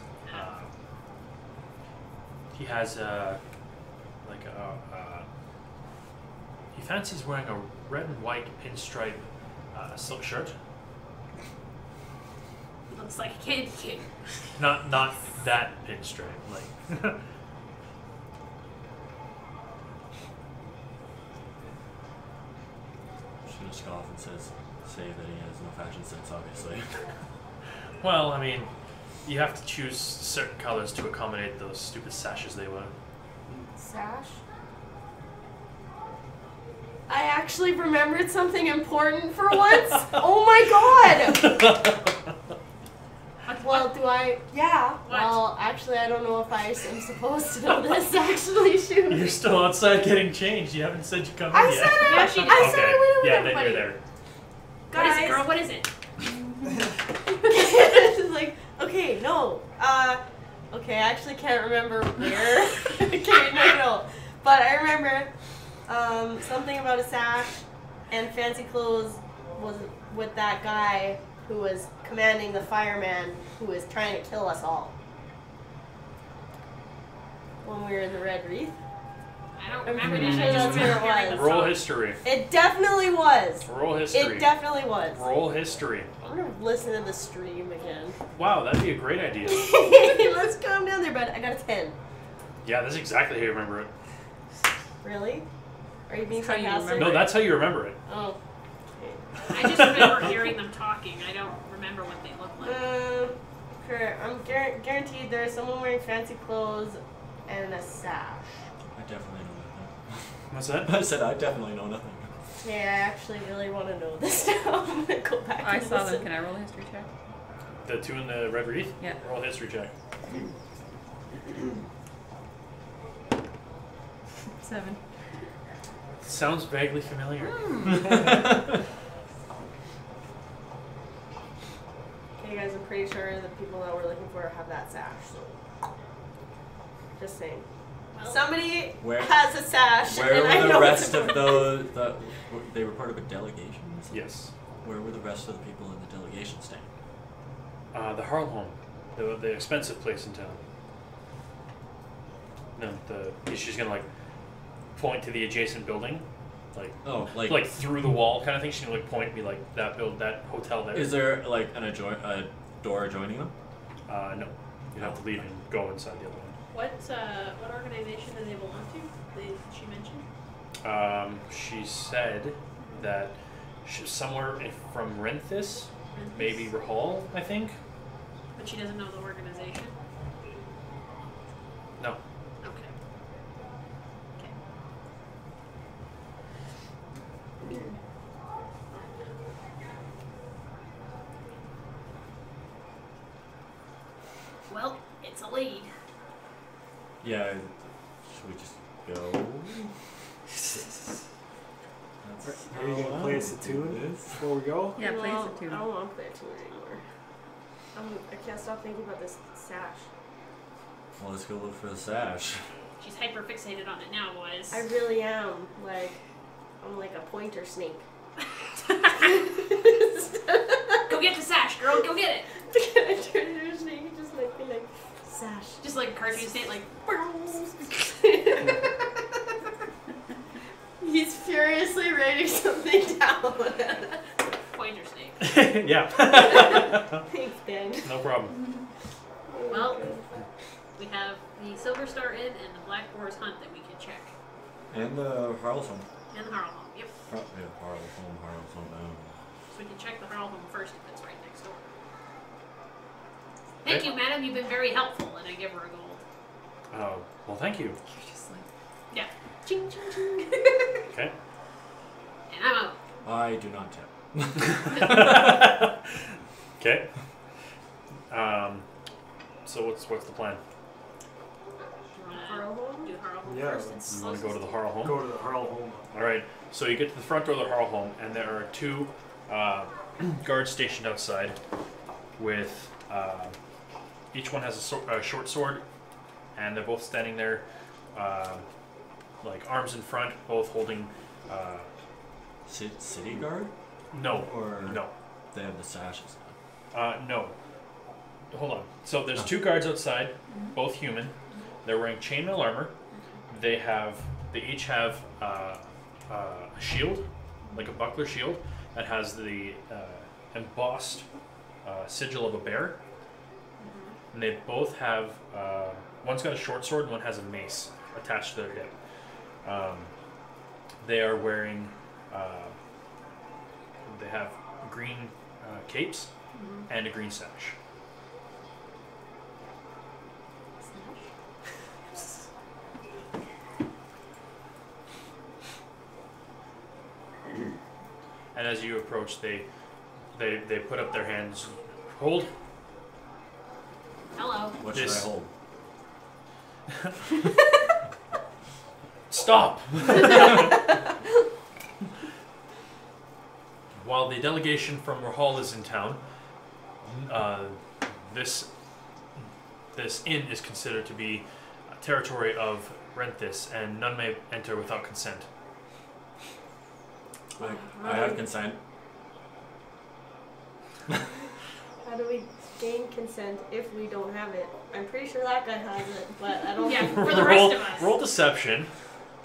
He has he fancies wearing a red and white pinstripe silk shirt. Looks like a candy cane. Not that pinstripe, like. She's gonna scoff and say that he has no fashion sense, obviously. Well, I mean, you have to choose certain colors to accommodate those stupid sashes they wear. Sash? I actually remembered something important for once. Oh my god! Well, do I? Yeah. What? Well, actually, I don't know if I am supposed to know this. Actually, shoot. You're still outside getting changed. You haven't said you come I in said yet. I, Yeah, she did. I said I went with Yeah, everybody. then you're there. What is it, Guys. girl? What is it? It's like, okay, no. Okay, I actually can't remember where. Okay, no. But I remember something about a sash and fancy clothes was with that guy who was commanding the fireman who was trying to kill us all. When we were in the Red Wreath. I don't I'm remember pretty that. sure I just that's where remember it hearing was. the Roll song. history. It definitely was. Roll history. It definitely was. Roll history. I'm gonna listen to the stream again. Wow, that'd be a great idea. Let's calm down there, bud. I got a 10. Yeah, that's exactly how you remember it. Really? Are you being That's how you sarcastic? remember No, that's how you remember it. Oh. I just remember hearing them talking. I don't remember what they look like. Okay. I'm guaranteed there's someone wearing fancy clothes and a sash. I definitely know nothing. What's that? I said I definitely know nothing. Okay, I actually really want to know this now. I'm gonna go back I and saw them. listen. Can I roll a history check? The two in the Red Wreath? Yeah. Roll history check. 7. Sounds vaguely familiar. Okay, guys, I'm pretty sure the people that we're looking for have that sash. So, just saying. Well, Somebody Where- has a sash, Where and I were know the it's rest of the they were part of a delegation? or something? Yes. Where were the rest of the people in the delegation staying? The Harl home. The expensive place in town. No, she's gonna like point to the adjacent building. Oh, Like through the wall kind of thing. She's gonna like point and be like that hotel there. is there like a door adjoining them? No. You'd have to leave and go inside the other one. what organization do they belong to? She mentioned. She said that she's somewhere from Renthis, maybe Rahal, I think. But she doesn't know the organization. No. Okay. Well, it's a lead. Yeah. Should we just go? Are you gonna play us a tune before we go? Yeah, No, play us a I tune. don't want to play a tune anymore. I can't stop thinking about this sash. Well, let's go look for the sash. She's hyper fixated on it now, boys. I really am. Like, I'm like a pointer snake. Go get the sash, girl. Go get it. I turn into a snake and just like be like, sash. Just like a cartoon snake, like. He's furiously writing something down. Pointer snake. Yeah. Thanks, Ben. No problem. Well, we have the Silver Star Inn and the Black Boar's Hunt that we can check. And the Harlesome. And the Harl Home, yep. Yeah, Harlesome. So we can check the Harl Home first if it's right next door. Thank you, madam. You've been very helpful. And I give her a gold. Oh, well, thank you. You're just like, Yeah. Ching, ching, ching. Okay. And I'm out. I do not tip. Okay. So what's the plan? Do you Harl want Home? to do Harl Home Yeah, first? It's You want to go to the closest. Harl home? Go to the Harl home. All right. So you get to the front door of the Harl home, and there are two guards stationed outside, with each one has a short sword, and they're both standing there, like arms in front, both holding. City guard? No. Or No. they have the sashes. No. Hold on. So there's two guards outside, both human. They're wearing chainmail armor. They each have a shield, like a buckler shield, that has the embossed sigil of a bear. And they both have one's got a short sword and one has a mace attached to their hip. They are wearing. They have green capes and a green sash. And as you approach, they put up their hands. Hold. Hello. What should This- I hold? Stop. While the delegation from Rahal is in town, this inn is considered to be a territory of Renthis, and none may enter without consent. I have consent. How do we gain consent if we don't have it? I'm pretty sure that guy has it, but I don't. Yeah, think- for the rest of us. Roll deception.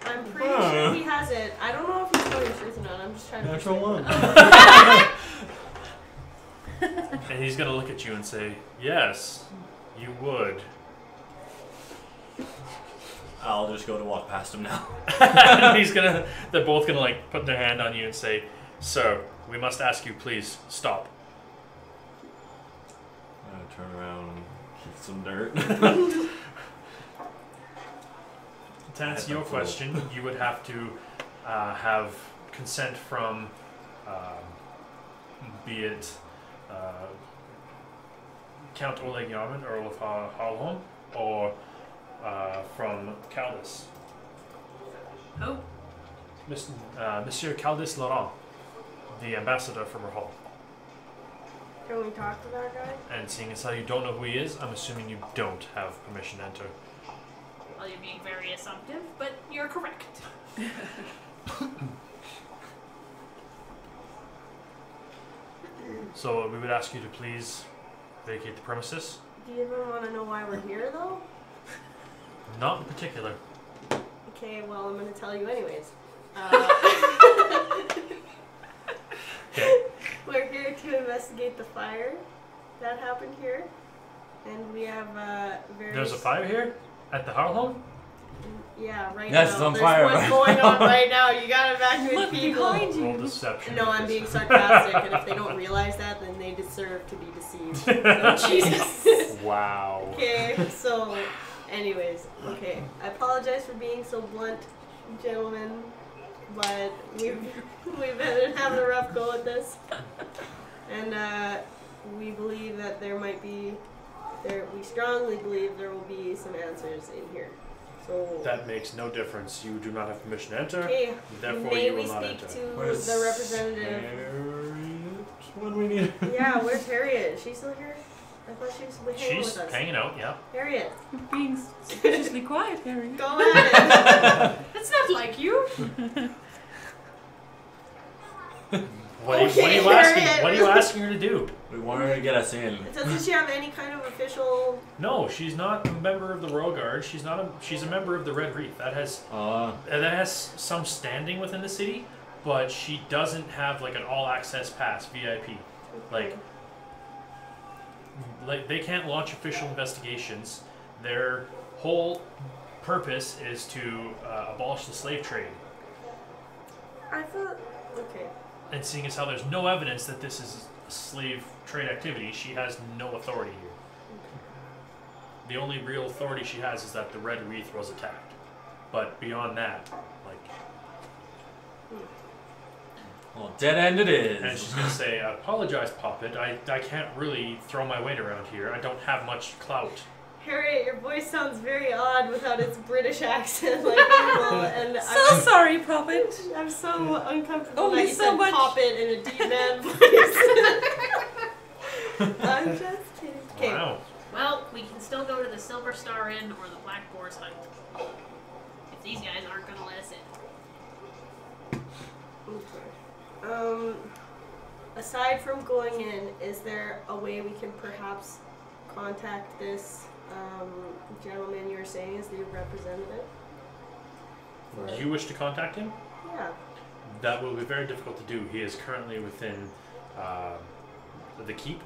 I'm pretty sure he has it. I don't know if he's telling the truth or not. I'm just trying to. Natural one. And he's gonna look at you and say, "Yes, you would." I'll just go to walk past him now. And they're both gonna like put their hand on you and say, "Sir, we must ask you, please stop." I'm gonna turn around and kick some dirt. To answer your question, you would have to have consent from, be it Count Oleg Yarman, Earl of Harlholm, or from Caldis. Who? Monsieur Caldis Laurent, the ambassador from Rahal. Can we talk to that guy? And seeing as how you don't know who he is, I'm assuming you don't have permission to enter. Well, you're being very assumptive, but you're correct. So we would ask you to please vacate the premises. Do you even want to know why we're here, though? Not in particular. Okay, well, I'm going to tell you anyways. Okay. We're here to investigate the fire that happened here, and we have various. There's a fire here at the Harlholm? Yeah, right Yes, now. it's on There's fire. one going on right now. You gotta evacuate Look people. behind you. Roll deception. No, I'm being sarcastic, and if they don't realize that, then they deserve to be deceived. Jesus. Wow. Okay, so, anyways, okay. I apologize for being so blunt, gentlemen, but we've been having a rough go at this, and we believe that there might be, we strongly believe there will be some answers in here. So. That makes no difference. You do not have permission to enter. Okay. Therefore, May you we will not speak enter. to Where's the representative? Harriet when we need her? Yeah, where's Harriet? Is she still here? I thought she was hanging She's with us. hanging out, yeah. Harriet, You're being suspiciously quiet, Harry. go at it. That's not like you. What are you Okay, asking? Harriet. What are you asking her to do? We want her to get us in. Doesn't she have any kind of official? No, she's not a member of the Royal Guard. She's not. She's a member of the Red Wreath. That has some standing within the city, but she doesn't have like an all-access pass, VIP. Like they can't launch official investigations. Their whole purpose is to abolish the slave trade. I thought. Okay. And seeing as how there's no evidence that this is a slave trade activity, she has no authority here. The only real authority she has is that the Red Wreath was attacked. But beyond that, like... Well, dead end it is. And she's going to say, I apologize, Poppet. I can't really throw my weight around here. I don't have much clout. Harriet, your voice sounds very odd without its British accent, like normal, and So sorry, Poppet. I'm so uncomfortable Only that you so said much- pop it in a deep man voice. I'm just kidding. Okay. Wow. Well, we can still go to the Silver Star Inn or the Black Boar's Hut. If these guys aren't gonna let us in. Okay. Aside from going in, is there a way we can perhaps contact this gentleman you were saying is the representative? Do you wish to contact him? Yeah. That will be very difficult to do. He is currently within the keep.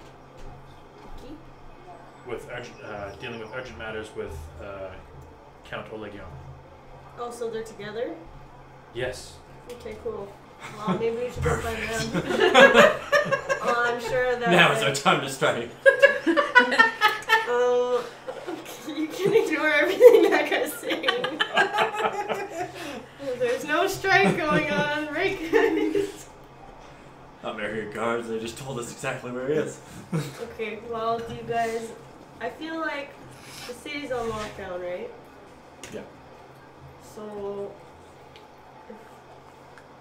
Keep? With dealing with urgent matters with Count Olegion. Oh, so they're together? Yes. Okay, cool. Well, maybe we should go find them. I'm sure that. Now is our time to strike. You can ignore everything that guy's saying. There's no strike going on, right, guys? Not very guards, they just told us exactly where he is. Okay, well, do you guys. I feel like the city's on lockdown, right? Yeah. So.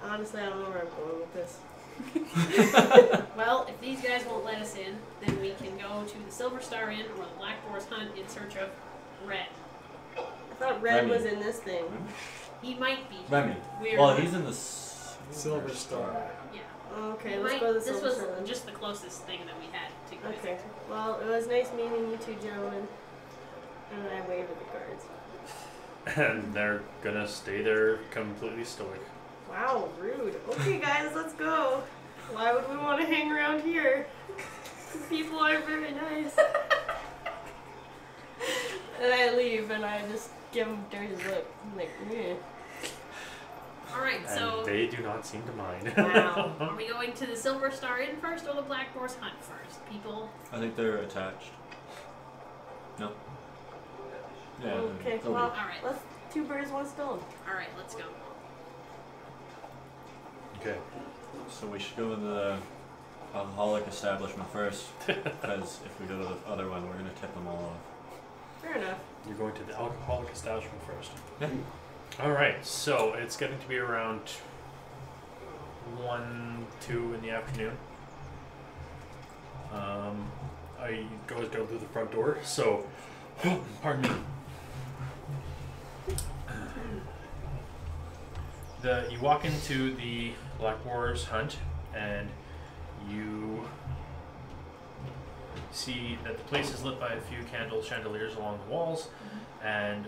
Honestly, I don't know where I'm going with this. Well, if these guys won't let us in, then we can go to the Silver Star Inn or the Black Boar's Hunt in search of Red. I thought Red Remy. was in this thing. He might be. Remy. We're Well, not- he's in the Silver Star. Yeah. Okay, We let's might- go to the this Silver was Star then. just the closest thing that we had to go. Okay. Well, it was nice meeting you two gentlemen. And I waved at the guards. And they're gonna stay there completely stoic. Wow, rude. Okay, guys, let's go. Why would we want to hang around here? People aren't very nice. And I leave, and I just give them dirty look. I'm like, meh. Alright, And so they do not seem to mind. Wow. are we going to the Silver Star Inn first or the Black Boar's Hunt first? People. I think they're attached. No. Yeah. Okay, they'll be- well, Alright. let's two birds, one stone. Alright, let's go. Okay. So we should go to the alcoholic establishment first, because if we go to the other one, we're gonna tip them all off. Fair enough. You're going to the alcoholic establishment first. Yeah. Alright, so it's getting to be around 1, 2 in the afternoon. I goes down through the front door, so pardon me. You walk into the Black Boar's Hunt and you see that the place is lit by a few chandeliers along the walls, and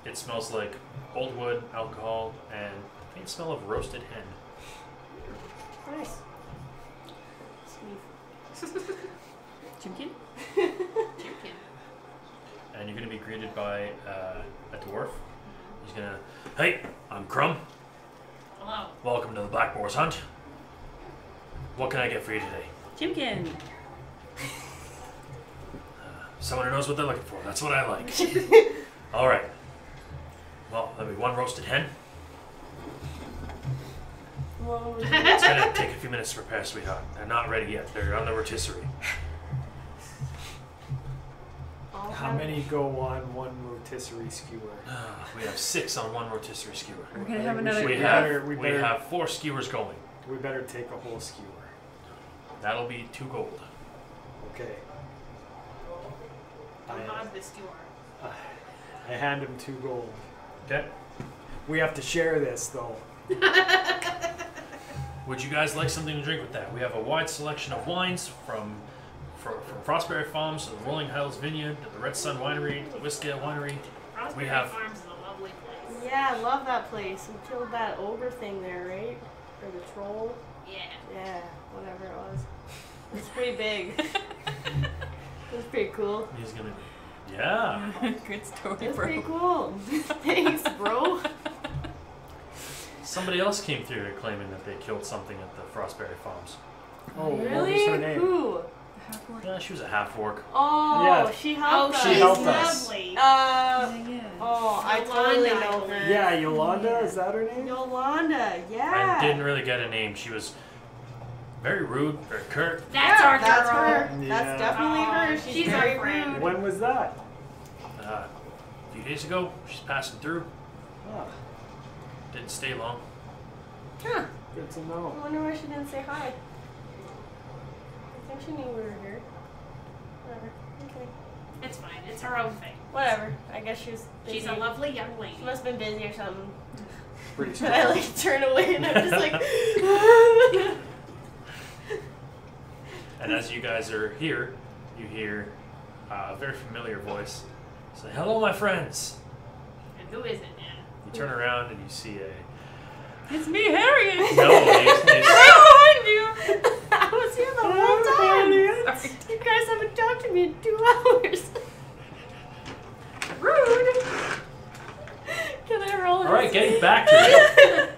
it smells like old wood, alcohol, and a faint smell of roasted hen. Nice. Sneak. Chimkin? Chimkin. And you're going to be greeted by a dwarf. He's going to, hey, I'm Crumb. Hello. Welcome to the Black Boar's Hunt. What can I get for you today? Chimkin! Someone who knows what they're looking for. That's what I like. All right. Well, that'll be one roasted hen. Well, It's going to take a few minutes to prepare, sweetheart. They're not ready yet. They're on the rotisserie. I'll How many go on one rotisserie skewer? We have 6 on one rotisserie skewer. We're gonna have another. We have 4 skewers going. We better take a whole skewer. That'll be 2 gold. Okay. How hot this skewer? I hand him 2 gold. Okay. We have to share this, though. Would you guys like something to drink with that? We have a wide selection of wines from Frostberry Farms to the Rolling Hills Vineyard to the Red Sun Winery, the Whiskey Winery. Raspberry have- Farms is a lovely place. Yeah, I love that place. We killed that ogre thing there, right? Or the troll. Yeah. Yeah, whatever it was. It's pretty big. It was pretty cool. He's gonna. Yeah. Good story, It's bro. pretty cool. Thanks, bro. Somebody else came through here claiming that they killed something at the Frostberry Farms. Oh, what Really? was her name? Who? Yeah, she was a half-orc. Oh, Yeah. she Oh, helped us. She helped us. lovely. Yeah. Oh, I Yolanda, totally I know believe. her. Yeah, Yolanda, is that her name? Yolanda, yeah. And didn't really get a name. She was very rude, very curt. That's our That's girl. her. Yeah. That's definitely her. She's our very friend. rude. When was that? A few days ago, she's passing through. Ah, Didn't stay long. Huh. good to I know. wonder why she didn't say hi. I think she knew we were here. Whatever. Okay. It's fine. It's her own thing. Whatever. I guess she was busy. She's a lovely young lady. She must have been busy or something. Pretty But I strong. like turn away and I'm just like. And as you guys are here, you hear a very familiar voice say, "Hello, my friends." And who is it, man? You turn around and you see a... It's me, Harriet. No, he's Behind you. I was here the whole time. Sorry. You guys haven't talked to me in 2 hours. Rude. Can I roll? all right, getting back to it.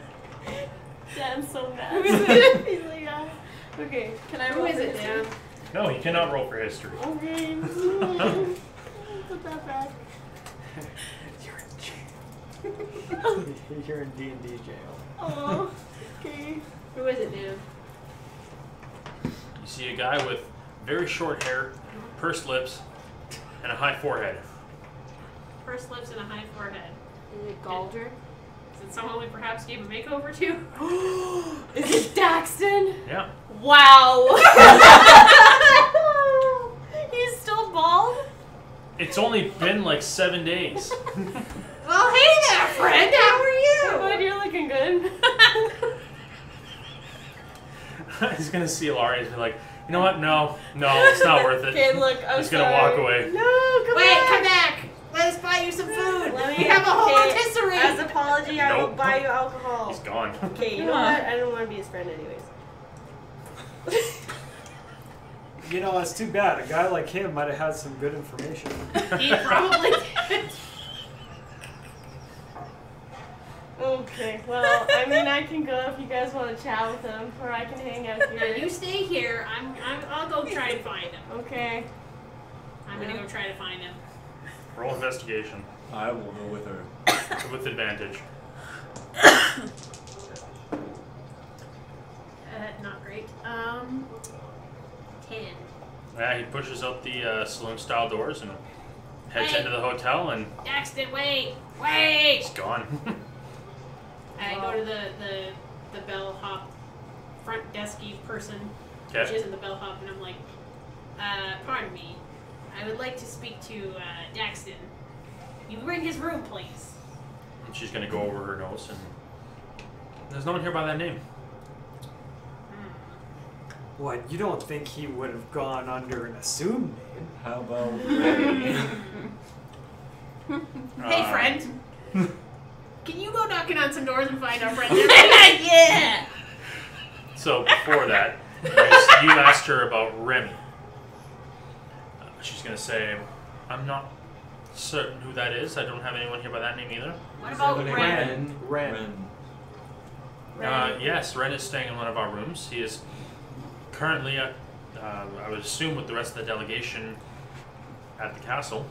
Dan's so mad. Who is it? He's like, yeah. Okay. Can I Who roll? is it, this? Dan? No, you cannot roll for history. Okay. Not that bad. You're in D&D jail. Oh. Okay. Who is it, Dan? You see a guy with very short hair, pursed lips, and a high forehead. Pursed lips and a high forehead. Is it Galdrick? Is it someone we perhaps gave a makeover to? Is it Daxton? Yeah. Wow. He's still bald? It's only been like 7 days. Well, hey there, friend. How are But you? you're looking good. He's gonna see Ilaria and be like, you know what? No, it's not worth it. Okay, look, I'm He's gonna sorry. walk away. No, come Wait, back. come back. Let us buy you some food. Let me We have a whole okay, rotisserie. As apology, I will Nope. buy you alcohol. He's gone. Okay, you know what? I don't want to be his friend anyways. You know, it's too bad. A guy like him might have had some good information. He probably did. Okay, well, I mean, I can go if you guys want to chat with him, or I can hang out You here. stay here. I'll go try and find him. Okay. I'm gonna go try to find him. Roll investigation I will go with her. with advantage. Not great. 10. Yeah, he pushes out the saloon-style doors and heads Hey. into the hotel, and Daxton, wait! Wait! he's gone. I go to the bellhop front desky person, which Okay. isn't the bellhop, and I'm like, pardon me. I would like to speak to Daxton. You ring his room, please. And she's gonna go over her notes, and there's no one here by that name. What, you don't think he would have gone under an assumed name? How about Ray? Hey, friend. Can you go knocking on some doors and find our friend? Yeah. So before that, you asked her about Remy. She's gonna say, "I'm not certain who that is. I don't have anyone here by that name either." What about Ren. Ren? Ren. Yes, Ren is staying in one of our rooms. He is currently, I would assume, with the rest of the delegation at the castle.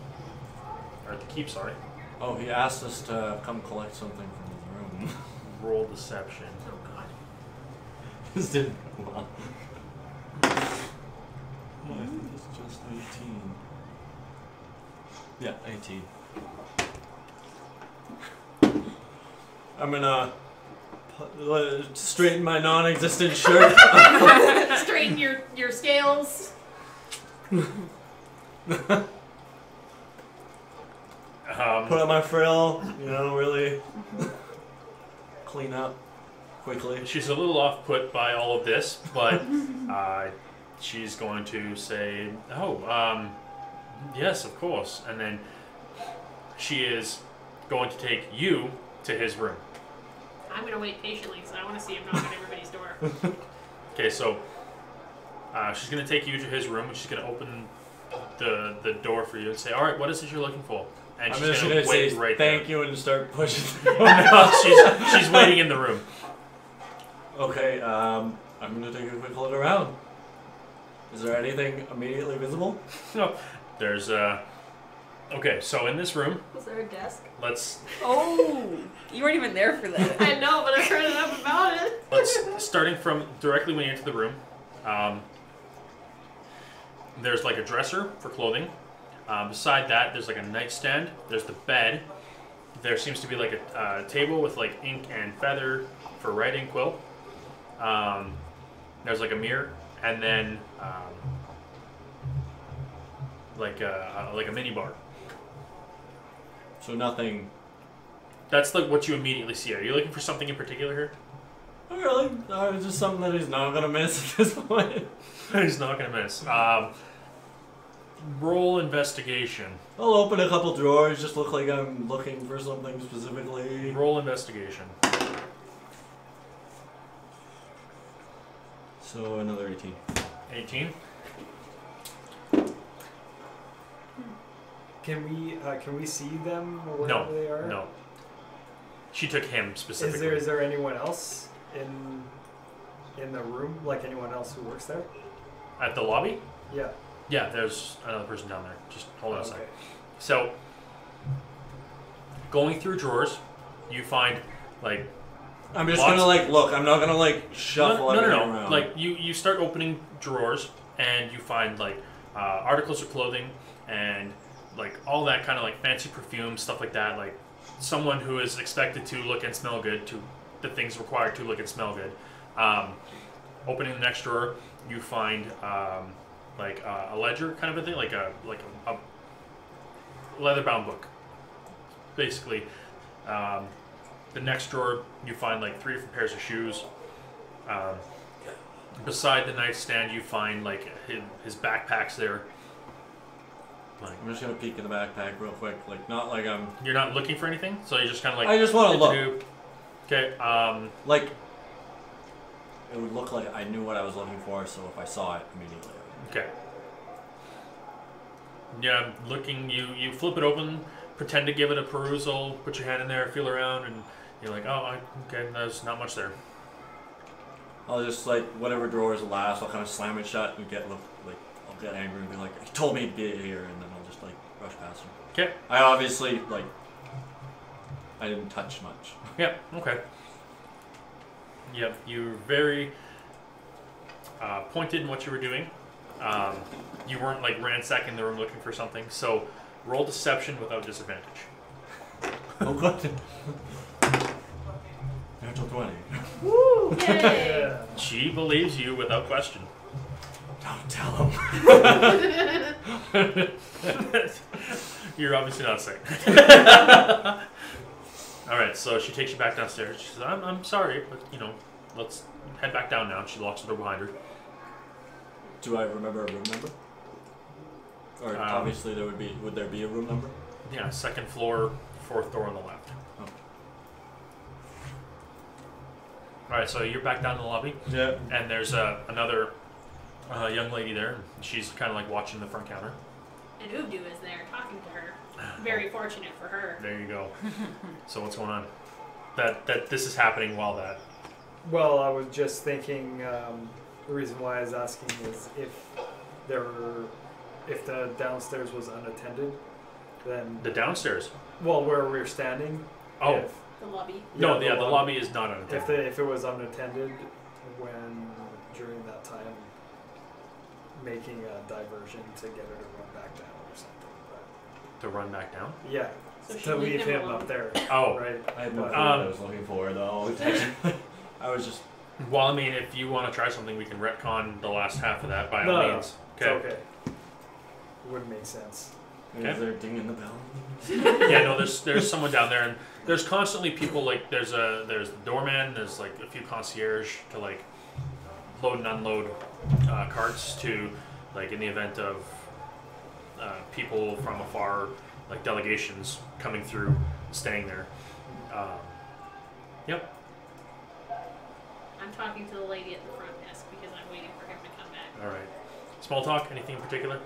Or at the keep, sorry. Oh, he asked us to come collect something from his room. Roll deception. Oh God. This didn't go well. I think it's just 18. Yeah, 18. I'm gonna straighten my non-existent shirt. Straighten your scales. Put on my frill. You know, really clean up quickly. She's a little off-put by all of this, but she's going to say, "Oh, yes, of course." And then she is going to take you to his room. I'm going to wait patiently because I want to see him knock on everybody's door. Okay, so she's going to take you to his room, and she's going to open the door for you and say, "All right, what is it you're looking for?" And I'm she's just going gonna to wait say right thank there. you and start pushing. No, she's waiting in the room. Okay, I'm gonna take a quick look around. Is there anything immediately visible? No, there's okay, so in this room, Was there a desk? let's Oh, you weren't even there for that. I know, but I heard enough about it. starting from directly when you enter the room. There's like a dresser for clothing. Beside that, there's like a nightstand. There's the bed. There seems to be like a table with like ink and feather for writing quill. There's like a mirror, and then like a mini bar. So nothing. That's like what you immediately see. Are you looking for something in particular here? Oh, really? No, it's just something that he's not gonna miss at this point. He's not gonna miss. Roll investigation. I'll open a couple drawers, just look like I'm looking for something specifically. Roll investigation. So another 18. 18. Can we see them or No, wherever they are? no. She took him specifically. Is there anyone else in the room? Like anyone else who works there? At the lobby? Yeah. Yeah, there's another person down there. Just hold on a second. Okay. So, going through drawers, you find like I'm just Lots- gonna like look. I'm not gonna like shuffle everything around. Like you start opening drawers and you find like articles of clothing and like all that kind of like fancy perfume stuff like that. Like someone who is expected to look and smell good, to the things required to look and smell good. Opening the next drawer, you find like a ledger kind of a thing, like a leather-bound book, basically. The next drawer, you find like 3 different pairs of shoes. Beside the nightstand, you find like his backpacks there. Like, I'm just gonna peek in the backpack real quick. Like not like I'm. you're not looking for anything, so you just kind of like. I just want to look. Okay. Like it would look like I knew what I was looking for, so if I saw it immediately. Okay. Yeah, looking. You flip it open, pretend to give it a perusal, put your hand in there, feel around, and you're like, oh, okay, there's not much there. I'll just like whatever drawer is last, I'll kind of slam it shut and I'll get angry and be like, he told me to be here, and then I'll just like rush past him. Okay. I obviously I didn't touch much. Yeah. Okay. Yep. You're very pointed in what you were doing. You weren't like ransacking the room looking for something. So roll deception without disadvantage. Oh good. Natural 20. Woo! Yay! Yeah. She believes you without question. Don't tell him. You're obviously not sick. All right, so she takes you back downstairs. She says, "I'm sorry, but let's head back down now." And she locks the door behind her. Do I remember a room number? Or obviously would there be a room number? Yeah, 2nd floor, 4th door on the left. Oh. All right, so you're back down in the lobby, Yeah. and there's another young lady there. She's kind of like watching the front counter. And Ubdu is there talking to her. Very fortunate for her. There you go. So what's going on? That this is happening while that. Well, I was just thinking. The reason why I was asking is if the downstairs was unattended, then The downstairs. well, where we're standing. Oh. if- The lobby. No, yeah, the lobby is not unattended. If it was unattended, when during that time, making a diversion to get her to run back down or something. But to run back down. Yeah, So to she'll leave leave him him alone. up there. Oh, Right. I had no But- clue what I was looking for though. I was just. well, I mean, if you want to try something, we can retcon the last half of that by all No, means. It's okay. Wouldn't make sense. Okay. Is there a ding in the bell? Yeah, no, there's someone down there, and there's constantly people like there's the doorman, there's like a few concierge to like load and unload carts to like in the event of people from afar, like delegations coming through, staying there. Yep. I'm talking to the lady at the front desk because I'm waiting for him to come back. All right. Small talk. Anything in particular?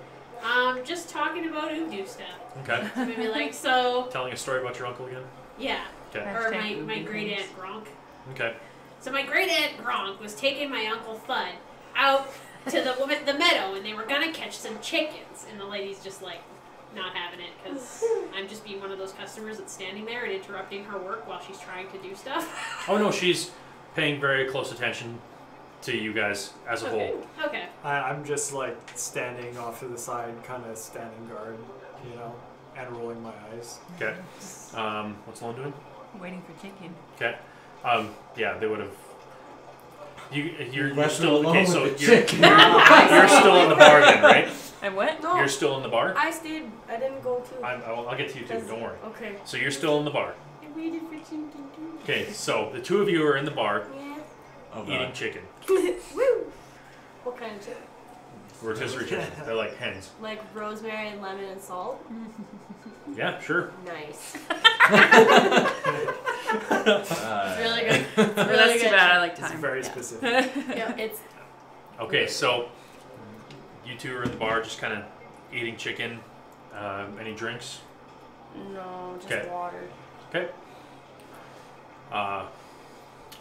Just talking about Udo stuff. Okay. So maybe like, so, Telling a story about your uncle again. yeah. Okay. Or Hashtag my Udo great things. aunt Gronk. Okay. So my great aunt Gronk was taking my uncle Thud out to the meadow, and they were gonna catch some chickens, and the lady's just like not having it because I'm just being one of those customers that's standing there and interrupting her work while she's trying to do stuff. Oh no, she's paying very close attention to you guys as a Okay. whole. Okay. I'm just like standing off to the side, kind of standing guard, you know, and rolling my eyes. Okay. What's Lone doing? Waiting for chicken. Okay. Yeah, they would have. You're left still me okay. alone So with the you're chicken. still in the bar then, right? And what? No, You're still in the bar. I stayed. I didn't go too. I'll get to you too. Don't worry. Okay. So you're still in the bar. I waited for chicken too. Okay. So the two of you are in the bar Yeah. Oh, eating God. chicken, Woo! What kind of chicken? rotisserie chicken. They're like hens. Like rosemary and lemon and salt? Yeah, sure. Nice. It's really good. It's Oh, really that's good. too bad. I like It's time. very Yeah. specific. Yeah, it's Okay, so you two are in the bar, just kind of eating chicken. Any drinks? no, just Okay. water. Okay.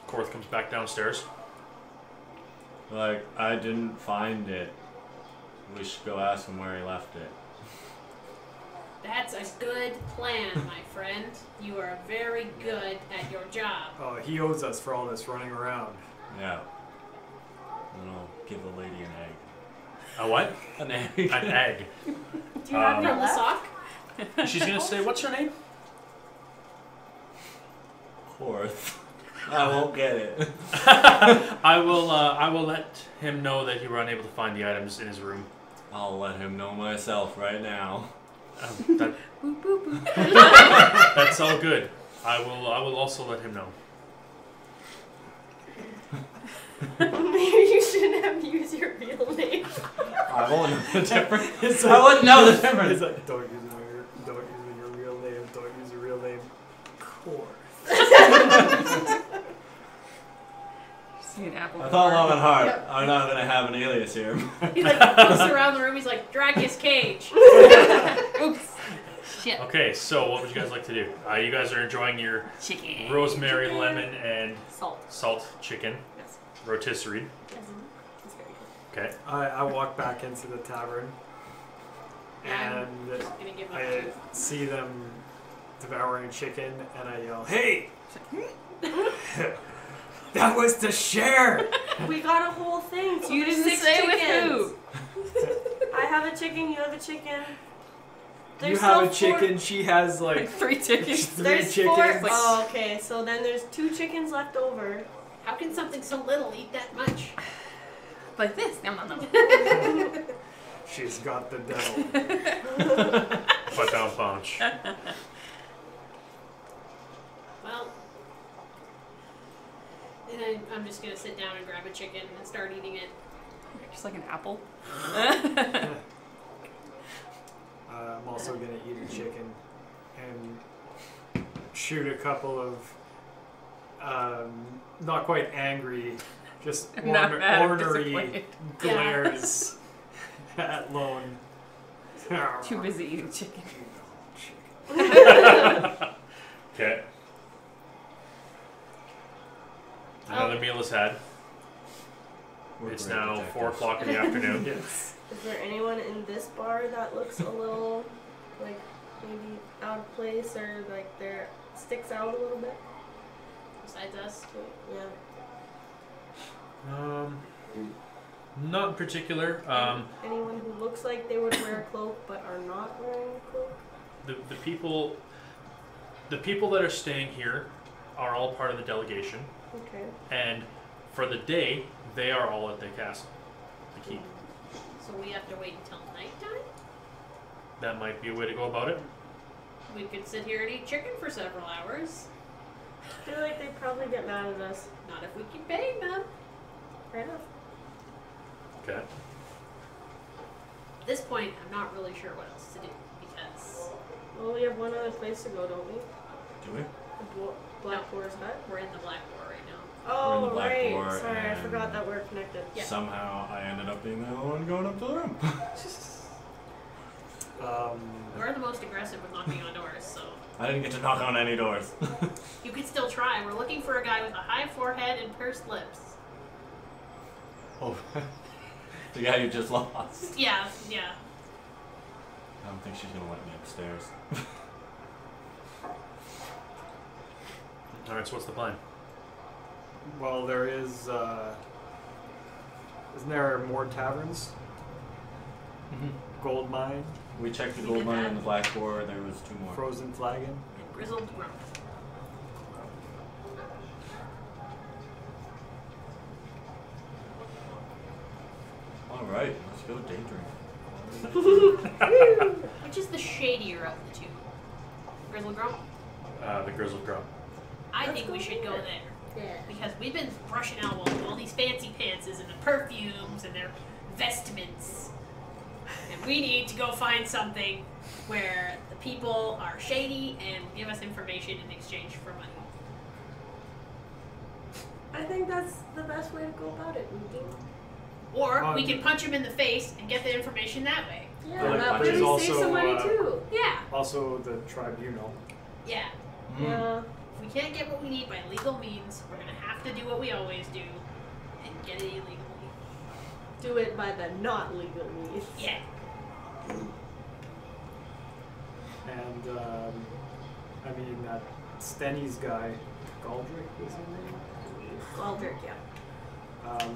Korth comes back downstairs. Like, I didn't find it. We should go ask him where he left it. That's a good plan, my friend. You are very good at your job. Oh, he owes us for all this running around. Yeah. And I'll give the lady an egg. A what? An egg. An egg. Do you have Um, any From the left? sock? She's gonna say, "What's your name?" Korth. I won't get it. I will let him know that you were unable to find the items in his room. I'll let him know myself right now. That, Boop, boop, boop. that's all good. I will also let him know. Maybe you shouldn't have used your real name. I won't know the difference. It's I wouldn't know the It's difference. like, don't use your real name. Don't use your real name. Core. See an apple. I thought long and hard. Yep. I'm not gonna have an alias here. He like looks around the room. He's like, Dracula's cage. Oops. Shit. Okay, so what would you guys like to do? You guys are enjoying your Chicken. rosemary, lemon, and Salt. salt chicken Yes. rotisserie. Yes. It's very good. Okay. I walk back into the tavern, Yeah, and I'm gonna give him I a see them devouring chicken, and I yell, "Hey! That was to share!" We got a whole thing. So You there's didn't 6 say chickens. with who. I have a chicken. You have a chicken. You There's have still a chicken, she has like Like 3 chickens. 3 There's chickens. 4. Oh, okay. So then there's 2 chickens left over. How can something so little eat that much? Like this. Nom, nom, nom. She's got the devil. Butt down punch. Well, then I'm just gonna sit down and grab a chicken and start eating it. Just like an apple. I'm also gonna eat a chicken and shoot a couple of not quite angry, just Not mad, I'm ornery disappointed. glares at Lone. Too busy eating chicken. Okay. Another meal is had. We're It's great now detectives. 4 o'clock in the afternoon. Yes. Is there anyone in this bar that looks a little like maybe out of place or like there sticks out a little bit? Besides us. Yeah. Not in particular. Anyone who looks like they would wear a cloak but are not wearing a cloak? the people that are staying here are all part of the delegation, Okay. and for the day they are all at the castle, the keep. So we have to wait until nighttime? That might be a way to go about it. We could sit here and eat chicken for several hours. I feel like they'd probably get mad at us. Not if we keep paying them. Fair enough. Okay. At this point, I'm not really sure what else to do because Well, we have one other place to go, don't we? Do we? The Black Boar's hut. we're in the Black War right now. Oh, We're in the Black right. Boar, Sorry, I and- forgot that we're connected. Yeah. Somehow I ended up being the only one going up to the room. We're the most aggressive with knocking on doors, so I didn't get to knock on any doors. you could still try. We're looking for a guy with a high forehead and pursed lips. Oh, the guy you just lost. Yeah. I don't think she's gonna let me upstairs. All right. So what's the plan? Well, there is. Isn't there more taverns? Gold mine, We checked the We gold did mine that. and the black boar. There was 2 more. frozen flagon. And grizzled grump. All right, let's go day drink. Which is the shadier of the two? Grizzled grump? The grizzled grump. I Let's think go we should go there. there. Yeah. Because we've been brushing all these fancy pantses and the perfumes and their vestments. And we need to go find something where the people are shady and will give us information in exchange for money. I think that's the best way to go about it, Ruby. Or we can punch them in the face and get the information that way. Yeah, But that there's way we save also, some money too. Yeah. Also, the tribunal. Yeah. Yeah. If we can't get what we need by legal means, we're gonna have to do what we always do and get it illegally. Do it by the not legal means. Yeah. And, I mean, that Stenny's guy, Galdrick was his name? Aldrich, yeah.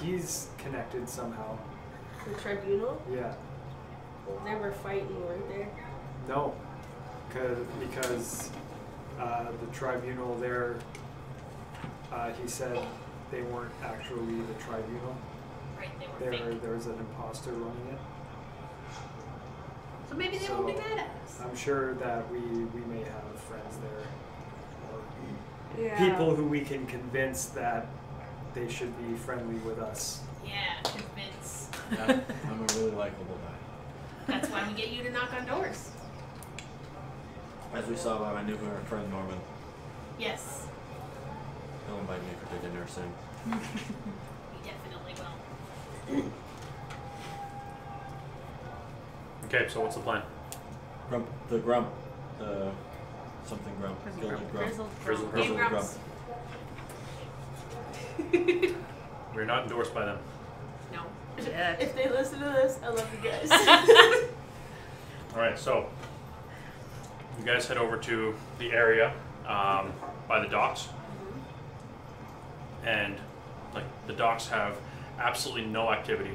He's connected somehow. The tribunal? Yeah. Well, they were fighting, weren't they? No. Because the tribunal there, he said they weren't actually the tribunal. Right, they were fake. There was an imposter running it. So maybe they So, won't be mad at us. I'm sure that we may have friends there. Or Yeah. people who we can convince that they should be friendly with us. Yeah, convince. Yeah, I'm a really likable guy. That's why we get you to knock on doors. As we saw by my new friend Norman. Yes, He'll invite me for dinner soon. we definitely will. Okay. So what's the plan? Grump. The something grump. Grizzled Gilded grump. Grizzled Grizzled grump. Game grump. grumps. We're not endorsed by them. No. Yeah. If they listen to this, I love you guys. All right. So you guys head over to the area by the docks, and like the docks have absolutely no activity.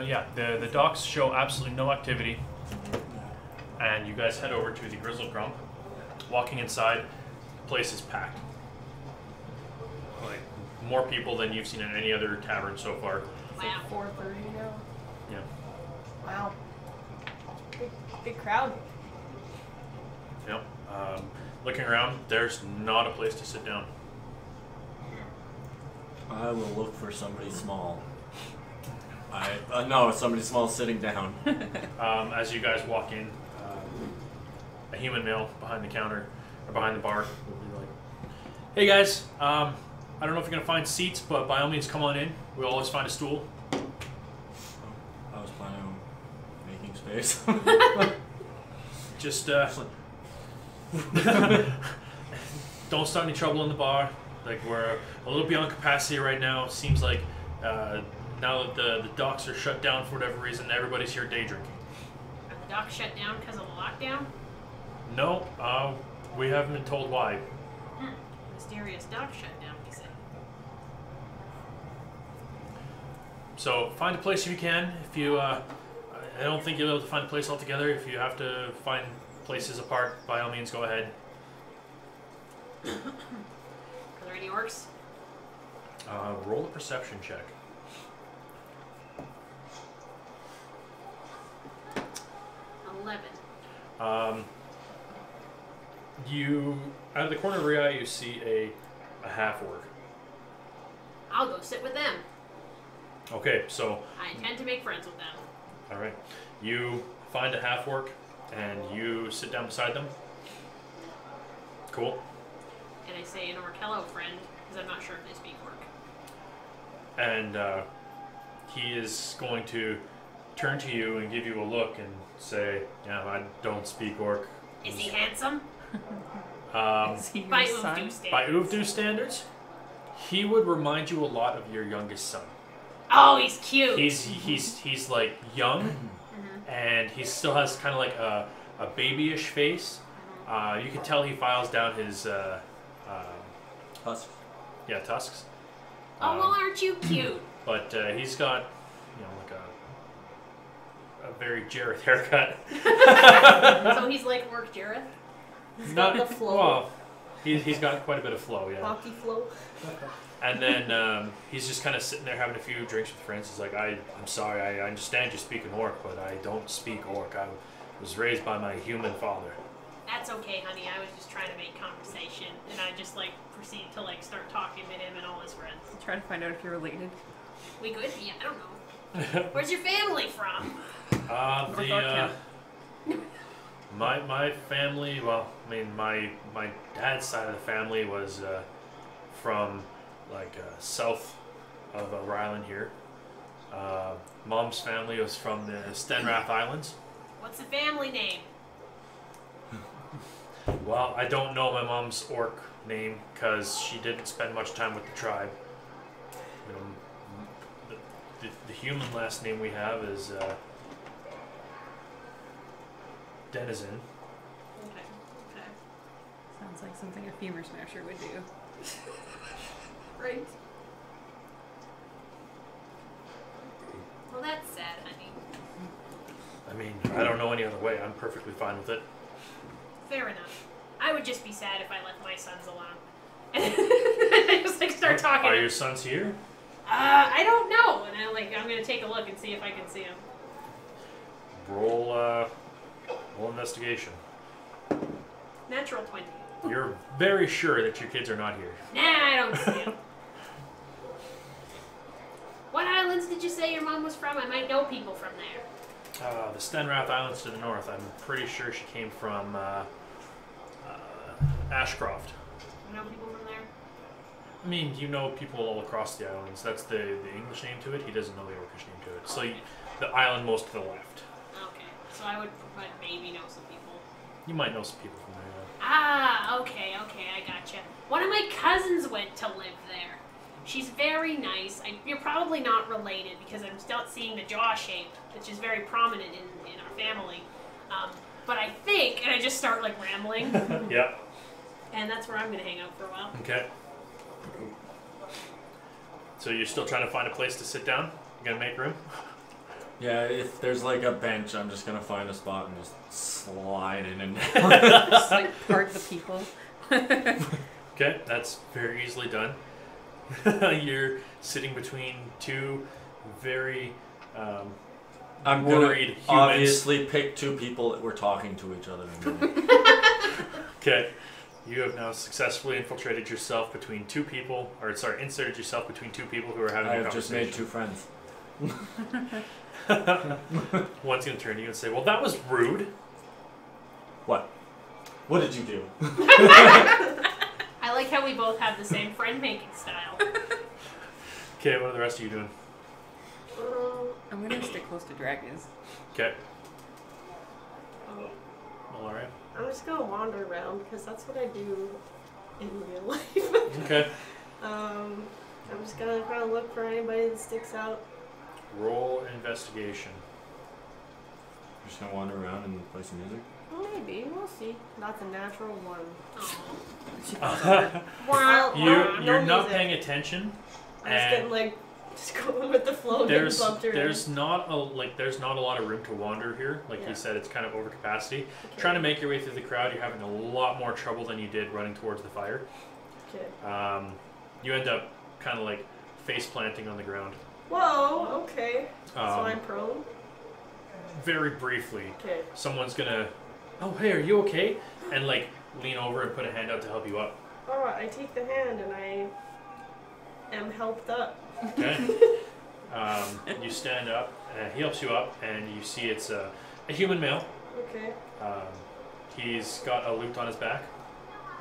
Yeah, the docks show absolutely no activity, and you guys head over to the Grizzled Grump. Walking inside, the place is packed. Like more people than you've seen in any other tavern so far. Wow. 4:30 now. Yeah. Wow. Big crowd. Yep. Looking around, there's not a place to sit down. I will look for somebody small. No, somebody small sitting down. As you guys walk in, a human male behind the counter or behind the bar will be like, "Hey guys, I don't know if you're gonna find seats, but by all means, come on in. We'll always find a stool." I was planning on making space. Just don't start any trouble in the bar. Like we're a little beyond capacity right now. Seems like now that the docks are shut down for whatever reason, everybody's here day drinking. Are the docks shut down because of the lockdown? No, we haven't been told why. Mysterious dock shut down, you say. So find a place if you can. If you, I don't think you'll be able to find a place altogether. If you have to find places apart, by all means, go ahead. Are there any orcs? Roll a perception check. 11. You, out of the corner of your eye, you see a half orc. I'll go sit with them. Okay, so I intend to make friends with them. all right, you find a half orc and you sit down beside them. Cool. And I say an orc, hello, friend, because I'm not sure if they speak orc. And he is going to turn to you and give you a look and say, "Yeah, I don't speak orc." Is he handsome? Is he By your son? Uvdu standards. By Uvdu standards, he would remind you a lot of your youngest son. Oh, he's cute. He's like young, and he still has kind of like a babyish face. You can tell he files down his Tusks. tusks. Oh, well, aren't you cute? But he's got like a very Jareth haircut. So he's like orc Jareth? He's got the flow. Well, he's got quite a bit of flow, yeah. Hockey flow. And then he's just kind of sitting there having a few drinks with friends. He's like, I'm sorry, I understand you speak an orc, but I don't speak orc. I was raised by my human father. That's okay, honey. I was just trying to make conversation. And I just, like, proceed to, like, start talking to him and all his friends. Try to find out if you're related. We good? Yeah, I don't know. Where's your family from? My family, well, I mean, my dad's side of the family was from like south of Rhode Island here. Mom's family was from the Stenrath Islands. What's the family name? Well, I don't know my mom's orc name because she didn't spend much time with the tribe. The human last name we have is Denizen. Okay. Sounds like something a femur smasher would do. Right. Well, that's sad, honey. I mean, I don't know any other way. I'm perfectly fine with it. Fair enough. I would just be sad if I left my sons alone. And I just, like, start talking. Are your sons here? I don't know. And I'm gonna take a look and see if I can see them. Roll investigation. Natural 20. You're very sure that your kids are not here. Nah, I don't see them. What islands did you say your mom was from? I might know people from there. The Stenrath Islands to the north. I'm pretty sure she came from Ashcroft. You know people from there? I mean, you know people all across the islands. That's the English name to it. He doesn't know the Orcish name to it. So the island most to the left. Okay. So I would maybe know some people. You might know some people from there. Ah, okay, I gotcha. One of my cousins went to live there. She's very nice. You're probably not related because I'm still seeing the jaw shape, which is very prominent in our family. But I think, and I just start like rambling, Yeah. and that's where I'm gonna hang out for a while. Okay. So you're still trying to find a place to sit down? You gonna make room? Yeah, if there's like a bench, I'm just gonna find a spot and just slide in and Just like part the people. Okay, that's very easily done. You're sitting between two very I'm worried gonna humans. obviously pick two people that were talking to each other. Okay, you have now successfully infiltrated yourself between two people, inserted yourself between two people who are having I a have just made conversation. two friends. One's going to turn to you and say, "Well, that was rude." What? What did you do? I like how we both have the same friend-making style. Okay, what are the rest of you doing? I'm gonna stick close to dragons. Okay. Malaria? I'm just gonna wander around because that's what I do in real life. Okay. I'm just gonna kind of look for anybody that sticks out. Roll investigation. You're just gonna wander around and play some music? Maybe, we'll see. That's a natural one. Aw. You're not paying attention. I'm just getting like Just going with the flow. There's getting bumped not a lot of room to wander here. Like Yeah. you said, it's kind of over capacity. Okay. Trying to make your way through the crowd, you're having a lot more trouble than you did running towards the fire. Okay. You end up kind of like face planting on the ground. Whoa. Okay. So Um, I'm prone. Very briefly, Okay. someone's gonna, oh hey, are you okay? And like lean over and put a hand out to help you up. Oh, I take the hand and I am helped up. Okay. You stand up, and he helps you up, and you see it's a human male. Okay. He's got a lute on his back.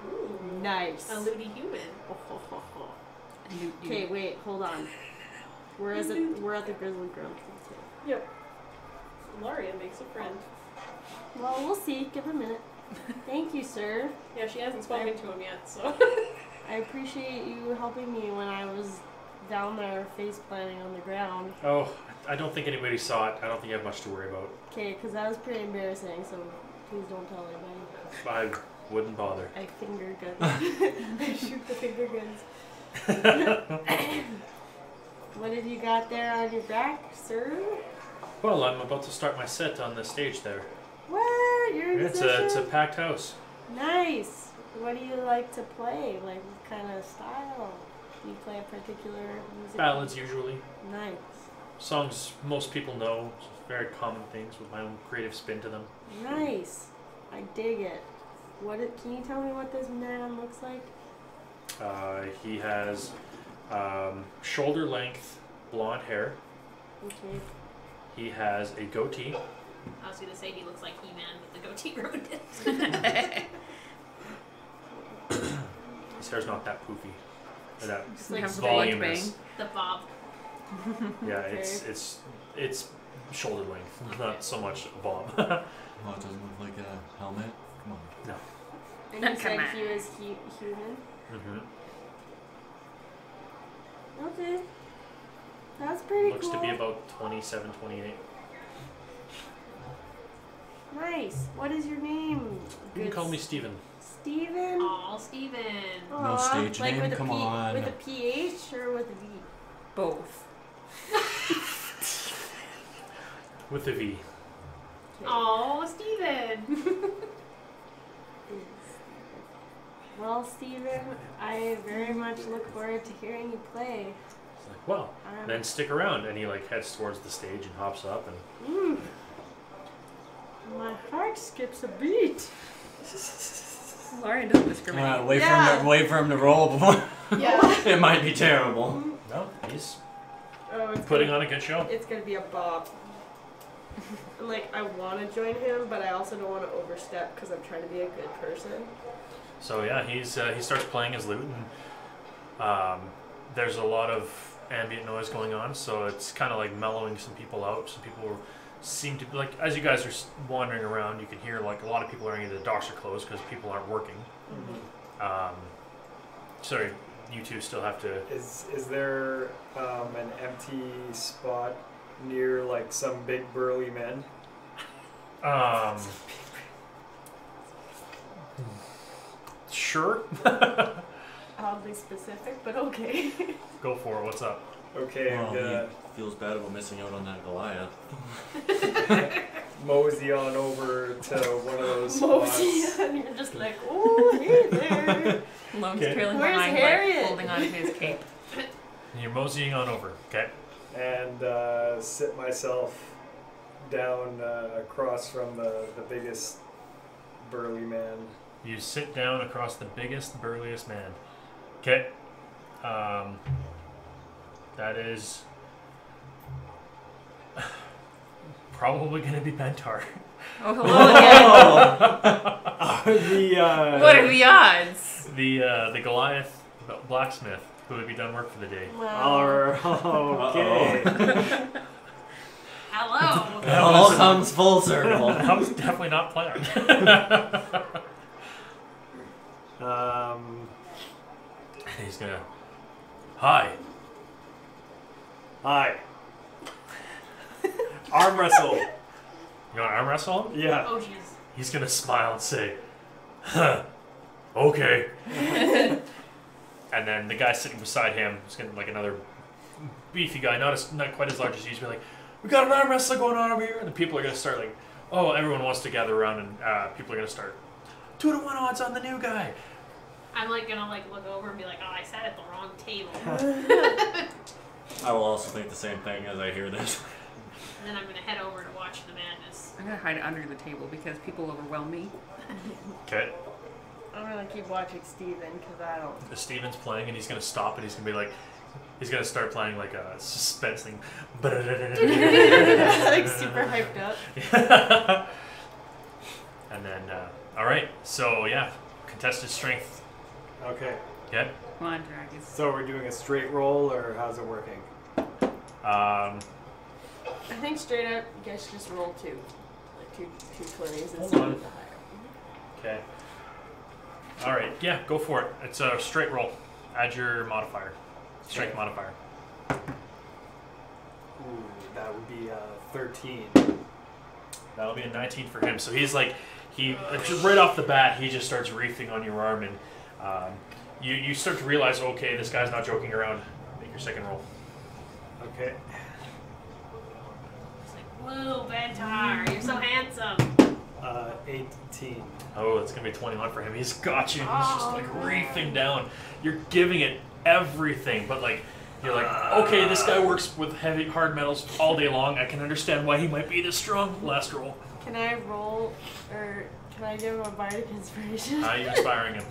Ooh, nice. A looty human. Okay, wait, hold on. We're at the grizzly ground. Yep. Laria makes a friend. Well, we'll see. Give a minute. Thank you, sir. Yeah, she hasn't spoken to him yet, so. I appreciate you helping me when I was down there face planting on the ground. Oh, I don't think anybody saw it. I don't think you have much to worry about. Okay, because that was pretty embarrassing, so please don't tell anybody. I wouldn't bother. I finger guns. I shoot the finger guns. What have you got there on your back, sir? Well, I'm about to start my set on the stage there. What? You're a musician? It's a packed house. Nice. What do you like to play? Like, what kind of style? Do you play a particular music? Ballads usually. Nice. Songs most people know. Just very common things with my own creative spin to them. Nice. I dig it. Can you tell me what this man looks like? He has shoulder length blonde hair. Okay. He has a goatee. I was going to say he looks like He-Man with the goatee ruined it. His hair's not that poofy. Or that Just like Have the voluminous. bang. The bob. Yeah, Okay. it's shoulder length, not so much a bob. Oh, it doesn't look like a helmet? Come on. And you Come said on. he was human? Mm-hmm. Okay. That's pretty Looks cool. to be about 27, 28. Nice. What is your name? You can call me Steven. Steven? Aw, Steven. No stage like name? with a Come on. With a PH or with a V? Both. With a V. Aw, Steven. Well, Steven, I very much look forward to hearing you play. It's like, well, then stick around. And he like heads towards the stage and hops up and My heart skips a beat. Lauren doesn't discriminate. Wait for him to roll before. Yeah. It might be terrible. no, he's Oh, it's putting gonna, on a good show. It's gonna be a bop. And like, I want to join him, but I also don't want to overstep because I'm trying to be a good person. So yeah, he starts playing his lute, and there's a lot of ambient noise going on, so it's kind of like mellowing some people out. Some people seem to be like, as you guys are wandering around, you can hear like a lot of people are either the docks are closed because people aren't working. Sorry, you two still have to. Is there an empty spot near like some big burly men? Sure. Oddly specific, but okay. Go for it. What's up? Okay, I'm Well, gonna he feels bad about missing out on that Goliath. mosey on over to one of those spots. Mosey, and you're just like, oh, hey there. Lone's Okay. trailing Where's behind, Harriet? like, holding onto his cape. And you're moseying on over. Okay. And sit myself down across from the biggest burly man. You sit down across the biggest, burliest man. Okay. That is probably going to be Bentar. Oh, hello again. What are the odds? The Goliath blacksmith who would be done work for the day. Okay. Hello. It all comes full circle. That was definitely not planned. He's gonna. Hi. Hi. Arm wrestle. You want to arm wrestle him? Yeah. Oh, jeez. He's gonna smile and say, "Huh, okay." And then the guy sitting beside him is gonna like another beefy guy, not quite as large as you. He's be like, "We got an arm wrestler going on over here," and the people are gonna start like, "Oh, everyone wants to gather around," and people are gonna start 2-1 odds on the new guy. I'm like gonna like look over and be like, oh, I sat at the wrong table. I will also think the same thing as I hear this. And then I'm gonna head over to watch the madness. I'm gonna hide under the table because people overwhelm me. Okay. I'm gonna keep watching Steven because I don't. Steven's playing, and he's gonna stop, and he's gonna be like, he's gonna start playing like a suspense thing. Like super hyped up. And then, all right. So yeah, contested strength. Okay. Yeah. Come on, Dragus. So we're doing a straight roll, or how's it working? I think straight up, you guys should just roll 2. Like two 20s and Hold see on. the higher. Okay. All right. Yeah, go for it. It's a straight roll. Add your modifier, strength modifier. Ooh, that would be 13. That'll be a 19 for him. So he's like, just right off the bat, he just starts reefing on your arm, and you start to realize, okay, this guy's not joking around. Make your second roll. Okay. It's like, whoa, Bentar, you're so handsome. 18. Oh, it's gonna be 21 for him. He's got you. And he's just like Oh, reefing down. You're giving it everything, but like you're like, okay, this guy works with heavy hard metals all day long. I can understand why he might be this strong. Last roll. Can I roll, or can I give him a bardic inspiration? How are you inspiring him?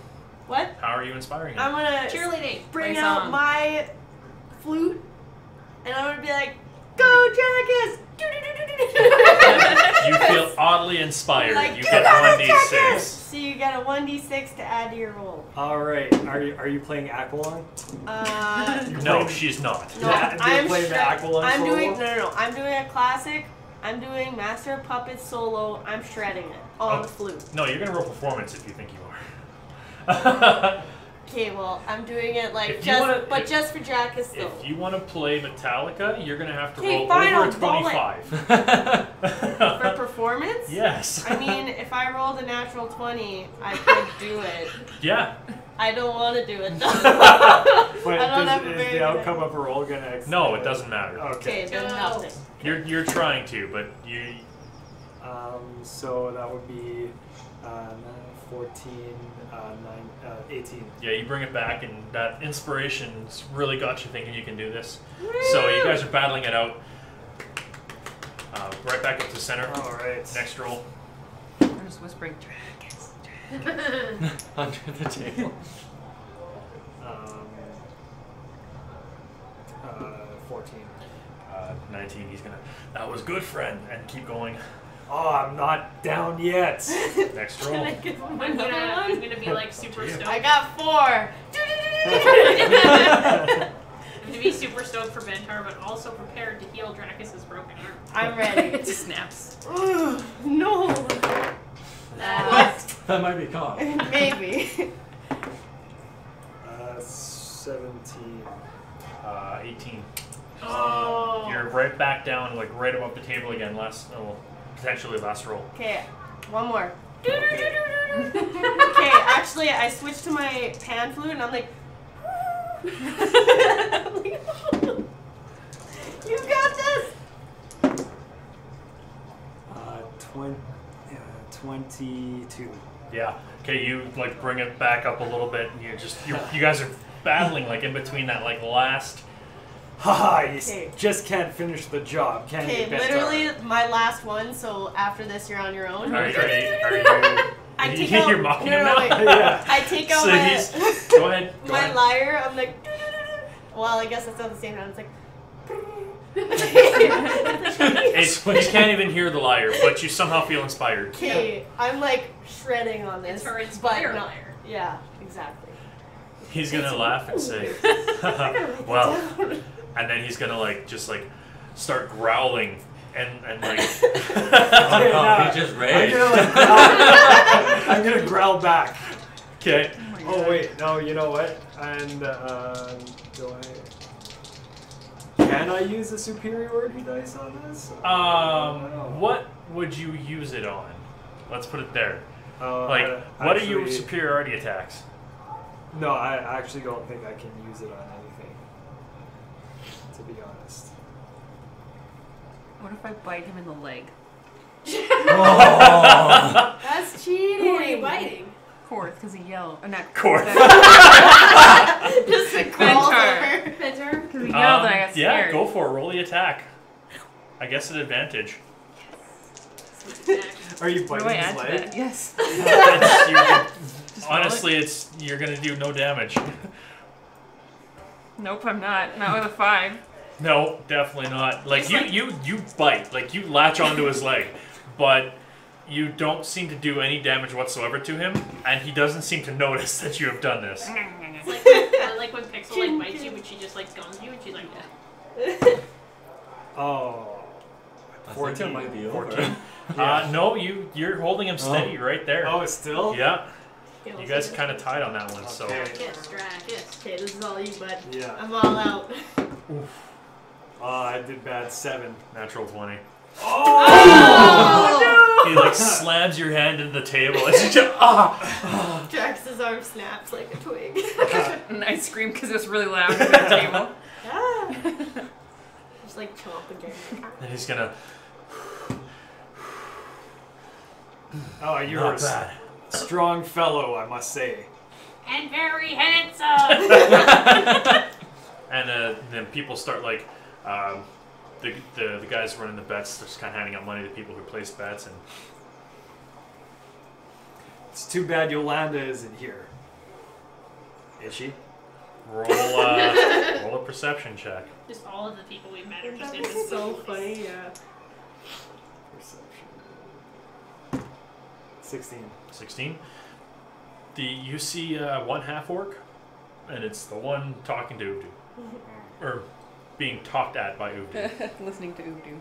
What? How are you inspiring him? I'm gonna Cheerleading. bring Play out song. my flute, and I'm gonna be like, "Go, Dragus!" You feel oddly inspired. Like, You "You get got it, 1d6. Dragus!" So you get a 1d6 to add to your roll. All right. Are you playing Aqualung? No, she's not. No, Yeah, do you I'm play the Aqualung I'm solo? doing no. I'm doing a classic. I'm doing Master of Puppets solo. I'm shredding it on Oh. the flute. No, you're gonna roll performance if you think you are. Okay, well, I'm doing it like If you just, wanna- but if- just for Drakus though. If you want to play Metallica, you're gonna have to Okay, roll fine, over a I'll roll it. 25. For performance? Yes. I mean, if I rolled a natural 20, I could do it. Yeah. I don't want to do it though. But I don't have a is very the good outcome of a roll gonna? No, it doesn't matter. Okay. Okay, then Go. nothing. You're trying to, but you. So that would be 14, 18. Yeah, you bring it back, and that inspiration's really got you thinking you can do this. So you guys are battling it out. Right back up to center. All right. Next roll. I'm just whispering, Dragus. Under the table. 14. 19. He's gonna. That was good, friend, and keep going. Oh, I'm not down yet. Next Can roll. I give him I'm another gonna one? be like super stoked. I got 4. I'm gonna be super stoked for Bentar, but also prepared to heal Drakus' broken arm. I'm ready. It just snaps. No. What? That might be caught. Maybe. 17. 18. Oh. You're right back down, like right above the table again. Potentially last roll. Okay, one more. Okay. Okay, actually, I switched to my pan flute, and I'm like, you got this. 22. Yeah. Okay, you like bring it back up a little bit, and you guys are battling like in between that like last. Haha, you Okay. just can't finish the job, can Okay, you, Bentar? literally my last one. So after this, you're on your own. Are you? I You- take you're out. mocking no, him no, now? wait. Yeah. I take out So my he's. Go ahead. Go my ahead. lyre. I'm like. Well, I guess it's at the same time. It's like. You can't even hear the lyre, but you somehow feel inspired. Okay, I'm like shredding on this. It's her but inspire not- lyre. Yeah, exactly. He's gonna laugh and say, "Well," and then he's gonna like just like start growling and like. Oh no, he just I'm raged. gonna, like, growl. I'm gonna growl back. Okay. Oh my Oh God. wait, no, you know what? And do I? Can I use a superiority dice on this? What would you use it on? Let's put it there. What What are your superiority attacks? No, I actually don't think I can use it on anything. to be honest. What if I bite him in the leg? Oh. That's Who are you cheating. biting? Korth, because he yelled. Not Korth. Just a crawl Ventar. over. Better. Because he yelled and I got yeah, scared. go for it. Roll the attack. I guess an advantage. Are you What do biting I his add to leg? that? Yes. Honestly, you're gonna do no damage. Nope, I'm not. Not with a 5. No, definitely not. Like Just you bite, like you latch onto his leg, but you don't seem to do any damage whatsoever to him, and he doesn't seem to notice that you have done this. It's like when Pixel like bites you, but she just like guns you, and she's like, Oh. I think it might be over. 14. No, you're holding him steady right there. Oh, it's still? Yeah, you guys kind of tied on that one. So Okay. Drakus. Okay, this is all you, bud. Yeah. I'm all out. I did bad 7. natural 20. Oh! He like slams your hand into the table. It's just, Drax's arm snaps like a twig. And I screamed because it was really loud at the table. Ah. Just like chomping down. and he's gonna. Oh, you're Not a bad. strong fellow, I must say. And very handsome. And then people start like, the guys running the bets, just kind of handing out money to people who place bets, and It's too bad Yolanda isn't here. Is she? roll a perception check. Just all of the people we've met are just in That's this so place. funny, yeah. Perception. 16. 16. You see one half orc, and it's the one talking to Udu, or being talked at by Udu. Listening to Udu.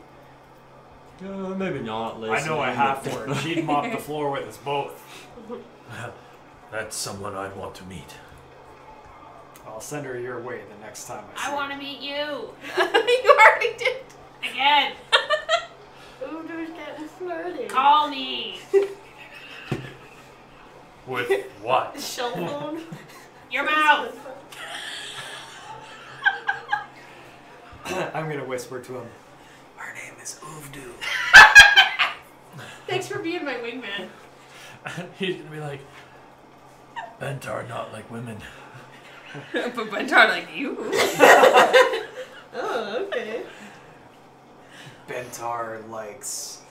Maybe not. I know I have for it. She'd mop the floor with us both. That's someone I'd want to meet. I'll send her your way the next time I see I her. want to meet you You already did. again. Udu's getting flirty. Call me. With what? Shell phone. Your mouth. I'm gonna whisper to him. Her name is Uvdu. Thanks for being my wingman. He's gonna be like, Bentar not like women. But Bentar like you. Oh, okay. Bentar likes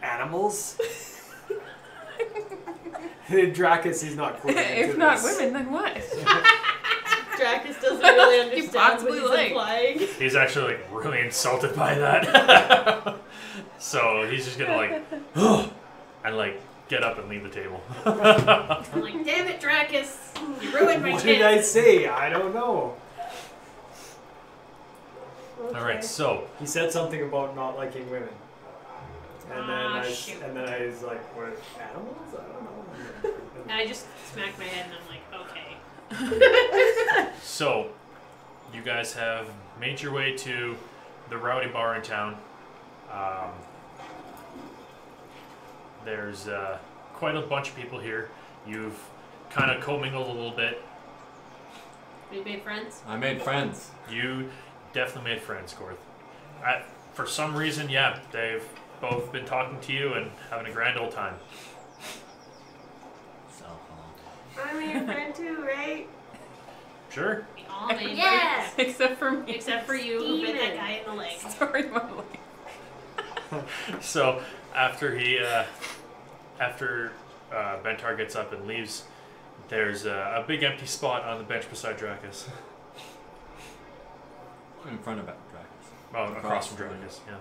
animals. Drakus, he's not quite into If not this. women, then what? Drakus doesn't really You understand possibly what he's like. implying. He's actually like really insulted by that. So he's just gonna like, and like get up and leave the table. I'm like, damn it, Drakus. You ruined my What kid. did I say? I don't know. All right, so He said something about not liking women. And Ah, then shoot. I was like, what, animals? I don't know. And I just smack my head and I'm like, okay. So, you guys have made your way to the rowdy bar in town. There's quite a bunch of people here. You've kind of commingled a little bit. We made friends. I made friends. You definitely made friends, Korth. For some reason, yeah, they've both been talking to you and having a grand old time. So, I'm your friend too, right? Sure. We all made Yes! friends. Except for me. Except for you who bit that guy in the leg. Sorry, my leg. So after Bentar gets up and leaves, there's a big empty spot on the bench beside Drakus. in front of Drakus. Oh, across from from Drakus, yeah.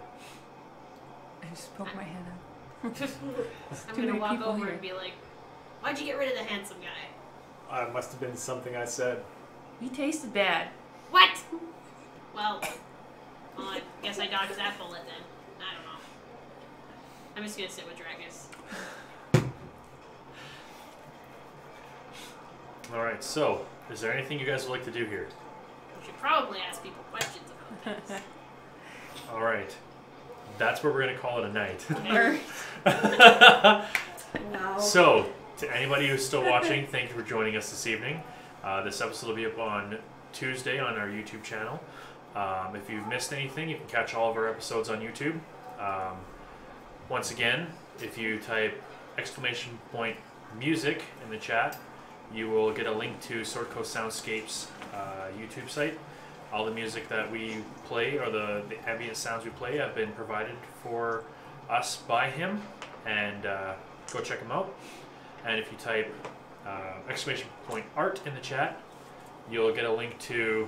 I just poked my head out. I'm Too gonna many walk people over here. and be like, why'd you get rid of the handsome guy? Must have been something I said. He tasted bad. What? Well, I guess I dodged that bullet then. I don't know. I'm just gonna sit with Drakus. All right. So, is there anything you guys would like to do here? We should probably ask people questions about this. All right. That's where we're gonna call it a night. Or- No. So, to anybody who's still watching, thank you for joining us this evening. This episode will be up on Tuesday on our YouTube channel. If you've missed anything, you can catch all of our episodes on YouTube. Once again, if you type !music in the chat, you will get a link to Sword Coast Soundscape's YouTube site. All the music that we play, or the ambient sounds we play, have been provided for us by him, and go check him out. And if you type !art in the chat, you'll get a link to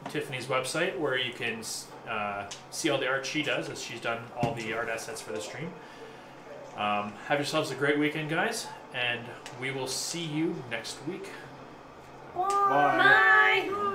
Tiffany's website where you can see all the art she does, as she's done all the art assets for the stream. Have yourselves a great weekend, guys, and we will see you next week. Bye. Bye.